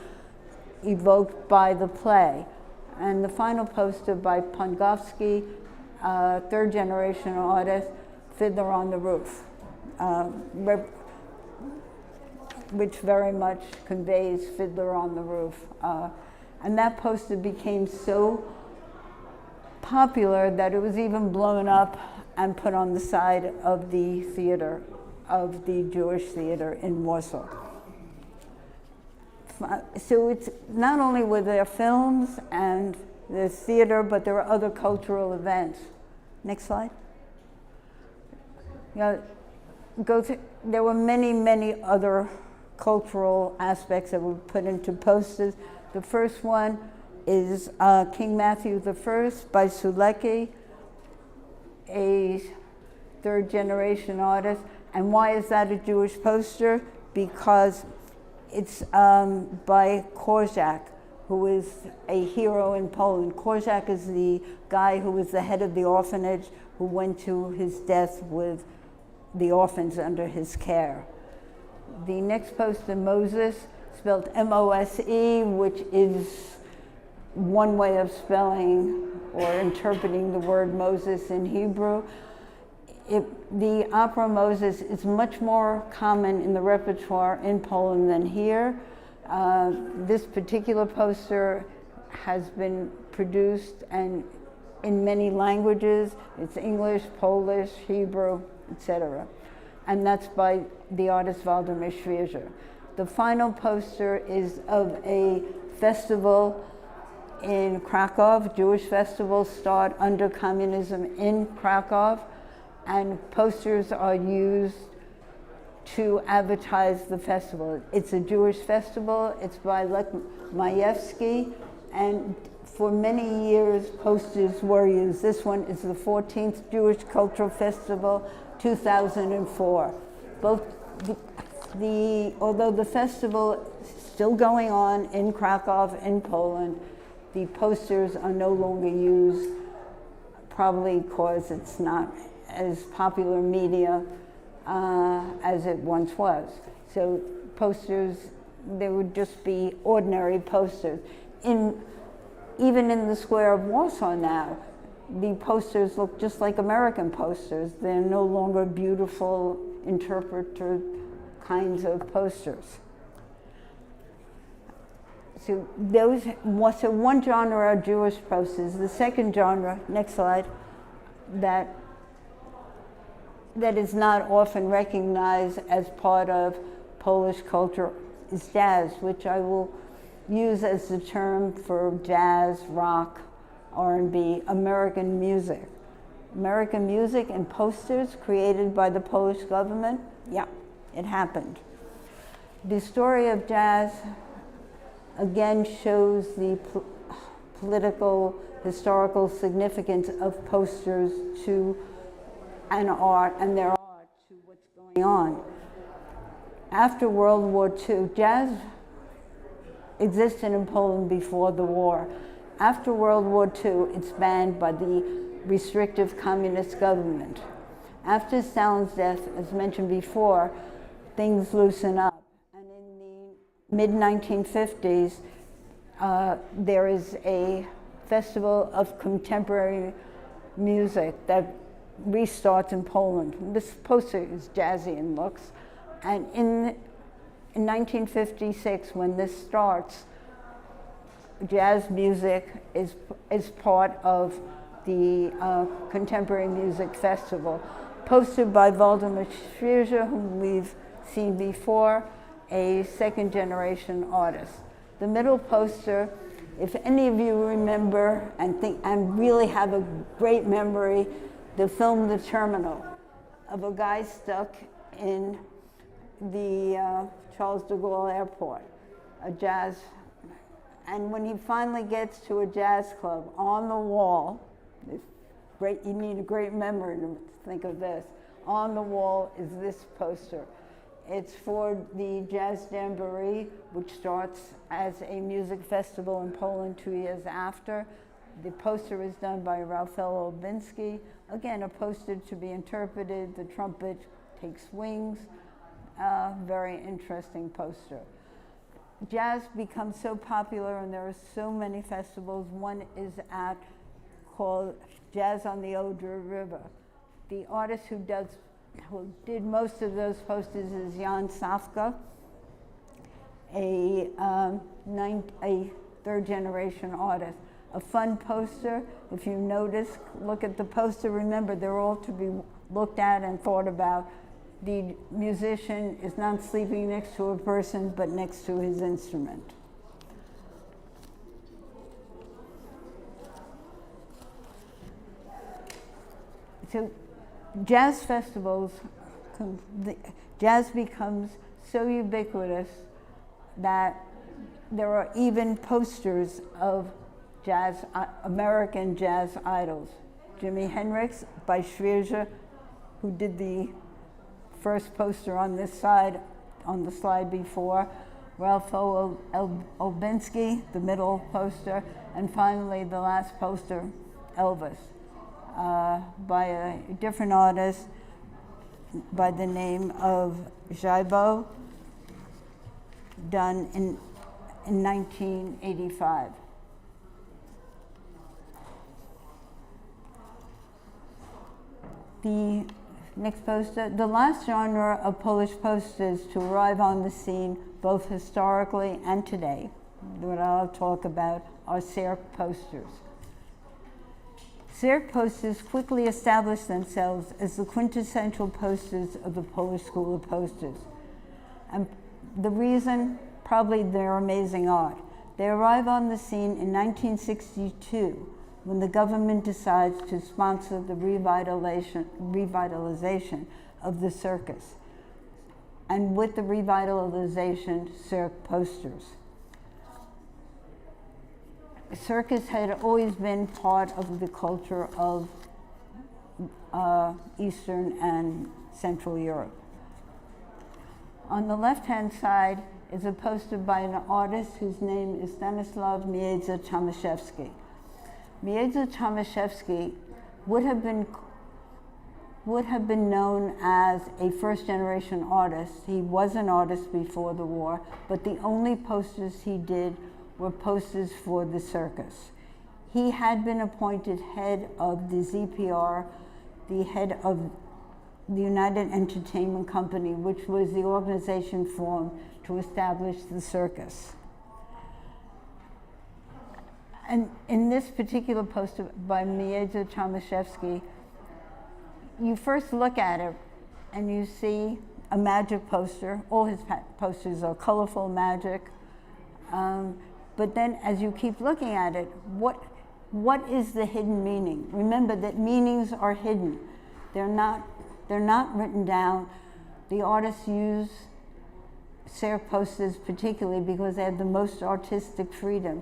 N: evoked by the play. And the final poster by Pongowski, third-generation artist, Fiddler on the Roof. which very much conveys Fiddler on the Roof. And that poster became so popular that it was even blown up and put on the side of the theater, of the Jewish theater in Warsaw. So it's not only were there films and there's theater, but there are other cultural events. Next slide. There were many, many other cultural aspects that were put into posters. The first one is King Matthew I by Sulecki, a third-generation artist. And why is that a Jewish poster? Because it's by Korczak, who is a hero in Poland. Korczak is the guy who was the head of the orphanage, who went to his death with the orphans under his care. The next poster, Moses, spelled M-O-S-E, which is one way of spelling or interpreting the word Moses in Hebrew. The opera Moses is much more common in the repertoire in Poland than here. This particular poster has been produced and in many languages. It's English, Polish, Hebrew, etc. And that's by the artist Waldemar Świeżo. The final poster is of a festival in Krakow. Jewish festivals start under communism in Krakow, and posters are used to advertise the festival. It's a Jewish festival. It's by Lech Majewski, and for many years posters were used. This one is the 14th Jewish Cultural Festival, 2004. Although the festival is still going on in Krakow, in Poland, the posters are no longer used, probably because it's not as popular media as it once was. So posters, they would just be ordinary posters. Even in the square of Warsaw now, the posters look just like American posters. They're no longer beautiful interpreter kinds of posters. So one genre are Jewish posters. The second genre, next slide, that is not often recognized as part of Polish culture is jazz, which I will use as the term for jazz, rock, R&B, American music. American music and posters created by the Polish government, yeah, it happened. The story of jazz again shows the political, historical significance of posters to an art and their art to what's going on. After World War II, jazz existed in Poland before the war. After World War II, it's banned by the restrictive communist government. After Stalin's death, as mentioned before, things loosen up. And in the mid-1950s, there is a festival of contemporary music that restarts in Poland. This poster is jazzy in looks. And in 1956, when this starts, jazz music is part of the Contemporary Music Festival. Posted by Waldemar Świeżo, whom we've seen before, a second-generation artist. The middle poster, if any of you remember and really have a great memory, the film The Terminal, of a guy stuck in the Charles de Gaulle airport, a jazz, and when he finally gets to a jazz club, on the wall, you need a great memory to think of this, on the wall is this poster. It's for the Jazz Jamboree, which starts as a music festival in Poland 2 years after. The poster is done by Rafał Olbinski. Again, a poster to be interpreted, the trumpet takes wings. Very interesting poster. Jazz becomes so popular and there are so many festivals. One is called Jazz on the Oder River. The artist who does who did most of those posters is Jan Safka, a third generation artist. A fun poster, if you notice, look at the poster, remember they're all to be looked at and thought about. The musician is not sleeping next to a person, but next to his instrument. So jazz festivals, jazz becomes so ubiquitous that there are even posters of jazz, American jazz idols. Jimi Hendrix by Schwierzer, who did the first poster on this side, on the slide before, Ralph Olbinski, the middle poster, and finally the last poster, Elvis, by a different artist by the name of Jaibo, done in 1985. The next poster, the last genre of Polish posters to arrive on the scene, both historically and today, what I'll talk about, are Cirque posters. Cirque posters quickly established themselves as the quintessential posters of the Polish school of posters. And the reason, probably their amazing art. They arrive on the scene in 1962, when the government decides to sponsor the revitalization of the circus. And with the revitalization, Cirque posters. Circus had always been part of the culture of Eastern and Central Europe. On the left-hand side is a poster by an artist whose name is Stanislaw Miedza-Tomaszewski. Miedza-Tomaszewski would have been known as a first-generation artist. He was an artist before the war, but the only posters he did were posters for the circus. He had been appointed head of the ZPR, the head of the United Entertainment Company, which was the organization formed to establish the circus. And in this particular poster by Miedza-Tomaszewski, you first look at it and you see a magic poster. All his posters are colorful magic. But then as you keep looking at it, what is the hidden meaning? Remember that meanings are hidden. They're not written down. The artists use Cirque posters particularly because they have the most artistic freedom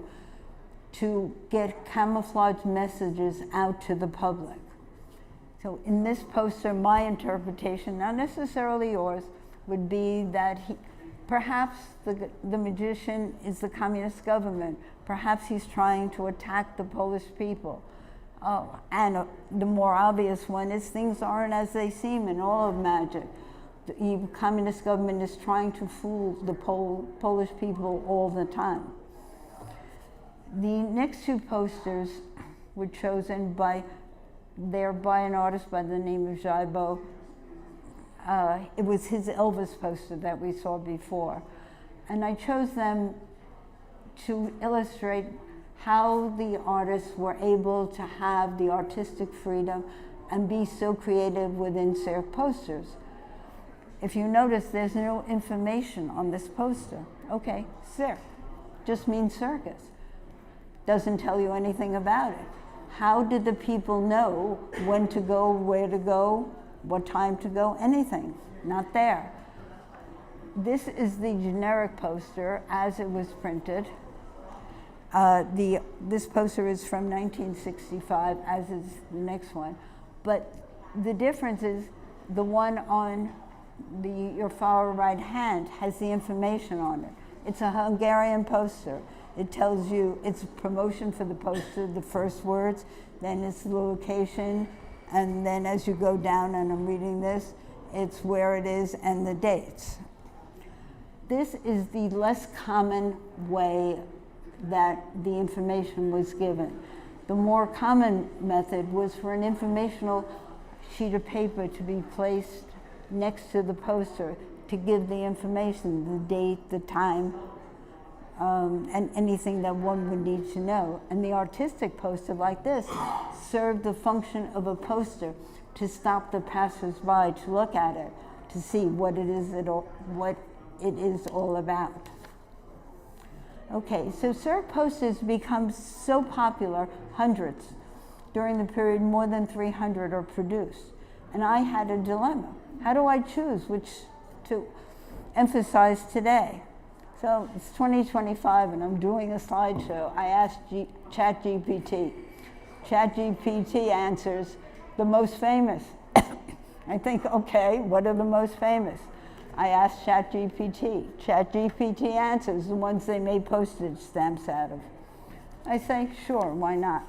N: to get camouflage messages out to the public. So in this poster, my interpretation, not necessarily yours, would be that perhaps the magician is the communist government. Perhaps he's trying to attack the Polish people. And the more obvious one is things aren't as they seem in all of magic. The communist government is trying to fool the Polish people all the time. The next two posters were chosen by an artist by the name of Jaibo. It was his Elvis poster that we saw before. And I chose them to illustrate how the artists were able to have the artistic freedom and be so creative within Cirque posters. If you notice, there's no information on this poster. Okay, Cirque just means circus. Doesn't tell you anything about it. How did the people know when to go, where to go, what time to go, anything? Not there. This is the generic poster as it was printed. This poster is from 1965, as is the next one. But the difference is the one on your far right hand has the information on it. It's a Hungarian poster. It tells you it's a promotion for the poster, the first words, then it's the location, and then as you go down, and I'm reading this, it's where it is and the dates. This is the less common way that the information was given. The more common method was for an informational sheet of paper to be placed next to the poster to give the information, the date, the time, and anything that one would need to know. And the artistic poster like this served the function of a poster to stop the passersby to look at it, to see what it is all about. Okay, so Cirque posters become so popular, hundreds. During the period, more than 300 are produced. And I had a dilemma. How do I choose which to emphasize today? So it's 2025 and I'm doing a slideshow. I asked ChatGPT. ChatGPT answers the most famous. I think, okay, what are the most famous? I asked ChatGPT. ChatGPT answers the ones they made postage stamps out of. I say, sure, why not?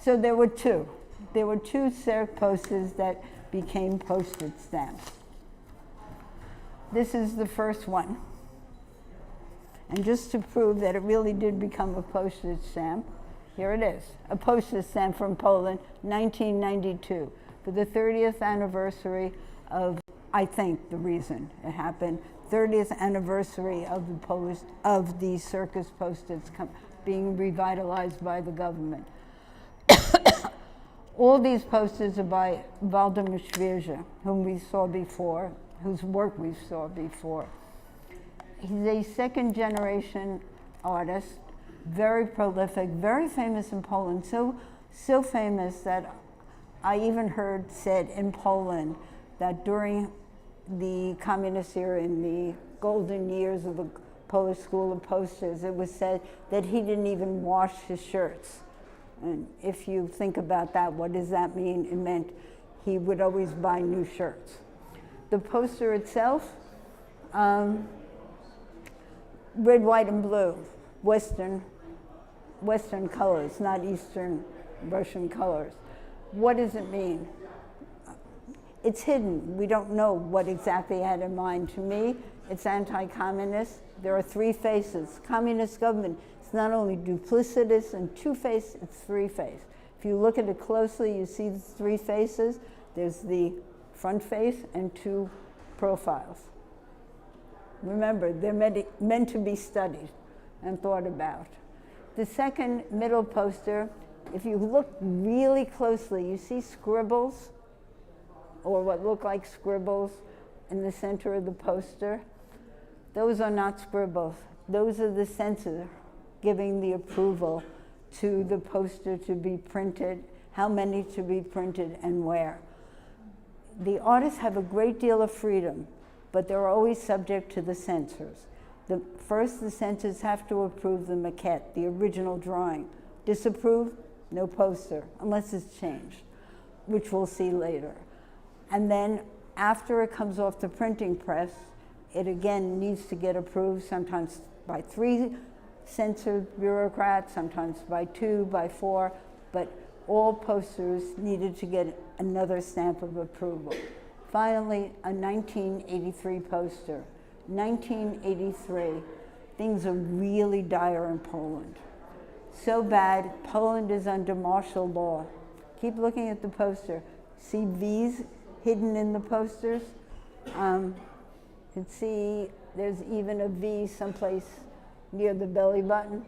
N: So there were two. There were two Cirque posters that became postage stamps. This is the first one. And just to prove that it really did become a postage stamp, here it is, a postage stamp from Poland, 1992, for the 30th anniversary of, I think the reason it happened, 30th anniversary of the circus postage being revitalized by the government. All these posters are by Waldemar Schwierze, whom we saw before, whose work we saw before. He's a second generation artist, very prolific, very famous in Poland, so famous that I even heard said in Poland that during the communist era, in the golden years of the Polish School of Posters, it was said that he didn't even wash his shirts. And if you think about that, what does that mean? It meant he would always buy new shirts. The poster itself, red, white, and blue, Western colors, not Eastern Russian colors. What does it mean? It's hidden. We don't know what exactly he had in mind. To me, it's anti-communist. There are three faces. Communist government, it's not only duplicitous and two-faced, it's three-faced. If you look at it closely, you see the three faces. There's the front face and two profiles. Remember, they're meant to be studied and thought about. The second middle poster, if you look really closely, you see scribbles, or what look like scribbles in the center of the poster. Those are not scribbles. Those are the censor giving the approval to the poster to be printed, how many to be printed, and where. The artists have a great deal of freedom, but they're always subject to the censors. First, the censors have to approve the maquette, the original drawing. Disapprove, no poster, unless it's changed, which we'll see later. And then after it comes off the printing press, it again needs to get approved, sometimes by 3 censored bureaucrats, sometimes by 2, by 4, but all posters needed to get another stamp of approval. Finally, a 1983 poster. 1983, things are really dire in Poland. So bad, Poland is under martial law. Keep looking at the poster. See V's hidden in the posters? You can see there's even a V someplace near the belly button.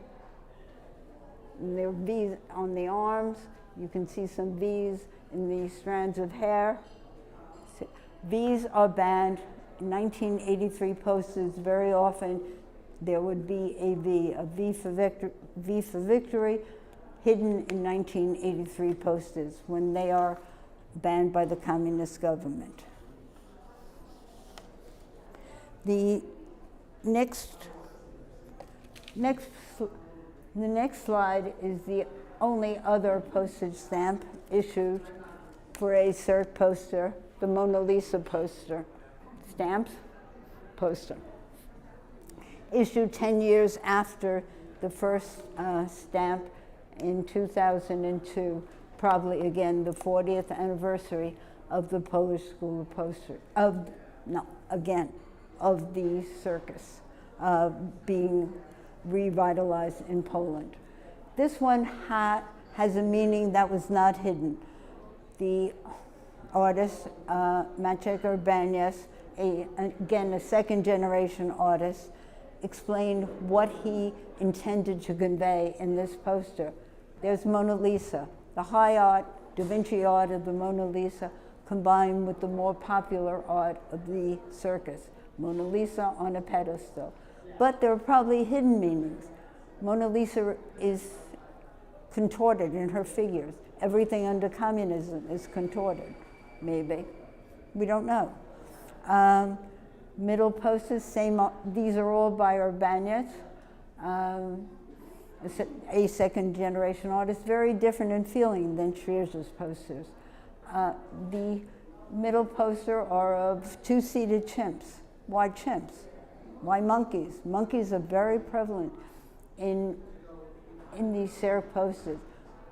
N: And there are V's on the arms. You can see some V's in the strands of hair. V's are banned. In 1983 posters, very often there would be a V for victory, hidden in 1983 posters when they are banned by the communist government. The next slide is the only other postage stamp issued for a Cirque poster, the Mona Lisa poster. Stamps, poster. Issued 10 years after the first stamp in 2002, probably again the 40th anniversary of the Polish School of Posters, of the circus being revitalized in Poland. This one has a meaning that was not hidden. artist, Maciek Urbaniak, again a second generation artist, explained what he intended to convey in this poster. There's Mona Lisa, the high art, Da Vinci art of the Mona Lisa, combined with the more popular art of the circus. Mona Lisa on a pedestal. But there are probably hidden meanings. Mona Lisa is contorted in her figures. Everything under communism is contorted, maybe. We don't know. Middle posters, same, these are all by Urbaniak, a second generation artist, very different in feeling than Schwierze's posters. The middle poster are of two-seated chimps. Why chimps? Why monkeys? Monkeys are very prevalent in these Serk posters,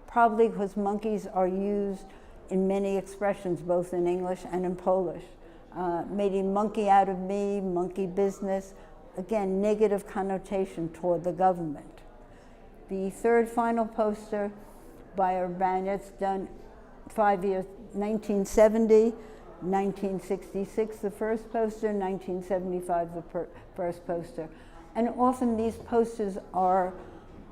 N: probably because monkeys are used in many expressions, both in English and in Polish. Made a monkey out of me, monkey business, again, negative connotation toward the government. The third final poster by Urbaniak, done 5 years, 1970, 1966 the first poster, 1975 the first poster. And often these posters are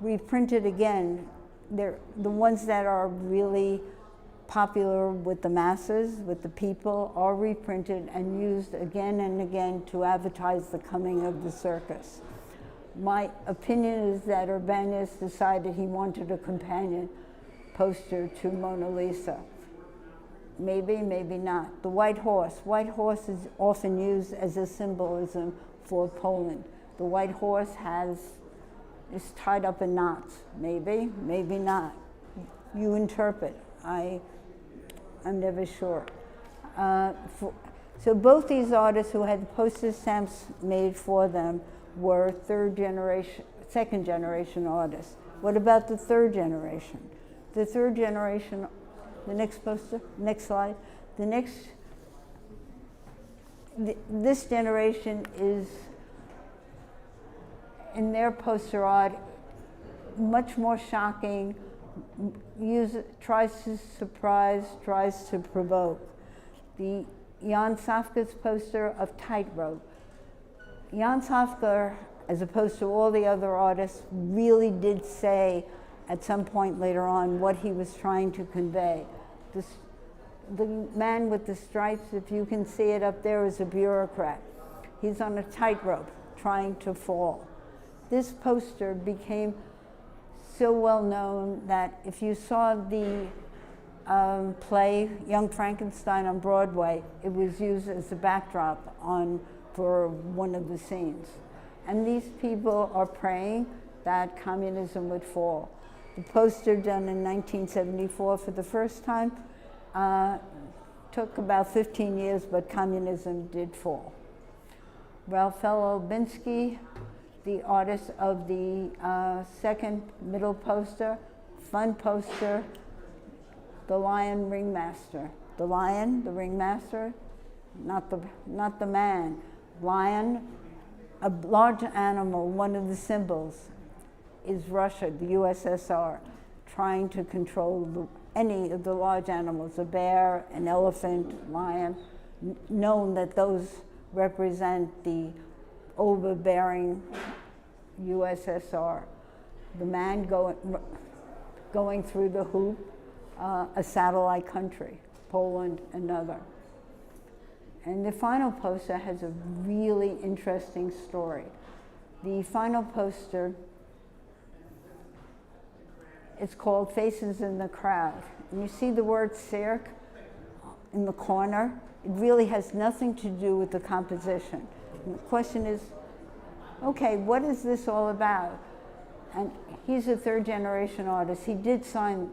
N: reprinted again. They're the ones that are really popular with the masses, with the people, are reprinted and used again and again to advertise the coming of the circus. My opinion is that Urbaniak decided he wanted a companion poster to Mona Lisa. Maybe, maybe not. The white horse. White horse is often used as a symbolism for Poland. The white horse is tied up in knots. Maybe, maybe not. You interpret. I'm never sure. So both these artists who had postage stamps made for them were second generation artists. What about the third generation? The third generation, the next poster, next slide. This generation is, in their poster art, much more shocking, tries to surprise, tries to provoke. The Jan Safka's poster of Tightrope. Jan Safka, as opposed to all the other artists, really did say at some point later on what he was trying to convey. The man with the stripes, if you can see it up there, is a bureaucrat. He's on a tightrope trying to fall. This poster became so well known that if you saw the play Young Frankenstein on Broadway, it was used as a backdrop for one of the scenes. And these people are praying that communism would fall. The poster, done in 1974 for the first time, took about 15 years, but communism did fall. Raphael Obinsky, the artist of the second middle poster, fun poster, the lion ringmaster. The lion, the ringmaster, not the man. Lion, a large animal, one of the symbols is Russia, the USSR, trying to control any of the large animals, a bear, an elephant, lion, known that those represent the overbearing USSR. The man going through the hoop, a satellite country, Poland, another. And the final poster has a really interesting story. The final poster, it's called Faces in the Crowd. And you see the word Serk in the corner. It really has nothing to do with the composition. And the question is, okay, what is this all about? And he's a third generation artist. He did sign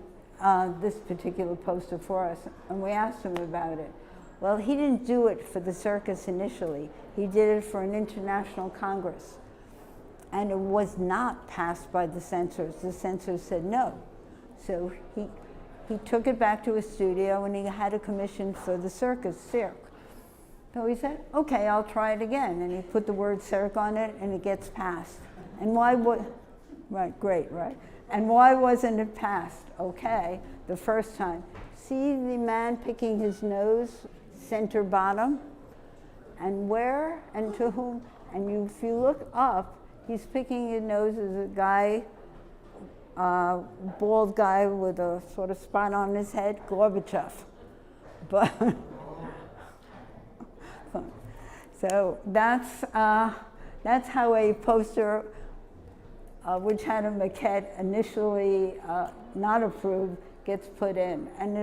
N: this particular poster for us, and we asked him about it. Well, he didn't do it for the circus initially. He did it for an international congress. And it was not passed by the censors. The censors said no. So he took it back to his studio and he had a commission for the circus, Serk. So he said, okay, I'll try it again. And he put the word Serk on it and it gets passed. And why would, right, great, right? And why wasn't it passed? Okay, the first time. see the man picking his nose, center bottom? And where and to whom? And if you look up, he's picking his nose as a guy, bald guy with a sort of spot on his head, Gorbachev. But so that's how a poster, which had a maquette initially not approved, gets put in. And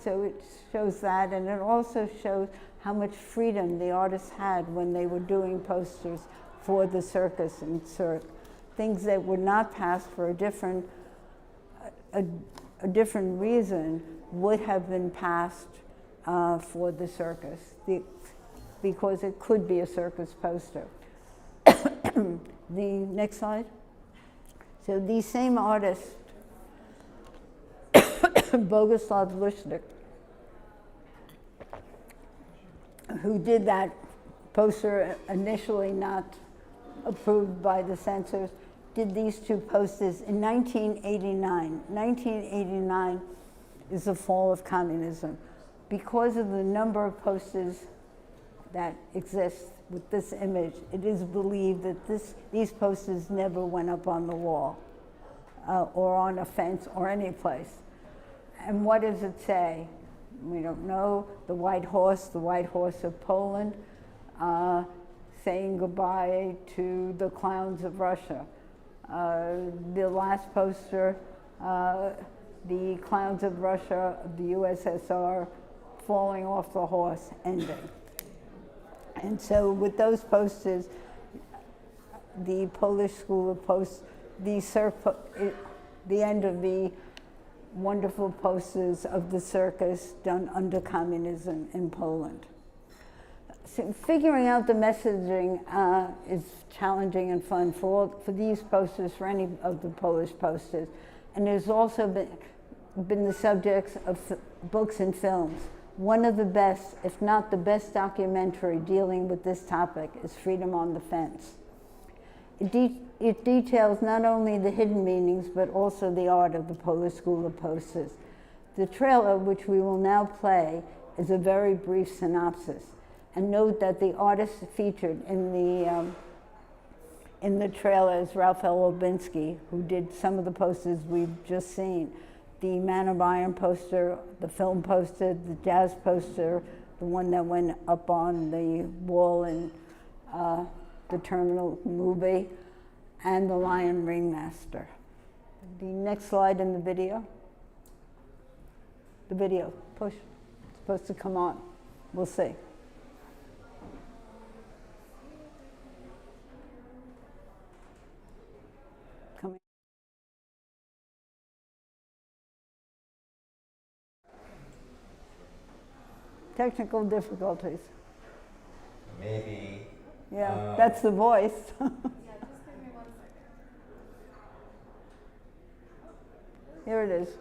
N: so it shows that, and it also shows how much freedom the artists had when they were doing posters for the circus and cirque. Things that were not passed for a different reason would have been passed for the circus, because it could be a circus poster. The next slide. So these same artists, Boguslav Lushnik, who did that poster initially not approved by the censors, did these two posters in 1989. 1989 is the fall of communism. Because of the number of posters that exist with this image, it is believed that these posters never went up on the wall or on a fence or any place. And what does it say? We don't know. The White Horse of Poland, saying goodbye to the clowns of Russia. The last poster, the clowns of Russia, of the USSR, falling off the horse, ending. And so with those posters, the Polish School of Post, the end of the wonderful posters of the circus done under communism in Poland. So figuring out the messaging is challenging and fun for these posters, for any of the Polish posters. And there's also been the subjects of books and films. One of the best, if not the best documentary dealing with this topic is Freedom on the Fence. It details not only the hidden meanings, but also the art of the Polish School of Posters. The trailer, which we will now play, is a very brief synopsis. And note that the artist featured in the trailer is Raphael Lubinsky, who did some of the posters we've just seen. The Man of Iron poster, the film poster, the jazz poster, the one that went up on the wall in the Terminal movie, and the Lion Ringmaster. The next slide in the video. The video, push. It's supposed to come on. We'll see. Come in. Technical difficulties.
O: Maybe.
N: Yeah, that's the voice.
J: Yeah, just give me 1 second.
N: Here it is.
J: So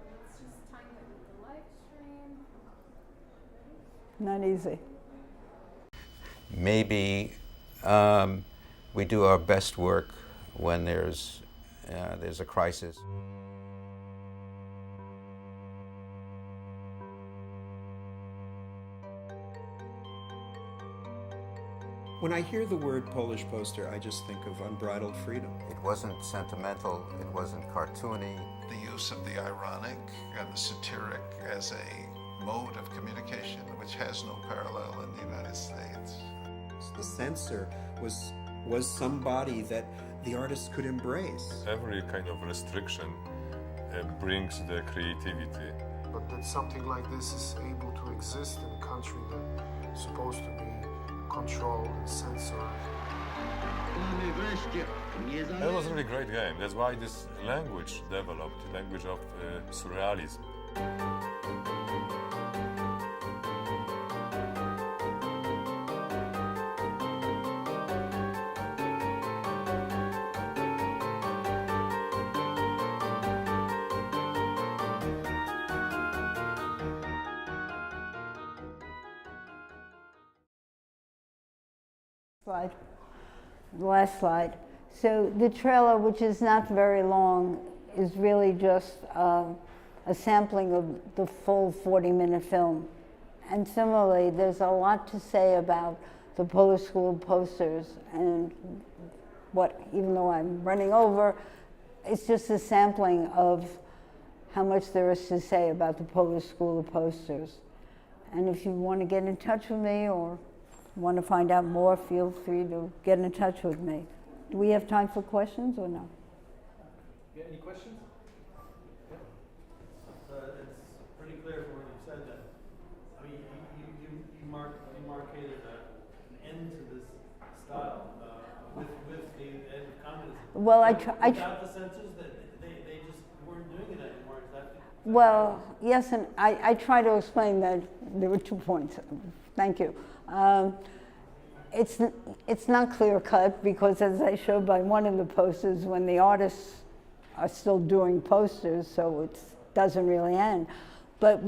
J: let's just time it with the live stream.
N: Not easy.
O: Maybe we do our best work when there's a crisis.
P: When I hear the word Polish poster, I just think of unbridled freedom.
O: It wasn't sentimental, it wasn't cartoony.
Q: The use of the ironic and the satiric as a mode of communication which has no parallel in the United States.
P: The censor was somebody that the artists could embrace.
R: Every kind of restriction brings the creativity.
K: But that something like this is able to exist in a country that's supposed to be controlled and censored.
R: That was a really great game. That's why this language developed, the language of surrealism.
N: Slide. The last slide. So the trailer, which is not very long, is really just a sampling of the full 40-minute film. And similarly, there's a lot to say about the Polish School posters, and even though I'm running over, it's just a sampling of how much there is to say about the Polish School of Posters. And if you want to get in touch with me or want to find out more, feel free to get in touch with me. Do we have time for questions or no?
M: Yeah, any questions?
S: It's pretty clear from what you said that, I mean, you marketed an end to this style with the end of communism.
N: Well,
S: without the censors, they just weren't doing it anymore. Is that
N: well, yes, and I try to explain that there were 2 points. Thank you. It's not clear cut because, as I showed by one of the posters, when the artists are still doing posters, so it doesn't really end. But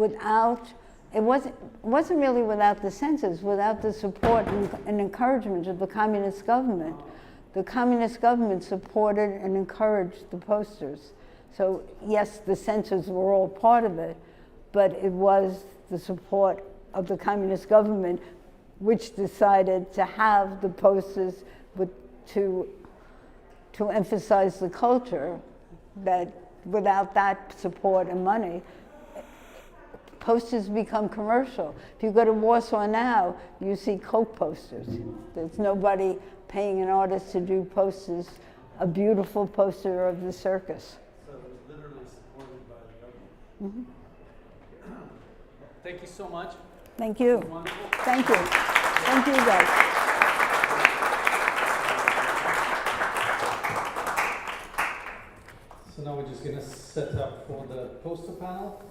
N: it wasn't really without the censors, without the support and encouragement of the communist government. The communist government supported and encouraged the posters. So yes, the censors were all part of it, but it was the support of the communist government which decided to have the posters to emphasize the culture, that without that support and money, posters become commercial. If you go to Warsaw now, you see Coke posters. There's nobody paying an artist to do posters, a beautiful poster of the circus.
S: So it was literally supported by the government.
N: Mm-hmm.
M: Thank you so much.
N: Thank you. Thank you. Thank you, guys.
M: So now we're just going to set up for the poster panel.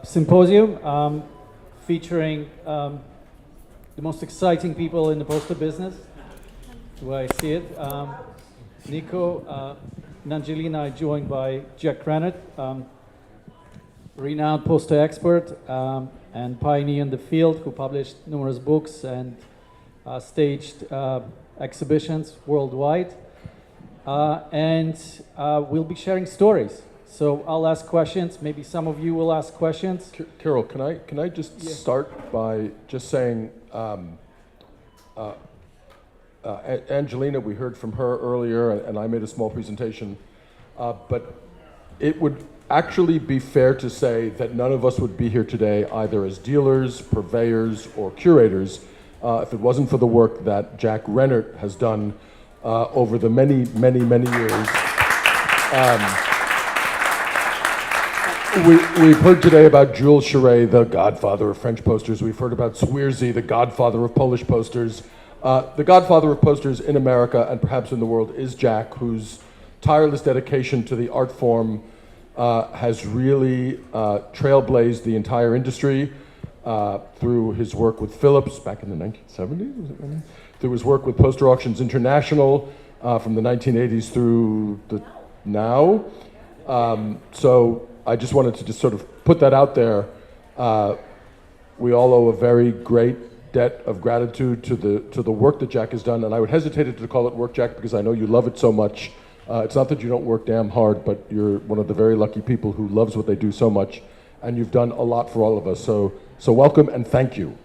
M: Symposium featuring the most exciting people in the poster business, the way I see it. Nico and Angelina are joined by Jack Granite, renowned poster expert, and pioneer in the field who published numerous books and staged exhibitions worldwide. And we'll be sharing stories. So I'll ask questions. Maybe some of you will ask questions.
T: Carol, can I just start by just saying, Angelina, we heard from her earlier, and I made a small presentation, but it would actually be fair to say that none of us would be here today either as dealers, purveyors, or curators if it wasn't for the work that Jack Rennert has done over the many years. We've heard today about Jules Charest, the godfather of French posters. We've heard about Swierzy, the godfather of Polish posters. The godfather of posters in America and perhaps in the world is Jack, whose tireless dedication to the art form has really trailblazed the entire industry through his work with Philips back in the 1970s, was it really? Through his work with Poster Auctions International from the 1980s through the now. So I just wanted to just sort of put that out there. We all owe a very great debt of gratitude to the work that Jack has done, and I would hesitate to call it work, Jack, because I know you love it so much. It's not that you don't work damn hard, but you're one of the very lucky people who loves what they do so much, and you've done a lot for all of us. So welcome and thank you.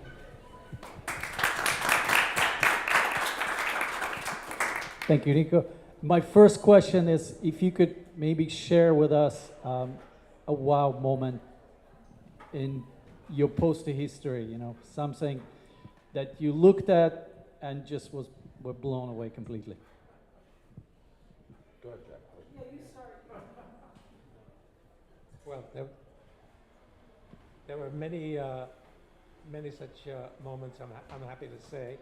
M: Thank you, Nico. My first question is if you could maybe share with us a wow moment in your poster history, you know, something that you looked at and just were blown away completely.
T: Go ahead, Jack.
U: Yeah, you start. Well, there were many such moments. I'm happy to say.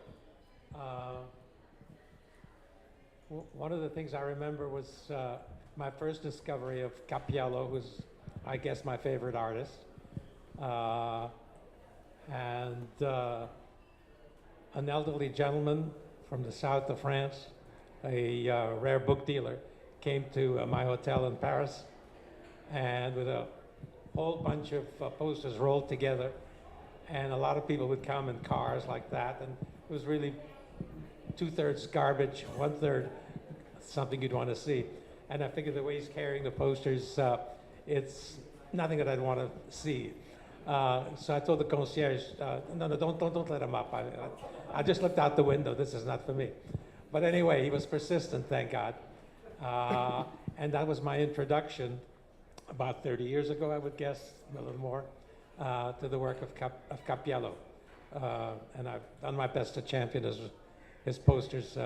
U: One of the things I remember was my first discovery of Cappiello, who's, I guess, my favorite artist. An elderly gentleman from the south of France, a rare book dealer, came to my hotel in Paris, and with a whole bunch of posters rolled together, and a lot of people would come in cars like that, and it was really 2/3 garbage, 1/3 something you'd want to see. And I figured the way he's carrying the posters, it's nothing that I'd want to see. So I told the concierge, no, don't let him up. I just looked out the window. This is not for me. But anyway, he was persistent, thank God. And that was my introduction about 30 years ago, I would guess, a little more, to the work of Cappiello. And I've done my best to champion his posters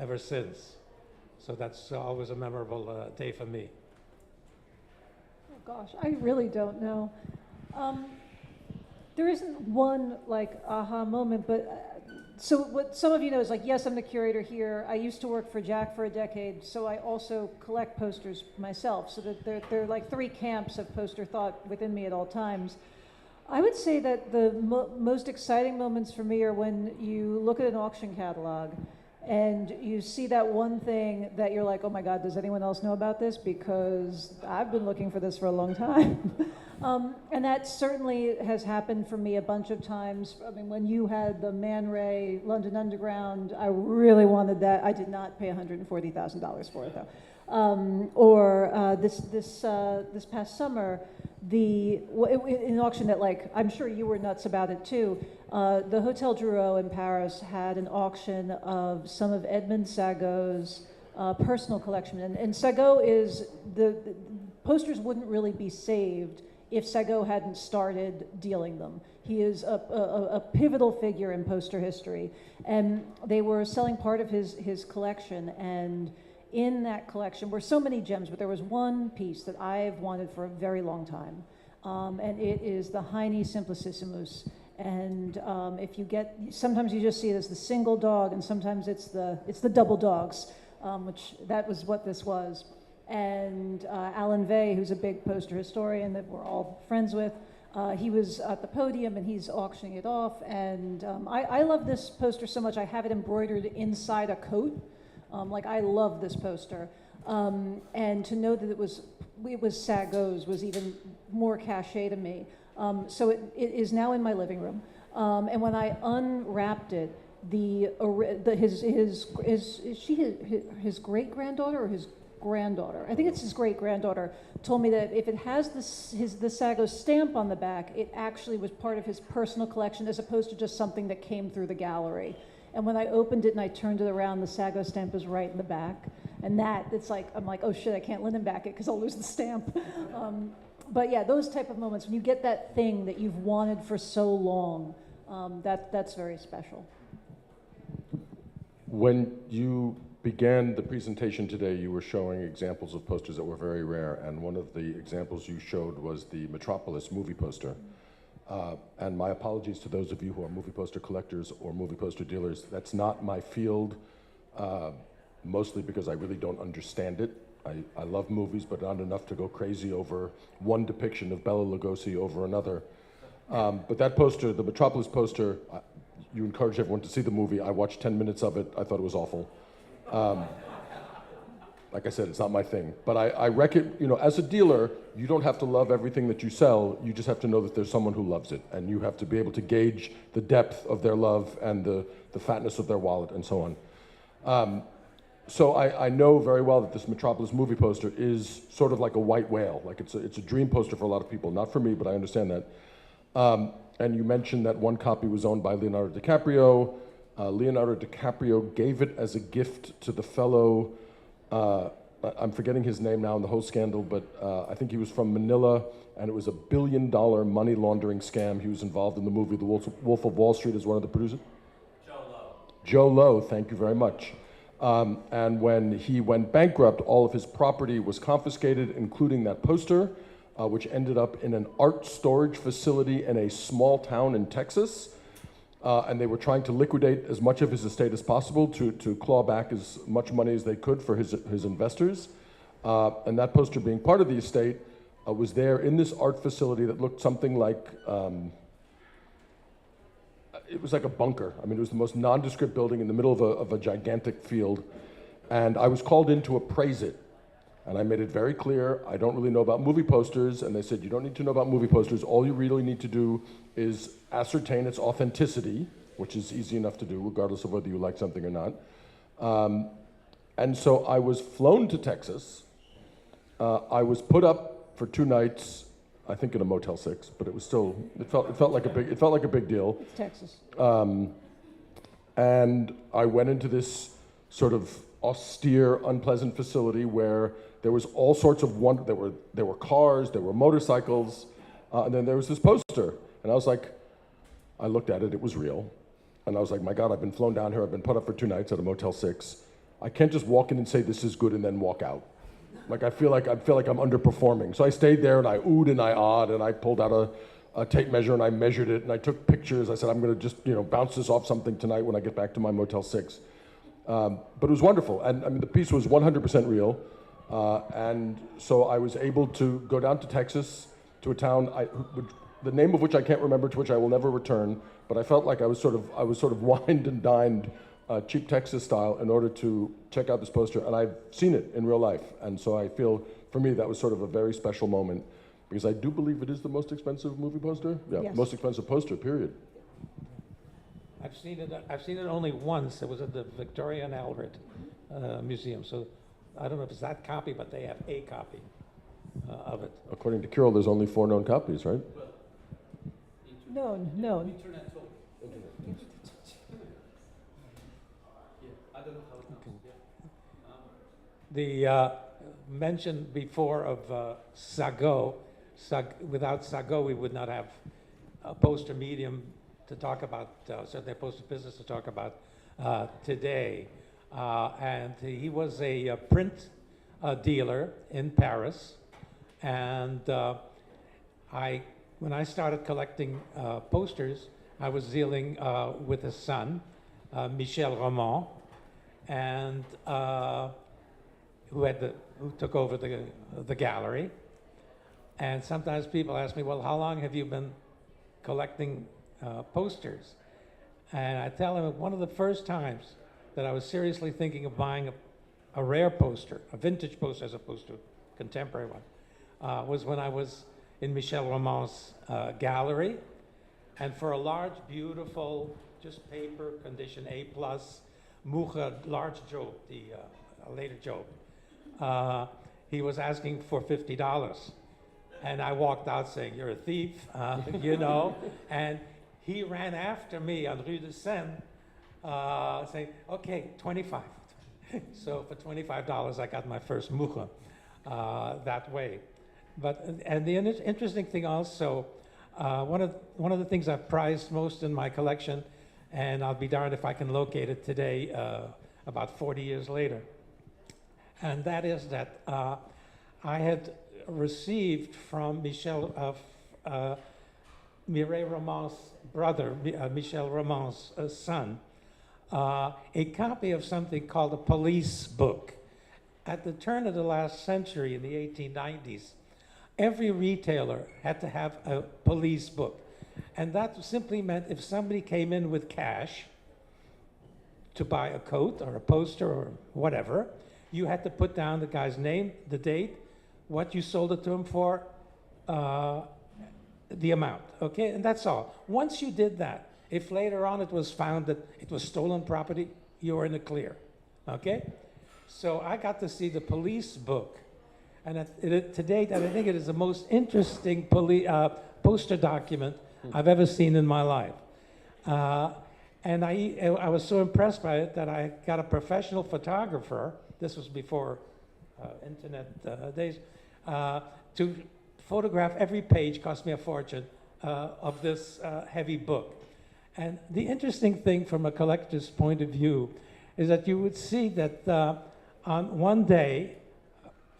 U: ever since. So that's always a memorable day for me.
C: Oh gosh, I really don't know. There isn't one like aha moment, but so what some of you know is like, yes, I'm the curator here. I used to work for Jack for a decade, so I also collect posters myself. So that there are like three camps of poster thought within me at all times. I would say that the most exciting moments for me are when you look at an auction catalog and you see that one thing that you're like, oh my God, does anyone else know about this? Because I've been looking for this for a long time. And that certainly has happened for me a bunch of times. I mean, when you had the Man Ray London Underground, I really wanted that. I did not pay $140,000 for it though. This past summer, in an auction that, like, I'm sure you were nuts about it too. The Hotel Drouot in Paris had an auction of some of Edmond Sagot's personal collection, and Sagot is the posters wouldn't really be saved if Sagot hadn't started dealing them. He is a pivotal figure in poster history, and they were selling part of his collection, and in that collection were so many gems, but there was one piece that I've wanted for a very long time, and it is the Heine Simplicissimus. And if you get, sometimes you just see it as the single dog, and sometimes it's the double dogs, which that was what this was. And Alan Vey, who's a big poster historian that we're all friends with, he was at the podium and he's auctioning it off. And I love this poster so much, I have it embroidered inside a coat. Like, I love this poster. And to know that it was Sagot's was even more cachet to me. So it is now in my living room. And when I unwrapped it, his great granddaughter or his granddaughter? I think it's his great granddaughter. Told me that if it has the Sago stamp on the back, it actually was part of his personal collection as opposed to just something that came through the gallery. And when I opened it and I turned it around, the Sago stamp is right in the back. And I'm like, oh shit, I can't linen back it because I'll lose the stamp. But yeah, those type of moments, when you get that thing that you've wanted for so long, that's very special.
T: When you began the presentation today, you were showing examples of posters that were very rare, and one of the examples you showed was the Metropolis movie poster. And my apologies to those of you who are movie poster collectors or movie poster dealers. That's not my field, mostly because I really don't understand it. I love movies, but not enough to go crazy over one depiction of Bela Lugosi over another. But that poster, the Metropolis poster, you encourage everyone to see the movie. I watched 10 minutes of it. I thought it was awful. Like I said, it's not my thing. But I reckon, as a dealer, you don't have to love everything that you sell. You just have to know that there's someone who loves it. And you have to be able to gauge the depth of their love and the fatness of their wallet and so on. So I know very well that this Metropolis movie poster is sort of like a white whale. Like it's a dream poster for a lot of people. Not for me, but I understand that. And you mentioned that one copy was owned by Leonardo DiCaprio. Leonardo DiCaprio gave it as a gift to the fellow, I'm forgetting his name now in the whole scandal, but I think he was from Manila, and it was $1 billion money laundering scam. He was involved in the movie The Wolf of Wall Street as one of the producers.
H: Joe Lowe.
T: Joe Lowe, thank you very much. And when he went bankrupt, all of his property was confiscated, including that poster, which ended up in an art storage facility in a small town in Texas. And they were trying to liquidate as much of his estate as possible to claw back as much money as they could for his investors. And that poster, being part of the estate, was there in this art facility that looked something like, it was like a bunker. I mean, it was the most nondescript building in the middle of a gigantic field. And I was called in to appraise it. And I made it very clear, I don't really know about movie posters. And they said, you don't need to know about movie posters. All you really need to do is ascertain its authenticity, which is easy enough to do, regardless of whether you like something or not. And so I was flown to Texas. I was put up for 2 nights, I think in a Motel 6, but it was still, it felt like a big deal.
C: It's Texas.
T: And I went into this sort of austere, unpleasant facility where there was all sorts of there were cars, there were motorcycles, and then there was this poster. And I was like, I looked at it, it was real. And I was like, my God, I've been flown down here, I've been put up for 2 nights at a Motel 6. I can't just walk in and say this is good and then walk out. Like I feel like I'm underperforming. So I stayed there and I oohed and I awed and I pulled out a tape measure and I measured it and I took pictures. I said, I'm gonna just bounce this off something tonight when I get back to my Motel 6. But it was wonderful. And I mean, the piece was 100% real. And so I was able to go down to Texas, to a town, the name of which I can't remember, to which I will never return, but I felt like I was sort of wined and dined cheap Texas style in order to check out this poster, and I've seen it in real life. And so I feel, for me, that was sort of a very special moment, because I do believe it is the most expensive movie poster. Yeah, yes. Most expensive poster, period.
U: I've seen it only once. It was at the Victoria and Albert Museum. So I don't know if it's that copy, but they have a copy of it.
T: According to Kirill, there's only 4 known copies, right?
C: No.
S: Internet sold. I don't know how it comes.
U: The mention before of Sago, without Sago, we would not have a poster medium to talk about, certainly a poster business to talk about today. And he was a print dealer in Paris. And when I started collecting posters, I was dealing with his son, Michel Roman, and who took over the gallery. And sometimes people ask me, well, how long have you been collecting posters? And I tell them one of the first times that I was seriously thinking of buying a rare poster, a vintage poster as opposed to a contemporary one, was when I was in Michel Roman's gallery. And for a large, beautiful, just paper condition A+, Mucha, large Job, the later Job, he was asking for $50. And I walked out saying, "You're a thief," you know. And he ran after me on Rue de Seine, saying, "Okay, 25." So for $25, I got my first Mucha that way. And the interesting thing also, one of the things I've prized most in my collection, and I'll be darned if I can locate it today, about 40 years later, and that is that I had received from Mireille Roman's brother, Michel Roman's son, a copy of something called a police book. At the turn of the last century, in the 1890s, every retailer had to have a police book. And that simply meant if somebody came in with cash to buy a coat or a poster or whatever, you had to put down the guy's name, the date, what you sold it to him for, the amount, okay? And that's all. Once you did that, if later on it was found that it was stolen property, you were in the clear, okay? So I got to see the police book. And to date, I think it is the most interesting poster document I've ever seen in my life. And I was so impressed by it that I got a professional photographer, this was before internet days, to photograph every page, cost me a fortune, of this heavy book. And the interesting thing from a collector's point of view is that you would see that on one day,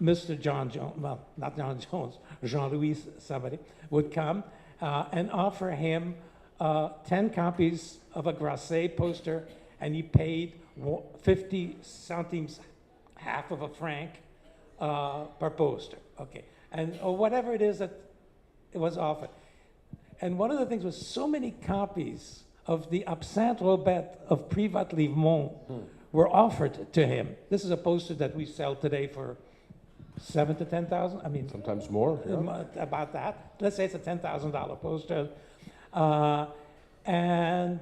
U: Mr. John Jones, well, not John Jones, Jean-Louis somebody, would come and offer him 10 copies of a Grasset poster, and he paid 50 centimes, half of a franc per poster, okay, and or whatever it is that it was offered. And one of the things was so many copies of the Absinthe Robert of Privat Livemont were offered to him. This is a poster that we sell today for 7,000 to 10,000. I mean,
T: sometimes more. Yeah.
U: About that. Let's say it's a $10,000 poster. And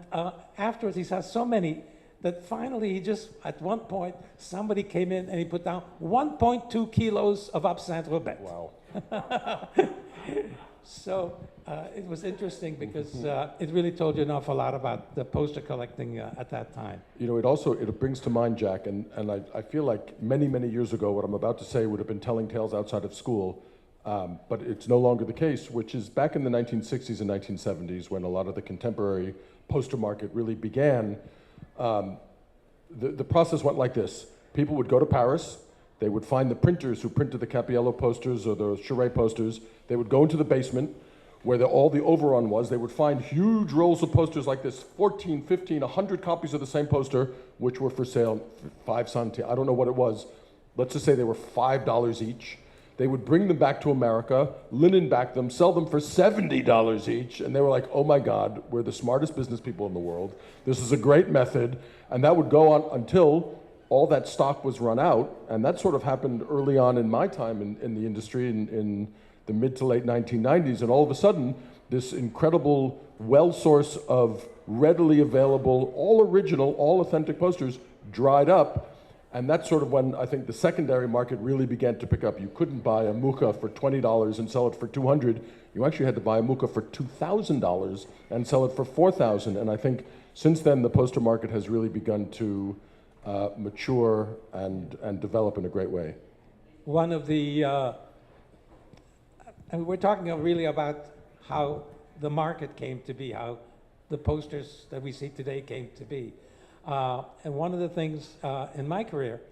U: afterwards, he saw so many that finally he just, at one point, somebody came in and he put down 1.2 kilos of Absinthe Robert.
T: Wow.
U: So it was interesting because it really told you an awful lot about the poster collecting at that time.
T: You know, it brings to mind, Jack, and I feel like many, many years ago, what I'm about to say would have been telling tales outside of school, but it's no longer the case, which is back in the 1960s and 1970s when a lot of the contemporary poster market really began. The process went like this. People would go to Paris. They would find the printers who printed the Cappiello posters or the Charest posters. They would go into the basement where all the overrun was. They would find huge rolls of posters like this, 14, 15, 100 copies of the same poster, which were for sale, 5 centimes. I don't know what it was. Let's just say they were $5 each. They would bring them back to America, linen back them, sell them for $70 each. And they were like, oh my God, we're the smartest business people in the world. This is a great method. And that would go on until all that stock was run out, and that sort of happened early on in my time in the industry in the mid to late 1990s, and all of a sudden, this incredible well source of readily available, all original, all authentic posters dried up, and that's sort of when I think the secondary market really began to pick up. You couldn't buy a Mucha for $20 and sell it for $200. You actually had to buy a Mucha for $2,000 and sell it for $4,000, and I think since then, the poster market has really begun to mature and develop in a great way.
U: One of the, and we're talking really about how the market came to be, how the posters that we see today came to be. And one of the things in my career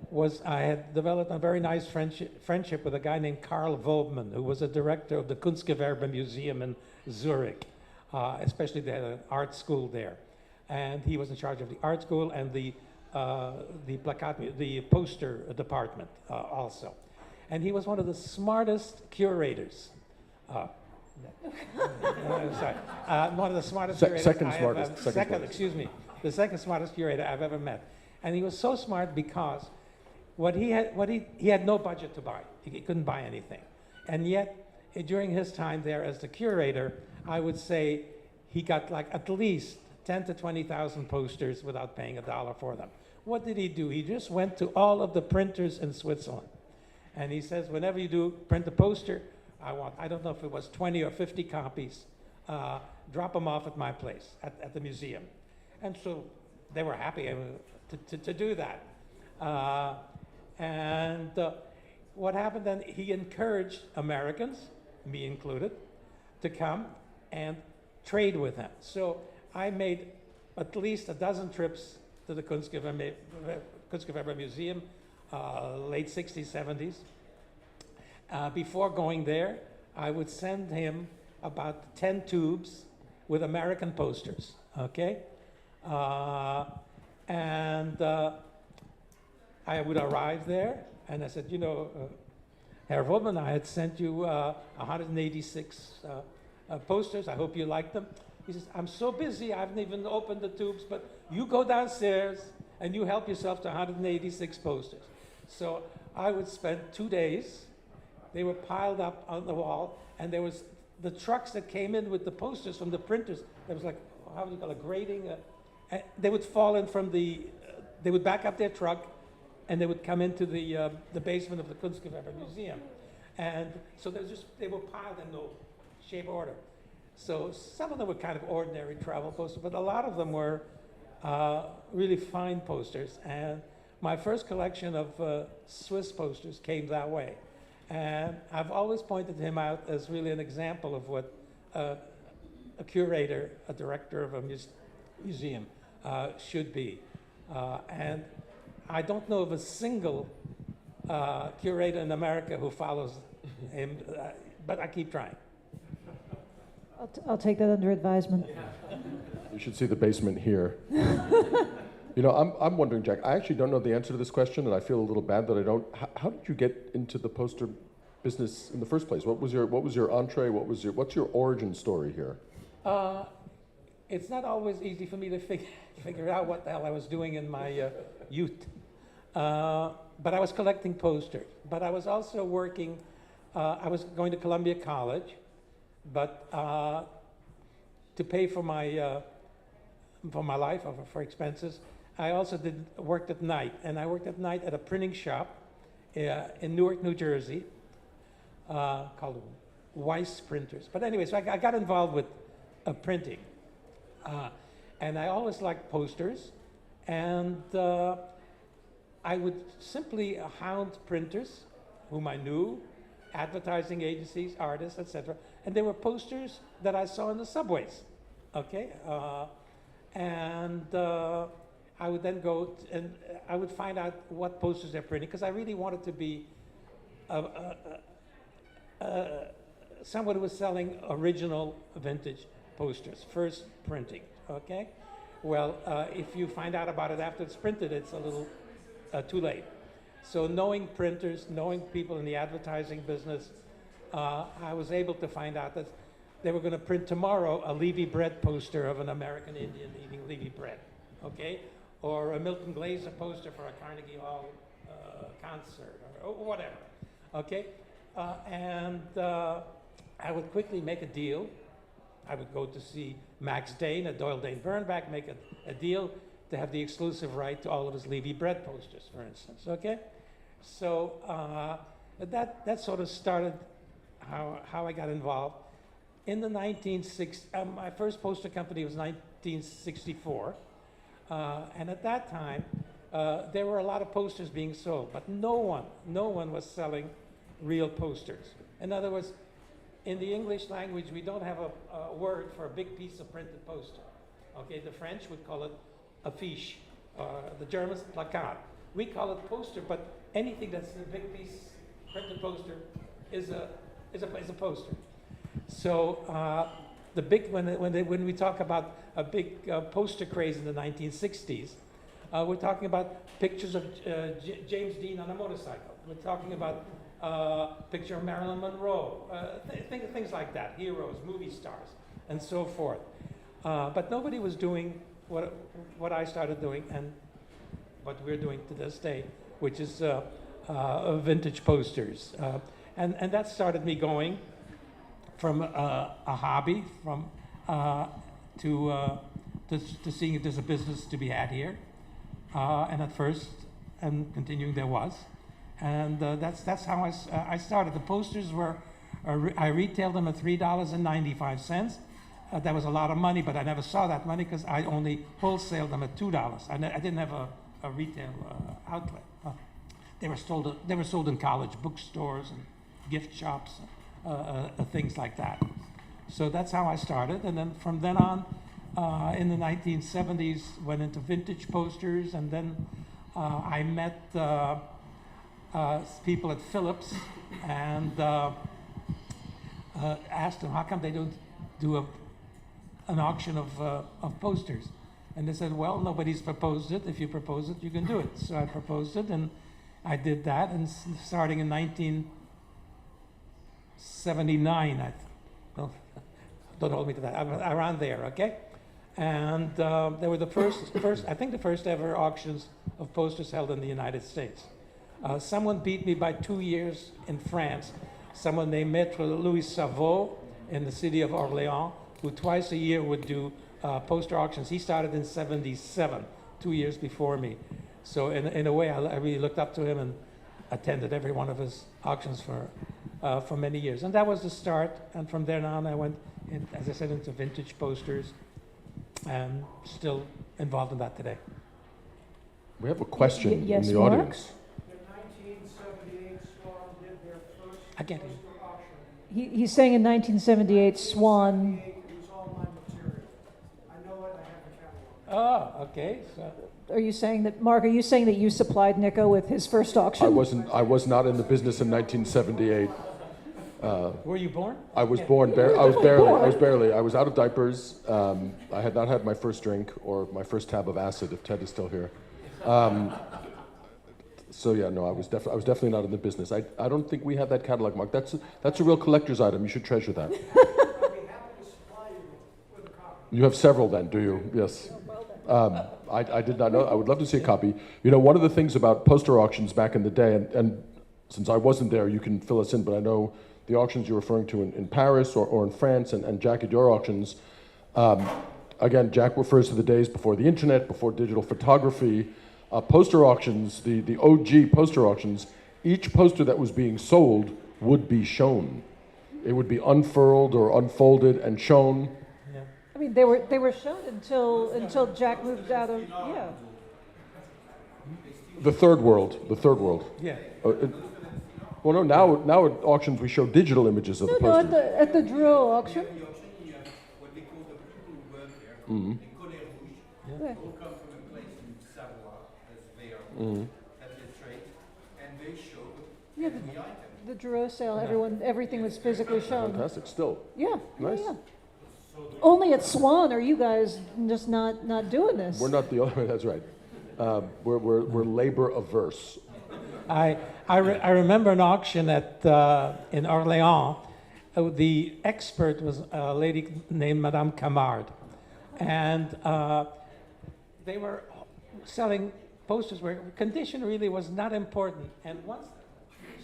U: was I had developed a very nice friendship with a guy named Karl Wobman, who was a director of the Kunstgewerbe Museum in Zurich, especially they had an art school there. And he was in charge of the art school and the poster department also. And he was one of the smartest curators. Sorry. One of the smartest curators. The second smartest curator I've ever met. And he was so smart because he had no budget to buy. He couldn't buy anything. And yet during his time there as the curator, I would say he got like at least 10 to 20,000 posters without paying a dollar for them. What did he do? He just went to all of the printers in Switzerland. And he says, whenever you do print a poster, I don't know if it was 20 or 50 copies, drop them off at my place, at the museum. And so they were happy to do that. What happened then, he encouraged Americans, me included, to come and trade with him. So I made at least a dozen trips to the Kunstgewerbe Museum, late 60s, 70s. Before going there, I would send him about 10 tubes with American posters, okay? I would arrive there, and I said, you know, Herr Wobman, I had sent you 186 posters. I hope you like them. He says, I'm so busy, I haven't even opened the tubes, but you go downstairs and you help yourself to 186 posters. So I would spend 2 days. They were piled up on the wall, and there was the trucks that came in with the posters from the printers. There was like, how do you call it, grading? And they would fall in from they would back up their truck, and they would come into the basement of the Kunstgewerbe Museum. And so they were piled in no shape or order. So some of them were kind of ordinary travel posters, but a lot of them were really fine posters. And my first collection of Swiss posters came that way. And I've always pointed him out as really an example of what a curator, a director of a museum should be. And I don't know of a single curator in America who follows him, but I keep trying.
C: I'll take that under advisement.
T: You should see the basement here. You know, I'm wondering, Jack, I actually don't know the answer to this question, and I feel a little bad that I don't. How did you get into the poster business in the first place? What was your entree? What's your origin story here?
U: It's not always easy for me to figure out what the hell I was doing in my youth. But I was collecting posters. But I was also working, I was going to Columbia College, but to pay for my life, for expenses, I also worked at night. And I worked at night at a printing shop in Newark, New Jersey, called Weiss Printers. But anyway, so I got involved with printing. And I always liked posters. And I would simply hound printers whom I knew, advertising agencies, artists, etc. And there were posters that I saw in the subways, okay? I would then go and I would find out what posters they're printing, because I really wanted to be someone who was selling original vintage posters, first printing, okay? Well, if you find out about it after it's printed, it's a little too late. So knowing printers, knowing people in the advertising business, I was able to find out that they were going to print tomorrow a Levy bread poster of an American Indian eating Levy bread, okay? Or a Milton Glaser poster for a Carnegie Hall concert, or whatever, okay? I would quickly make a deal. I would go to see Max Dane at Doyle Dane Bernbach, make a deal to have the exclusive right to all of his Levy bread posters, for instance, okay? So that sort of started how I got involved. In the 1960s, my first poster company was 1964, and at that time, there were a lot of posters being sold, but no one was selling real posters. In other words, in the English language, we don't have a word for a big piece of printed poster. Okay, the French would call it affiche, the Germans placard. We call it poster, but anything that's a big piece printed poster is a poster. So when we talk about a big poster craze in the 1960s, we're talking about pictures of James Dean on a motorcycle. We're talking about picture of Marilyn Monroe, things like that, heroes, movie stars, and so forth. But nobody was doing what I started doing and what we're doing to this day, which is vintage posters. And that started me going. from a hobby, to seeing if there's a business to be had here. And at first, and continuing, there was. And that's how I started. The posters were, I retailed them at $3.95. That was a lot of money, but I never saw that money because I only wholesaled them at $2. I didn't have a retail outlet. They were sold in college bookstores and gift shops, things like that. So that's how I started, and then from then on, in the 1970s, went into vintage posters, and then I met people at Philips and asked them how come they don't do an auction of posters. And they said, well, nobody's proposed it. If you propose it, you can do it. So I proposed it, and I did that, and starting in 1979, don't hold me to that, around there, okay? And they were the first, I think the first ever auctions of posters held in the United States. Someone beat me by 2 years in France. Someone named Maître Louis Savot in the city of Orléans, who twice a year would do poster auctions. He started in '77, 2 years before me. So in a way, I really looked up to him and attended every one of his auctions for many years. And that was the start. And from there on, I went, as I said, into vintage posters, and still involved in that today.
T: We have a question
C: yes,
T: in the
C: Mark?
T: audience.
A: In 1978, Swan did their first
U: I get it.
A: poster auction.
C: He's saying in 1978, Swan.
A: It was all my material. I know it, I have a catalog.
U: Oh, okay. So.
C: Are you saying that, Mark, are you saying that you supplied Nico with his first auction?
T: I was not in the business in 1978.
U: Were you born?
T: I was born. I was barely. I was out of diapers. I had not had my first drink or my first tab of acid, if Ted is still here. So yeah, no, I was definitely not in the business. I don't think we have that catalog, Mark. That's a real collector's item. You should treasure that. You have several, then, do you? Yes. I did not know. I would love to see a copy. You know, one of the things about poster auctions back in the day, and since I wasn't there, you can fill us in, but I know the auctions you're referring to in Paris or in France, and Jack, at your auctions, again, Jack refers to the days before the internet, before digital photography. Poster auctions, the OG poster auctions, each poster that was being sold would be shown. It would be unfurled or unfolded and shown.
C: I mean, they were shown until Jack moved out of, yeah.
T: The third world.
U: Yeah.
T: Well, no, now at auctions we show digital images of the posters.
C: No, at the Drouot auction.
D: What they call the people who work here,
T: Mm-hmm.
D: they call it rouge.
C: Yeah.
D: They all come from a place in Savoie, that's there,
T: Mm-hmm.
D: at the trade, and they show
C: Yeah,
D: every item.
C: the Drouot sale, everything was physically shown.
T: Fantastic, still.
C: Yeah.
T: Nice.
C: Yeah. Only at Swan are you guys just not doing this.
T: We're not the only. That's right. We're labor averse.
U: I remember an auction in Orléans. The expert was a lady named Madame Camard, and they were selling posters where condition really was not important. And once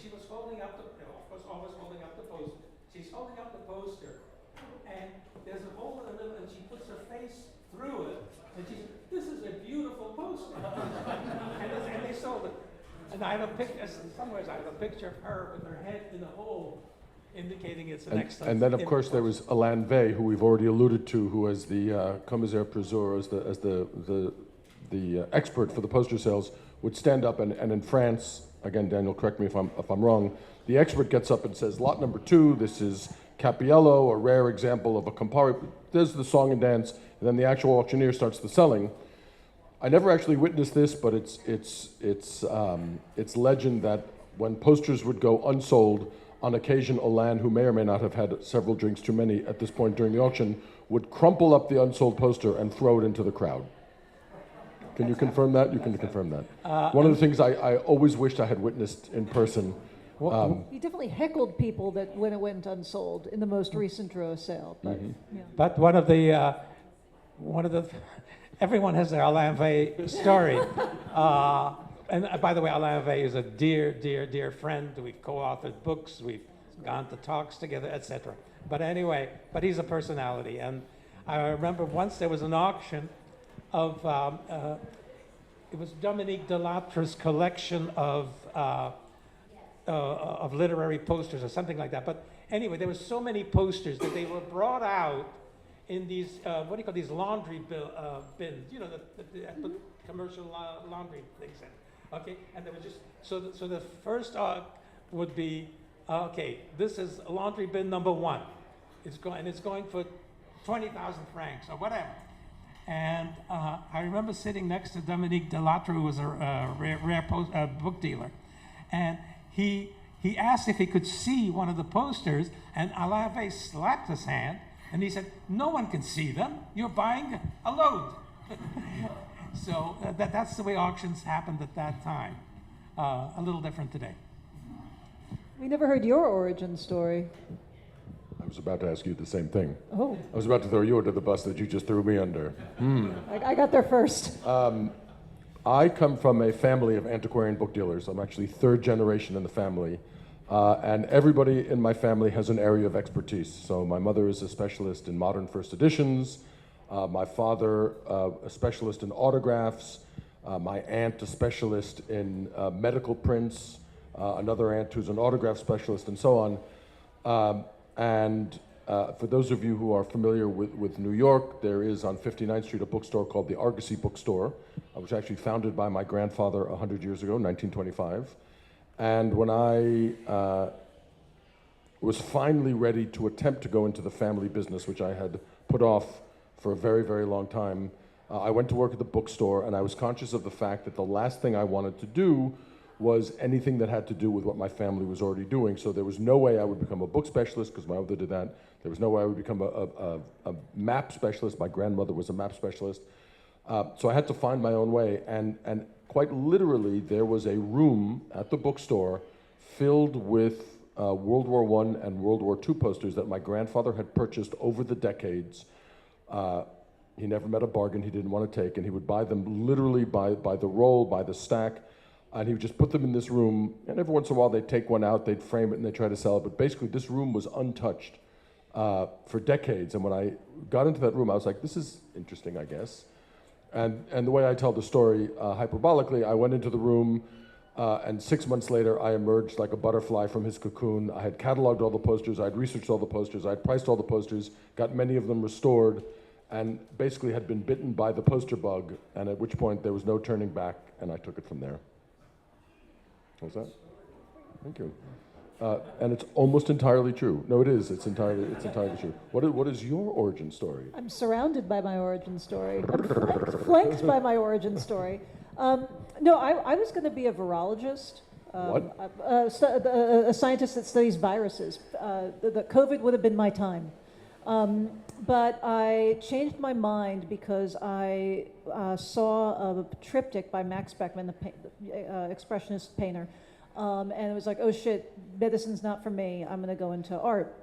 U: she was holding up of course, always holding up the poster. She's holding up the poster, and there's a hole in the middle, and she puts her face through it, and she said, "This is a beautiful poster," and they sold it. And I have a picture, somewhere I have a picture of her with her head in a hole, indicating it's an excellent.
T: And then, of course, there was Ylain Vey, who we've already alluded to, who as the commissaire-priseur, as the expert for the poster sales, would stand up and in France, again, Daniel, correct me if I'm wrong, the expert gets up and says, "Lot number 2, this is Capiello, a rare example of a Campari." There's the song and dance, and then the actual auctioneer starts the selling. I never actually witnessed this, but it's legend that when posters would go unsold, on occasion Ylain, who may or may not have had several drinks too many at this point during the auction, would crumple up the unsold poster and throw it into the crowd. Can you confirm that? You can confirm that. One of the things I always wished I had witnessed in person.
C: He definitely heckled people that when it went unsold in the most recent Drouot sale. But, yeah.
U: But one of the everyone has their Ylain Vey story. And by the way, Ylain Vey is a dear friend. We've co-authored books. We've gone to talks together, etc. But anyway, but he's a personality. And I remember once there was an auction of, it was Dominique Delatre's collection of literary posters or something like that. But anyway, there were so many posters that they were brought out in these, what do you call these laundry bins, you know, the commercial laundry things. Okay, and there was just, so the first would be, okay, this is laundry bin number 1. It's going for 20,000 francs or whatever. And I remember sitting next to Dominique Delatre, who was a rare book dealer, and he asked if he could see one of the posters, and Alain slapped his hand, and he said, "No one can see them. You're buying a load." So that's the way auctions happened at that time. A little different today.
C: We never heard your origin story.
T: I was about to ask you the same thing.
C: Oh.
T: I was about to throw you under the bus that you just threw me under.
C: I got there first.
T: I come from a family of antiquarian book dealers. I'm actually 3rd generation in the family. And everybody in my family has an area of expertise. So my mother is a specialist in modern first editions. My father, a specialist in autographs. My aunt, a specialist in medical prints. Another aunt who's an autograph specialist, and so on. And for those of you who are familiar with New York, there is on 59th Street a bookstore called the Argosy Bookstore, which was actually founded by my grandfather 100 years ago, 1925. And when I was finally ready to attempt to go into the family business, which I had put off for a very, very long time, I went to work at the bookstore, and I was conscious of the fact that the last thing I wanted to do was anything that had to do with what my family was already doing. So there was no way I would become a book specialist, because my mother did that. There was no way I would become a map specialist. My grandmother was a map specialist. So I had to find my own way. And quite literally, there was a room at the bookstore filled with World War I and World War II posters that my grandfather had purchased over the decades. He never met a bargain he didn't want to take, and he would buy them literally by the roll, by the stack. And he would just put them in this room, and every once in a while they'd take one out, they'd frame it, and they'd try to sell it. But basically, this room was untouched for decades. And when I got into that room, I was like, this is interesting, I guess. And the way I tell the story hyperbolically, I went into the room, and 6 months later, I emerged like a butterfly from his cocoon. I had cataloged all the posters, I had researched all the posters, I had priced all the posters, got many of them restored, and basically had been bitten by the poster bug, and at which point there was no turning back, and I took it from there. What was that? Thank you. And it's almost entirely true. No, it is. It's entirely true. What is your origin story?
C: I'm surrounded by my origin story. I'm flanked by my origin story. No, I was going to be a virologist. A scientist that studies viruses. The COVID would have been my time. But I changed my mind because I saw a triptych by Max Beckmann, the expressionist painter, and it was like, oh shit, medicine's not for me, I'm going to go into art.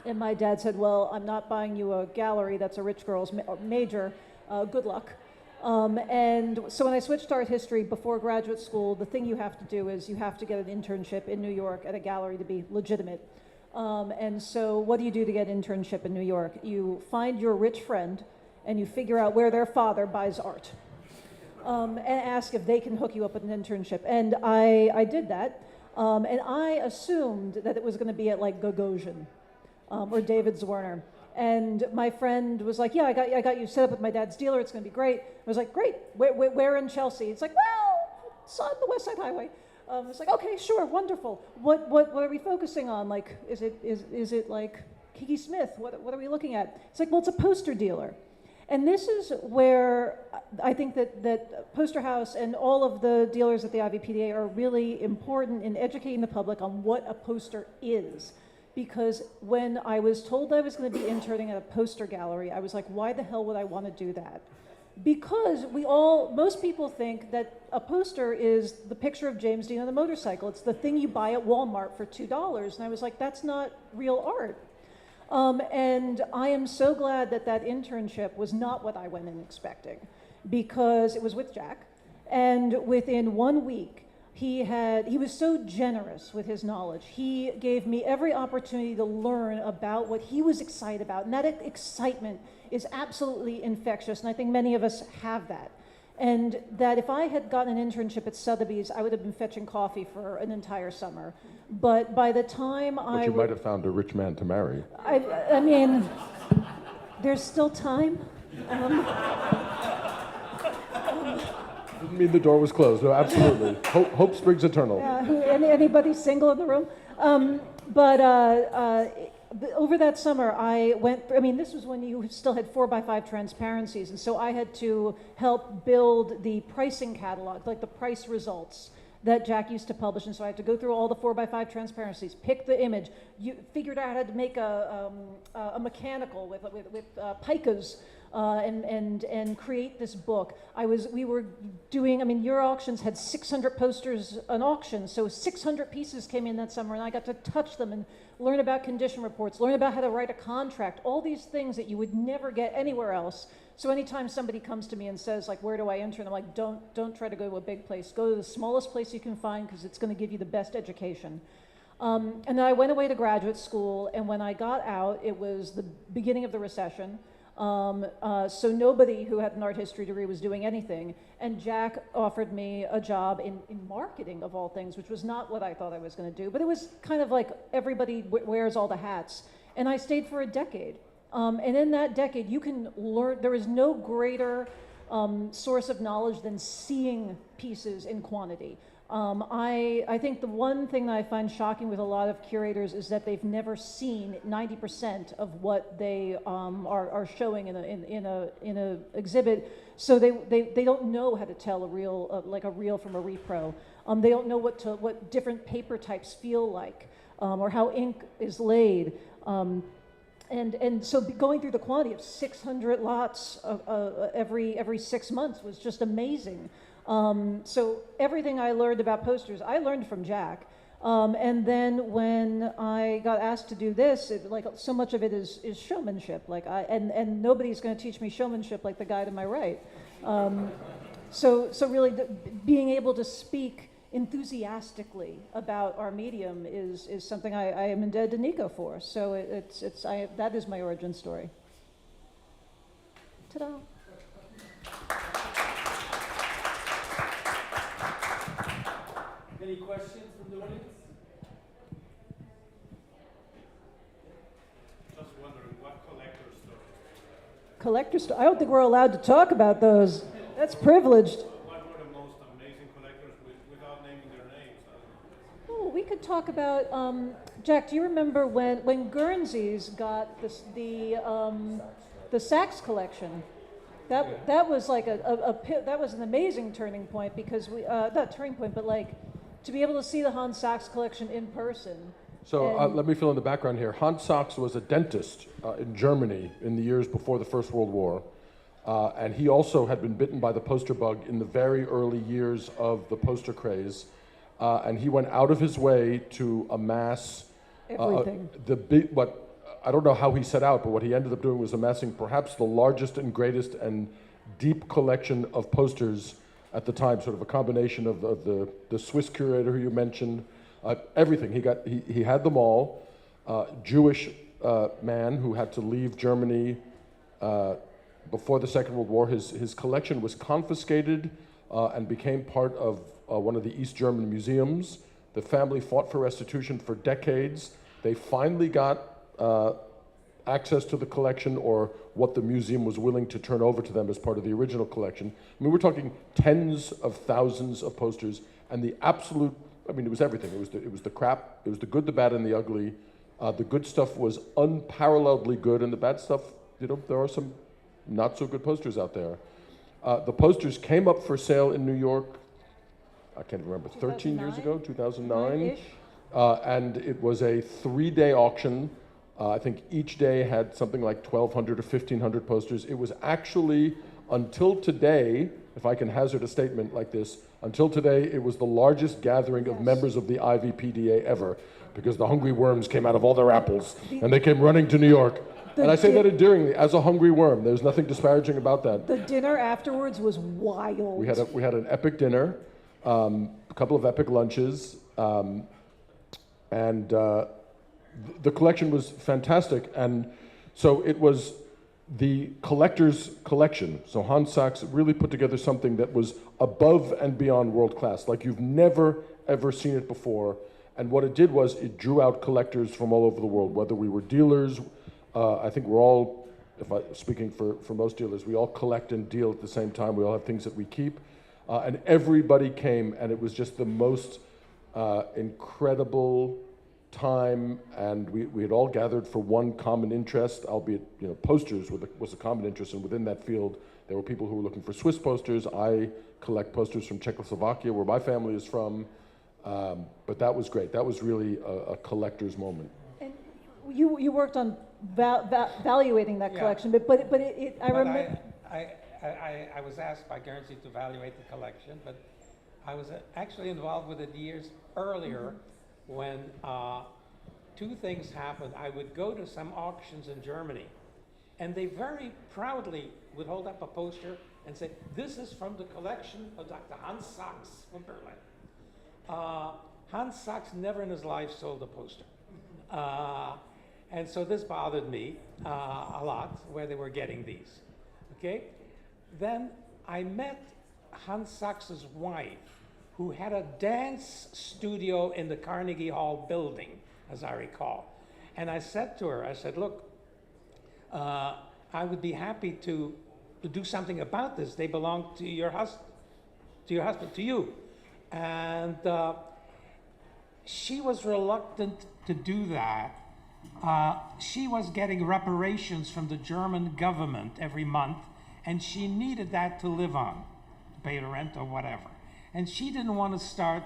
C: And my dad said, well, I'm not buying you a gallery, that's a rich girl's major, good luck. And so when I switched to art history before graduate school, the thing you have to do is you have to get an internship in New York at a gallery to be legitimate. And so what do you do to get an internship in New York? You find your rich friend and you figure out where their father buys art. And ask if they can hook you up with an internship. And I did that. And I assumed that it was going to be at like Gagosian or David Zwirner. And my friend was like, yeah, I got you set up with my dad's dealer. It's going to be great. I was like, great. Where in Chelsea? It's like, well, it's on the West Side Highway. It's like, okay, sure, wonderful. What are we focusing on? Like, is it like Kiki Smith? What are we looking at? It's like, well, it's a poster dealer. And this is where I think that Poster House and all of the dealers at the IVPDA are really important in educating the public on what a poster is. Because when I was told I was going to be interning at a poster gallery, I was like, why the hell would I want to do that? Because most people think that a poster is the picture of James Dean on a motorcycle. It's the thing you buy at Walmart for $2. And I was like, that's not real art. And I am so glad that internship was not what I went in expecting, because it was with Jack. And within 1 week, He was so generous with his knowledge. He gave me every opportunity to learn about what he was excited about. And that excitement is absolutely infectious. And I think many of us have that. And that if I had gotten an internship at Sotheby's, I would have been fetching coffee for an entire summer. But by the time
T: But you might have found a rich man to marry.
C: I mean, there's still time.
T: Didn't mean the door was closed. No, absolutely. Hope springs eternal.
C: Anybody single in the room? Over that summer, I went. This was when you still had 4x5 transparencies, and so I had to help build the pricing catalog, like the price results that Jack used to publish. And so I had to go through all the 4x5 transparencies, pick the image, figured out how to make a mechanical with picas. And create this book. We were doing, your auctions had 600 posters an auction, so 600 pieces came in that summer, and I got to touch them and learn about condition reports, learn about how to write a contract, all these things that you would never get anywhere else. So anytime somebody comes to me and says, like, where do I enter? And I'm like, don't try to go to a big place. Go to the smallest place you can find, because it's going to give you the best education. And then I went away to graduate school, and when I got out, it was the beginning of the recession. So nobody who had an art history degree was doing anything. And Jack offered me a job in marketing, of all things, which was not what I thought I was going to do. But it was kind of like everybody wears all the hats. And I stayed for a decade. And in that decade, you can learn. There is no greater source of knowledge than seeing pieces in quantity. I think the one thing that I find shocking with a lot of curators is that they've never seen 90% of what they are showing in a exhibit, so they don't know how to tell a reel from a repro. They don't know what different paper types feel like, or how ink is laid. And so going through the quantity of 600 lots every 6 months was just amazing. So everything I learned about posters, I learned from Jack. And then when I got asked to do this, so much of it is showmanship. And nobody's going to teach me showmanship like the guy to my right. So really, being able to speak enthusiastically about our medium is something I am indebted to Nico for. So that is my origin story. Ta-da.
S: Any questions from the audience?
I: Just wondering, what collector stories?
C: Collector stories? I don't think we're allowed to talk about those. That's privileged.
I: What were the most amazing collectors without naming their names?
C: Oh, we could talk about, Jack, do you remember when Guernsey's got the Sachs collection? That was like that was an amazing turning point, because not turning point, but to be able to see the Hans Sachs collection in person.
T: So let me fill in the background here. Hans Sachs was a dentist in Germany in the years before the First World War. And he also had been bitten by the poster bug in the very early years of the poster craze. And he went out of his way to amass
C: everything.
T: I don't know how he set out, but what he ended up doing was amassing perhaps the largest and greatest and deep collection of posters at the time, sort of a combination of the Swiss curator who you mentioned, everything. He had them all. Jewish man who had to leave Germany before the Second World War. His collection was confiscated and became part of one of the East German museums. The family fought for restitution for decades. They finally got access to the collection, or what the museum was willing to turn over to them as part of the original collection. I mean, we're talking tens of thousands of posters, and the absolute, it was everything. It was the crap, it was the good, the bad, and the ugly. The good stuff was unparalleledly good, and the bad stuff, there are some not so good posters out there. The posters came up for sale in New York, I can't remember, 13 years ago, 2009. And it was a 3-day auction. I think each day had something like 1,200 or 1,500 posters. It was actually, until today, if I can hazard a statement like this, until today, it was the largest gathering of members of the IVPDA ever, because the hungry worms came out of all their apples, and they came running to New York. And I say that endearingly, as a hungry worm. There's nothing disparaging about that.
C: The dinner afterwards was wild.
T: We had an epic dinner. a couple of epic lunches, and the collection was fantastic. And so it was the collector's collection. So Hans Sachs really put together something that was above and beyond world class, like you've never, ever seen it before. And what it did was it drew out collectors from all over the world, whether we were dealers. I think we're all, speaking for most dealers, we all collect and deal at the same time. We all have things that we keep. And everybody came, and it was just the most incredible time, and we had all gathered for one common interest, albeit, you know, posters was a common interest, and within that field, there were people who were looking for Swiss posters. I collect posters from Czechoslovakia, where my family is from, but that was great. That was really a collector's moment.
C: And you worked on valuating that collection, but I remember.
U: I was asked by Guernsey to evaluate the collection, but I was actually involved with it years earlier when two things happened. I would go to some auctions in Germany, and they very proudly would hold up a poster and say, "This is from the collection of Dr. Hans Sachs from Berlin." Hans Sachs never in his life sold a poster. And so this bothered me a lot, where they were getting these. Okay? Then I met Hans Sachs's wife, who had a dance studio in the Carnegie Hall building, as I recall. And I said to her, I said, "Look, I would be happy to do something about this. They belong to your husband, to you." And she was reluctant to do that. She was getting reparations from the German government every month, and she needed that to live on, pay the rent or whatever. And she didn't want to start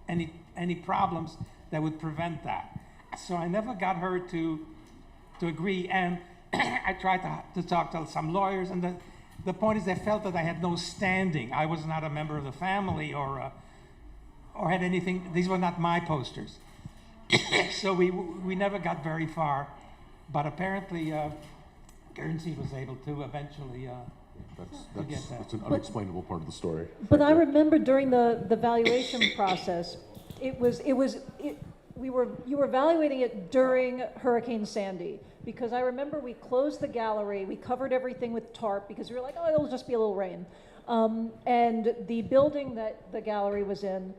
U: any problems that would prevent that. So I never got her to agree. And I tried to talk to some lawyers, and the point is they felt that I had no standing. I was not a member of the family or had anything. These were not my posters. So we never got very far. But apparently Guernsey was able to eventually get that.
T: That's an unexplainable part of the story.
C: But I remember during the valuation process, you were evaluating it during Hurricane Sandy, because I remember we closed the gallery, we covered everything with tarp because we were like, oh, it'll just be a little rain. And the building that the gallery was in,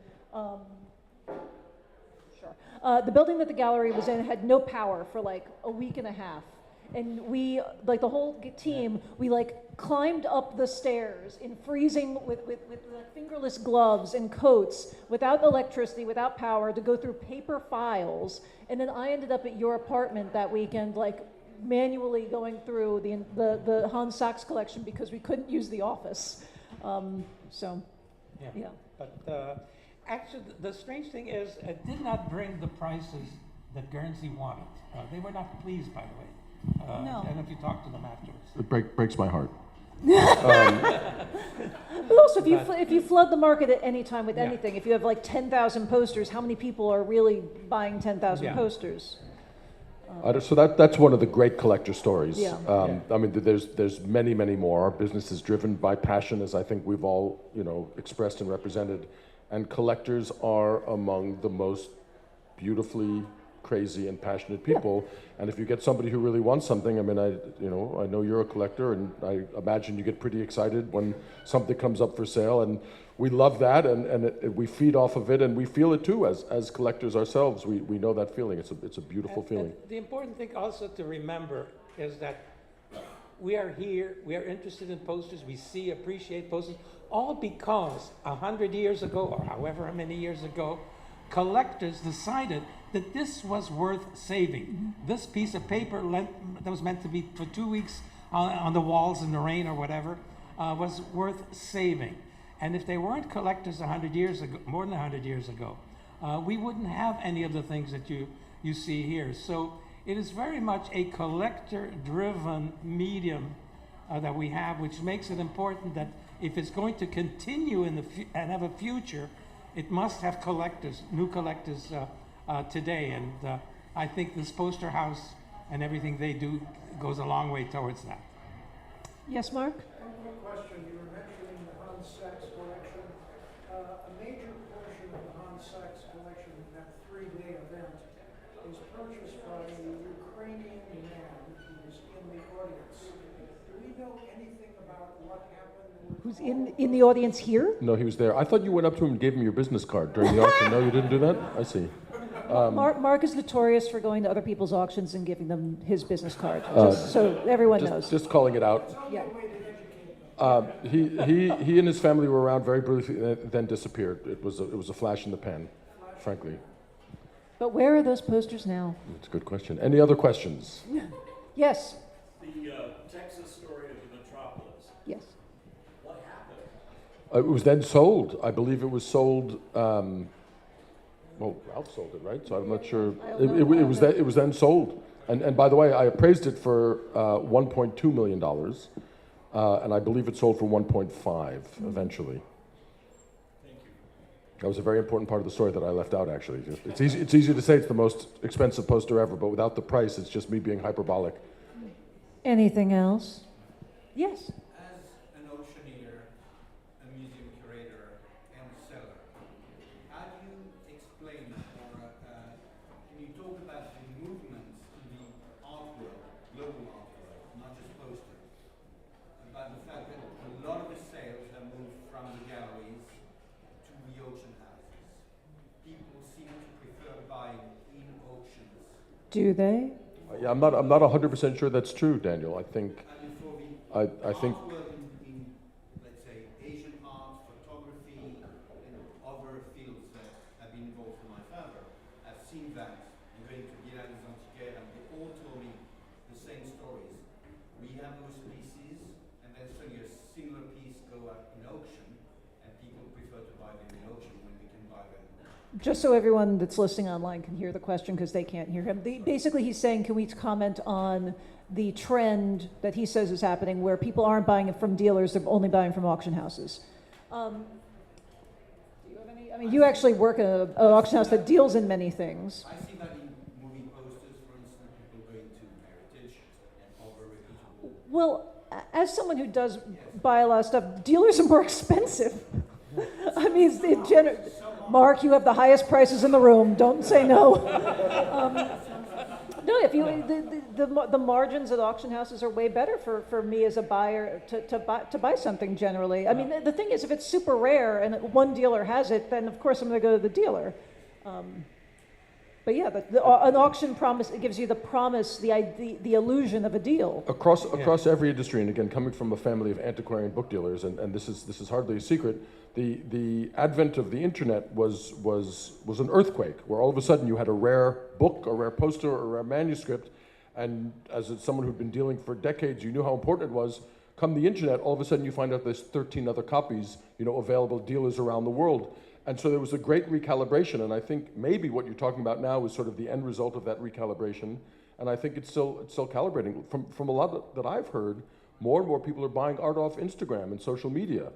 C: the building that the gallery was in had no power for like a week and a half. And we, like the whole team, we like climbed up the stairs in freezing with fingerless gloves and coats, without electricity, without power, to go through paper files. And then I ended up at your apartment that weekend, like manually going through the Hans Sachs collection because we couldn't use the office. Yeah.
U: But actually, the strange thing is, it did not bring the prices that Guernsey wanted. They were not pleased, by the way.
C: No.
U: And if you talk to them afterwards.
T: It breaks my heart.
C: But also, if you flood the market at any time with anything, if you have like 10,000 posters, how many people are really buying 10,000 posters?
T: So that's one of the great collector stories.
C: Yeah.
T: I mean, there's many, many more. Our business is driven by passion, as I think we've all, expressed and represented. And collectors are among the most beautifully crazy and passionate people. And if you get somebody who really wants something, I mean, I know you're a collector, and I imagine you get pretty excited when something comes up for sale, and we love that, and we feed off of it, and we feel it too as collectors ourselves. We know that feeling. It's a beautiful feeling.
U: And the important thing also to remember is that we are here, we are interested in posters, we appreciate posters, all because 100 years ago, or however many years ago, collectors decided that this was worth saving. Mm-hmm. This piece of paper that was meant to be for 2 weeks on the walls in the rain or whatever, was worth saving. And if they weren't collectors 100 years ago, more than 100 years ago, we wouldn't have any of the things that you see here. So it is very much a collector-driven medium that we have, which makes it important that if it's going to continue and have a future, it must have collectors, new collectors today. And I think this poster house and everything they do goes a long way towards that.
C: Yes, Mark?
A: One quick question. You were mentioning the Hans Sachs collection. A major is purchased by a Ukrainian man who's in the audience. Do we know anything about what happened?
C: Who's in the audience here?
T: No, he was there. I thought you went up to him and gave him your business card during the auction. No, you didn't do that? I see.
C: Mark is notorious for going to other people's auctions and giving them his business card, just so everyone knows.
T: Just calling it out.
C: Yeah.
T: He and his family were around very briefly, then disappeared. It was a flash in the pan, frankly.
C: But where are those posters now?
T: That's a good question. Any other questions?
C: Yes.
E: The Texas story of the metropolis.
C: Yes.
E: What happened?
T: It was then sold. I believe it was sold. Well, Ralph sold it, right? So I'm not sure. It was then sold. And by the way, I appraised it for $1.2 million, and I believe it sold for 1.5 eventually.
E: Thank you.
T: That was a very important part of the story that I left out. Actually, it's easy to say it's the most expensive poster ever, but without the price, it's just me being hyperbolic.
C: Anything else? Yes.
D: As an auctioneer, a museum curator, and a seller, how do you explain, or can you talk about the movements in the art world, global art world, not just posters, about the fact that a lot of the sales have moved from the galleries to the auction houses? People seem to prefer buying in auctions.
C: Do they?
T: Yeah, I'm not 100% sure that's true, Daniel. I think. I think.
D: In, let's say, Asian art, photography, and other fields that have been involved for my father, I've seen that. I'm going to Ylain and they all told me the same stories. We have those pieces, and then suddenly a similar piece go up in auction, and people prefer to buy them in auction when they can buy them.
C: Just so everyone that's listening online can hear the question because they can't hear him. Basically, he's saying, can we comment on the trend that he says is happening where people aren't buying it from dealers, they're only buying from auction houses? Do you have any? I mean, you actually work at an auction house that deals in many things.
D: I see that in movie posters, for instance, people going to Heritage and other reputable.
C: Well, as someone who does buy a lot of stuff, dealers are more expensive. I mean, Mark, you have the highest prices in the room. Don't say no. No, if you the margins at auction houses are way better for me as a buyer to buy something generally. I mean, the thing is, if it's super rare and one dealer has it, then of course I'm going to go to the dealer. But yeah, an auction promise, it gives you the promise, the illusion of a deal.
T: Across every industry, and again, coming from a family of antiquarian book dealers, and this is hardly a secret, the advent of the internet was an earthquake, where all of a sudden you had a rare book, a rare poster, or a rare manuscript, and as someone who'd been dealing for decades, you knew how important it was. Come the internet, all of a sudden you find out there's 13 other copies, available to dealers around the world. And so there was a great recalibration, and I think maybe what you're talking about now is sort of the end result of that recalibration, and I think it's still calibrating. From a lot that I've heard, more and more people are buying art off Instagram and social media.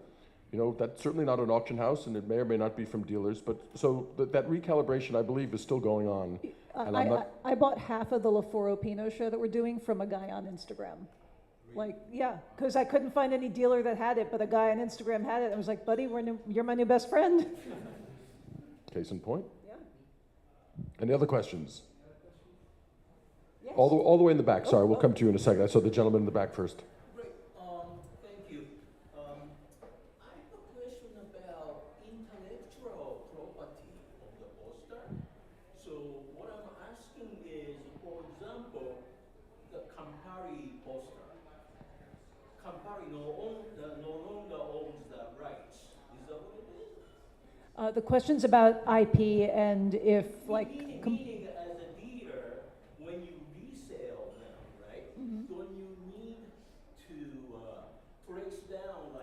T: That's certainly not an auction house, and it may or may not be from dealers, but so that recalibration, I believe, is still going on. And
C: I bought half of the Laforo Pinot show that we're doing from a guy on Instagram. Because I couldn't find any dealer that had it, but a guy on Instagram had it. I was like, buddy, you're my new best friend.
T: Case in point.
C: Yeah.
T: Any other questions?
C: Yes.
T: All the way in the back. Sorry, we'll come to you in a second. I saw the gentleman in the back first.
B: Great. Thank you. I have a question about intellectual property of the poster. So what I'm asking is, for example, the Campari poster. Campari no longer owns the rights. Is that what it is?
C: The question's about IP and if,
B: Meaning as a dealer, when you resell them, right, don't you need to trace down,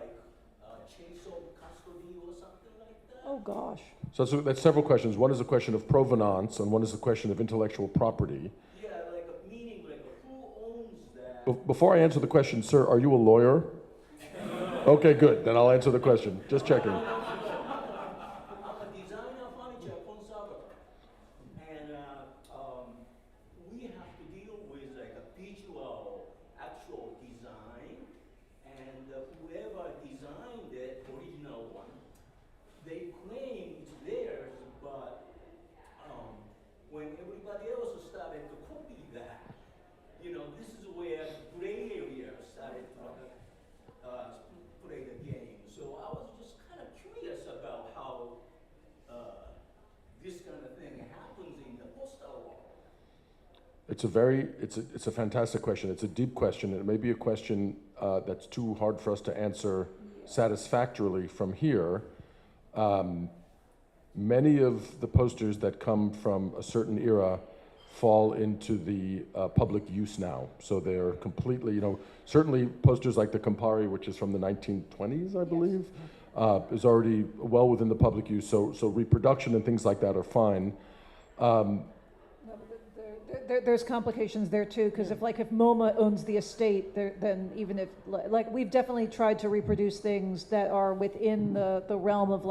B: chain of custody or something like that?
C: Oh, gosh.
T: So that's several questions. One is a question of provenance, and one is a question of intellectual property.
B: Yeah, meaning who owns that?
T: Before I answer the question, sir, are you a lawyer? Okay, good. Then I'll answer the question. Just checking.
B: I'm a designer, furniture conservator, and we have to deal with a visual, actual design, and whoever designed the original one, they claim it's theirs, but when everybody else
T: It's a fantastic question. It's a deep question. It may be a question that's too hard for us to answer satisfactorily from here. Many of the posters that come from a certain era fall into the public use now. So they're completely, certainly posters like the Campari, which is from the 1920s, I believe, is already well within the public use. So reproduction and things like that are fine.
C: There's complications there too, because if MoMA owns the estate, then even if we've definitely tried to reproduce things that are within the realm of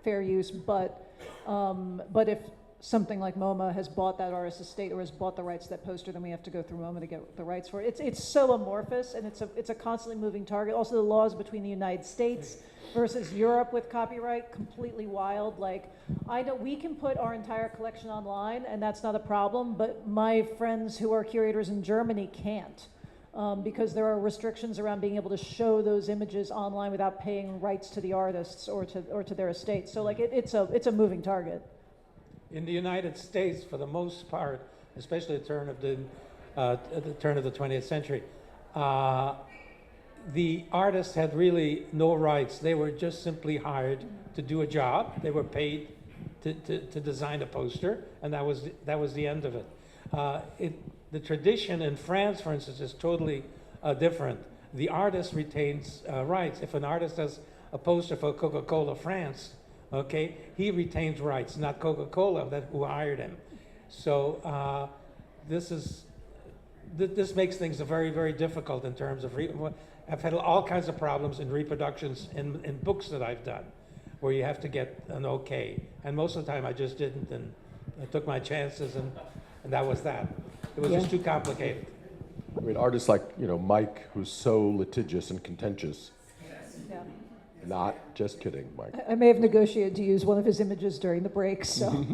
C: fair use, but if something like MoMA has bought that artist's estate or has bought the rights to that poster, then we have to go through MoMA to get the rights for it. It's so amorphous, and it's a constantly moving target. Also, the laws between the United States versus Europe with copyright, completely wild. I know we can put our entire collection online, and that's not a problem, but my friends who are curators in Germany can't, because there are restrictions around being able to show those images online without paying rights to the artists or to their estate. So it's a moving target.
U: In the United States, for the most part, especially at the turn of the 20th century, the artists had really no rights. They were just simply hired to do a job. They were paid to design a poster, and that was the end of it. The tradition in France, for instance, is totally different. The artist retains rights. If an artist does a poster for Coca-Cola France, okay, he retains rights, not Coca-Cola who hired him. So this makes things very, very difficult in terms of. I've had all kinds of problems in reproductions in books that I've done, where you have to get an okay, and most of the time I just didn't, and I took my chances, and that was that. It was just too complicated.
T: I mean, artists like Mike, who's so litigious and contentious.
C: Yeah.
T: Not just kidding, Mike.
C: I may have negotiated to use one of his images during the break, so.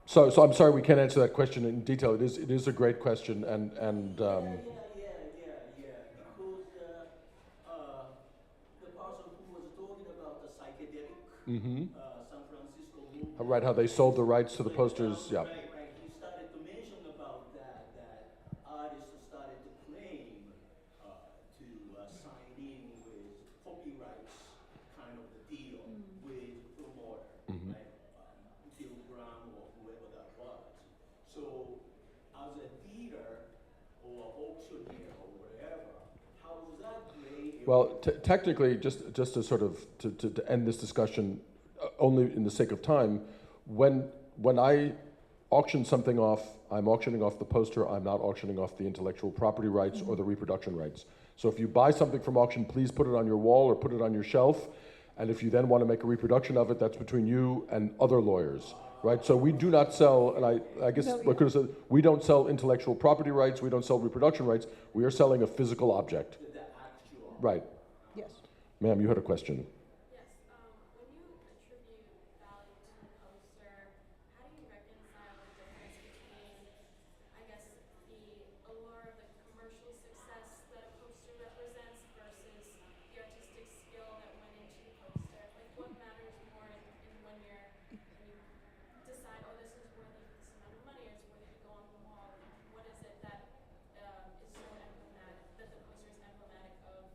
T: So I'm sorry we can't answer that question in detail. It is a great question, and
B: Because the person who was talking about the psychedelic San Francisco movement.
T: right, how they sold the rights to the posters, yeah.
B: Right. He started to mention about that artists started to claim to sign in with copyrights kind of the deal with promoter, right? Bill Graham or whoever that was. So as a dealer or auctioneer or whatever, how was that made?
T: Well, technically, just to sort of to end this discussion, only in the sake of time, when I auction something off, I'm auctioning off the poster. I'm not auctioning off the intellectual property rights or the reproduction rights. So if you buy something from auction, please put it on your wall or put it on your shelf. And if you then want to make a reproduction of it, that's between you and other lawyers, right? So we do not sell, and I guess I could have said, we don't sell intellectual property rights. We don't sell reproduction rights. We are selling a physical object. Right.
C: Yes.
T: Ma'am, you had a question.
F: Yes. When you attribute value to a poster, how do you reconcile the difference between, I guess, the allure of the commercial success that a poster represents versus the artistic skill that went into the poster? What matters more when you decide, oh, this is worthy of this amount of money, or it's worthy to go on the wall? What is it that is so emblematic, that the poster is emblematic of?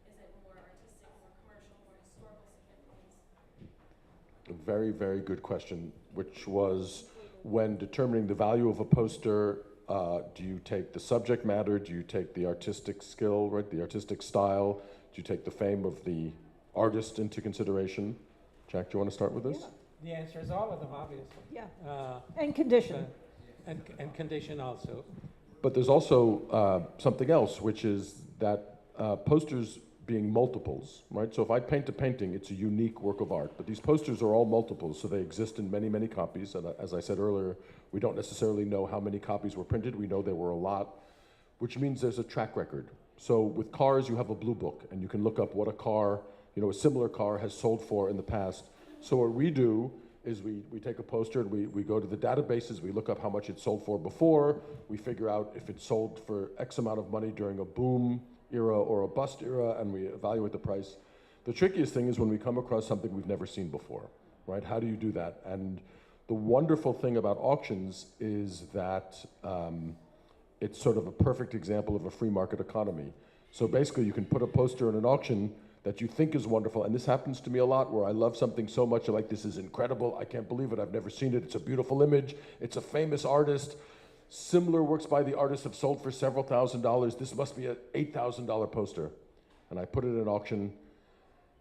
F: Is it more artistic, more commercial, more historical significance?
T: A very, very good question, which was, when determining the value of a poster, do you take the subject matter? Do you take the artistic skill, right? The artistic style? Do you take the fame of the artist into consideration? Jack, do you want to start with this?
U: The answer is all of them, obviously.
C: Yeah. And condition.
U: And condition also.
T: But there's also something else, which is that posters being multiples, right? So if I paint a painting, it's a unique work of art, but these posters are all multiples, so they exist in many, many copies. And as I said earlier, we don't necessarily know how many copies were printed. We know there were a lot, which means there's a track record. So with cars, you have a blue book, and you can look up what a car, a similar car has sold for in the past. So what we do is we take a poster and we go to the databases, we look up how much it sold for before, we figure out if it sold for X amount of money during a boom era or a bust era, and we evaluate the price. The trickiest thing is when we come across something we've never seen before, right? How do you do that? And The wonderful thing about auctions is that it's sort of a perfect example of a free market economy. So basically you can put a poster in an auction that you think is wonderful, and this happens to me a lot where I love something so much, I'm like, this is incredible, I can't believe it, I've never seen it, it's a beautiful image, it's a famous artist, similar works by the artist have sold for several $1,000s, this must be an $8,000 poster. And I put it in an auction,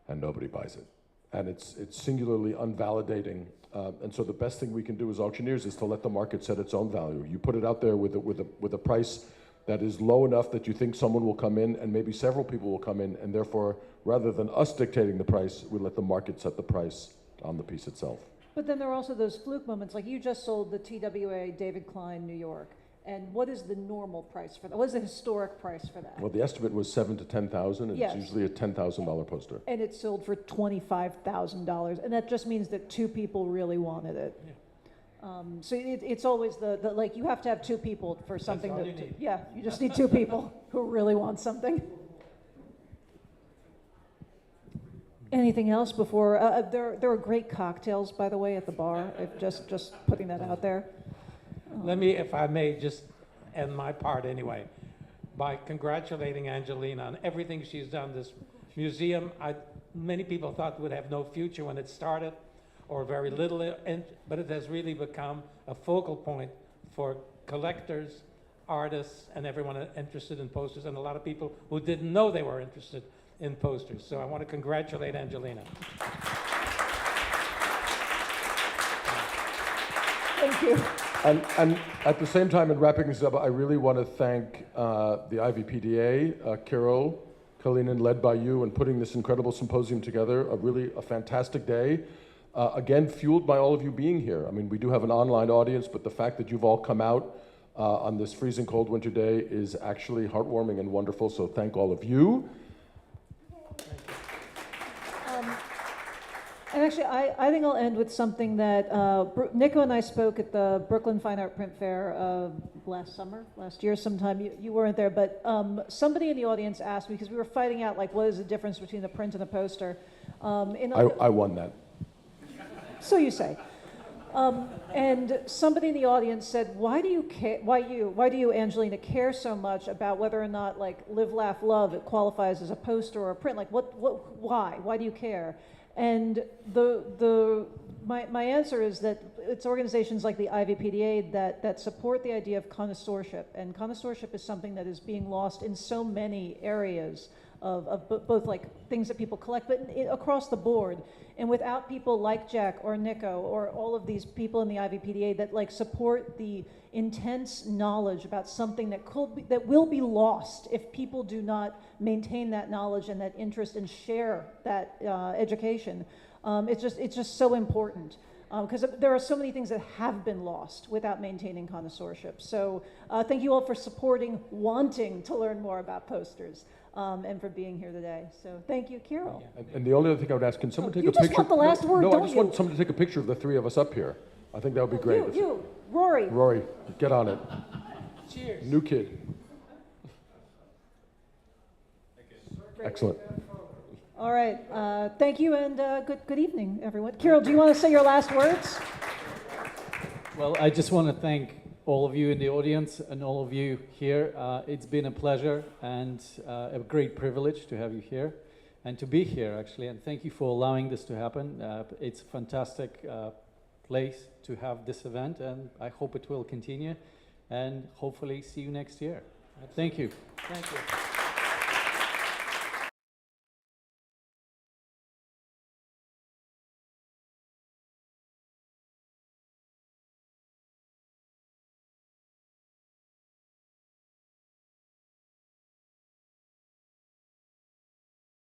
T: and nobody buys it. And it's singularly unvalidating. And so the best thing we can do as auctioneers is to let the market set its own value. You put it out there with a price that is low enough that you think someone will come in, and maybe several people will come in, and therefore, rather than us dictating the price, we let the market set the price on the piece itself.
C: But then there are also those fluke moments, like you just sold the TWA David Klein, New York. And what is the normal price for that? What is the historic price for that?
T: Well, the estimate was $7,000 to $10,000, and
C: Yes.
T: it's usually a $10,000 poster.
C: And it sold for $25,000, and that just means that two people really wanted it.
U: Yeah.
C: So it's always the like you have to have two people for something
U: all
C: to,
U: you need.
C: yeah, you just need two people who really want something. Anything else before? There are great cocktails, by the way, at the bar. Just putting that out there.
U: Let me, if I may, just end my part anyway, by congratulating Angelina on everything she's done. This museum, many people thought would have no future when it started, or very little, but it has really become a focal point for collectors, artists, and everyone interested in posters, and a lot of people who didn't know they were interested in posters. So I want to congratulate Angelina.
C: Thank you.
T: And at the same time, in wrapping this up, I really want to thank the IVPDA, Carol, Kalinin, led by you, and putting this incredible symposium together. A fantastic day. Again, fueled by all of you being here. I mean, we do have an online audience, but the fact that you've all come out on this freezing cold winter day is actually heartwarming and wonderful. So thank all of you.
C: And actually, I think I'll end with something that Nico and I spoke at the Brooklyn Fine Art Print Fair last year sometime. You weren't there, but somebody in the audience asked me, because we were fighting out, like, what is the difference between a print and a poster?
T: I won that.
C: So you say. And somebody in the audience said, why do you, Angelina, care so much about whether or not, like, Live, Laugh, Love, it qualifies as a poster or a print? Like, why do you care? And my answer is that it's organizations like the IVPDA that support the idea of connoisseurship. And connoisseurship is something that is being lost in so many areas of both like things that people collect, but across the board. And without people like Jack or Nico or all of these people in the IVPDA that like support the intense knowledge about something that will be lost if people do not maintain that knowledge and that interest and share that education, it's just so important. Because there are so many things that have been lost without maintaining connoisseurship. So thank you all for wanting to learn more about posters, and for being here today. So thank you, Carol.
T: And the only other thing I would ask, can someone take a
C: You just
T: picture?
C: want the last word,
T: no,
C: don't
T: I just
C: you?
T: want someone to take a picture of the three of us up here. I think that would be great.
C: Rory.
T: Rory, get on it.
U: Cheers.
T: New kid. Excellent.
C: All right. Thank you, and good evening, everyone. Carol, do you want to say your last words?
M: Well, I just want to thank all of you in the audience and all of you here. It's been a pleasure and a great privilege to have you here and to be here, actually. And thank you for allowing this to happen. It's a fantastic place to have this event, and I hope it will continue. And hopefully see you next year. Thank you.
U: Thank you.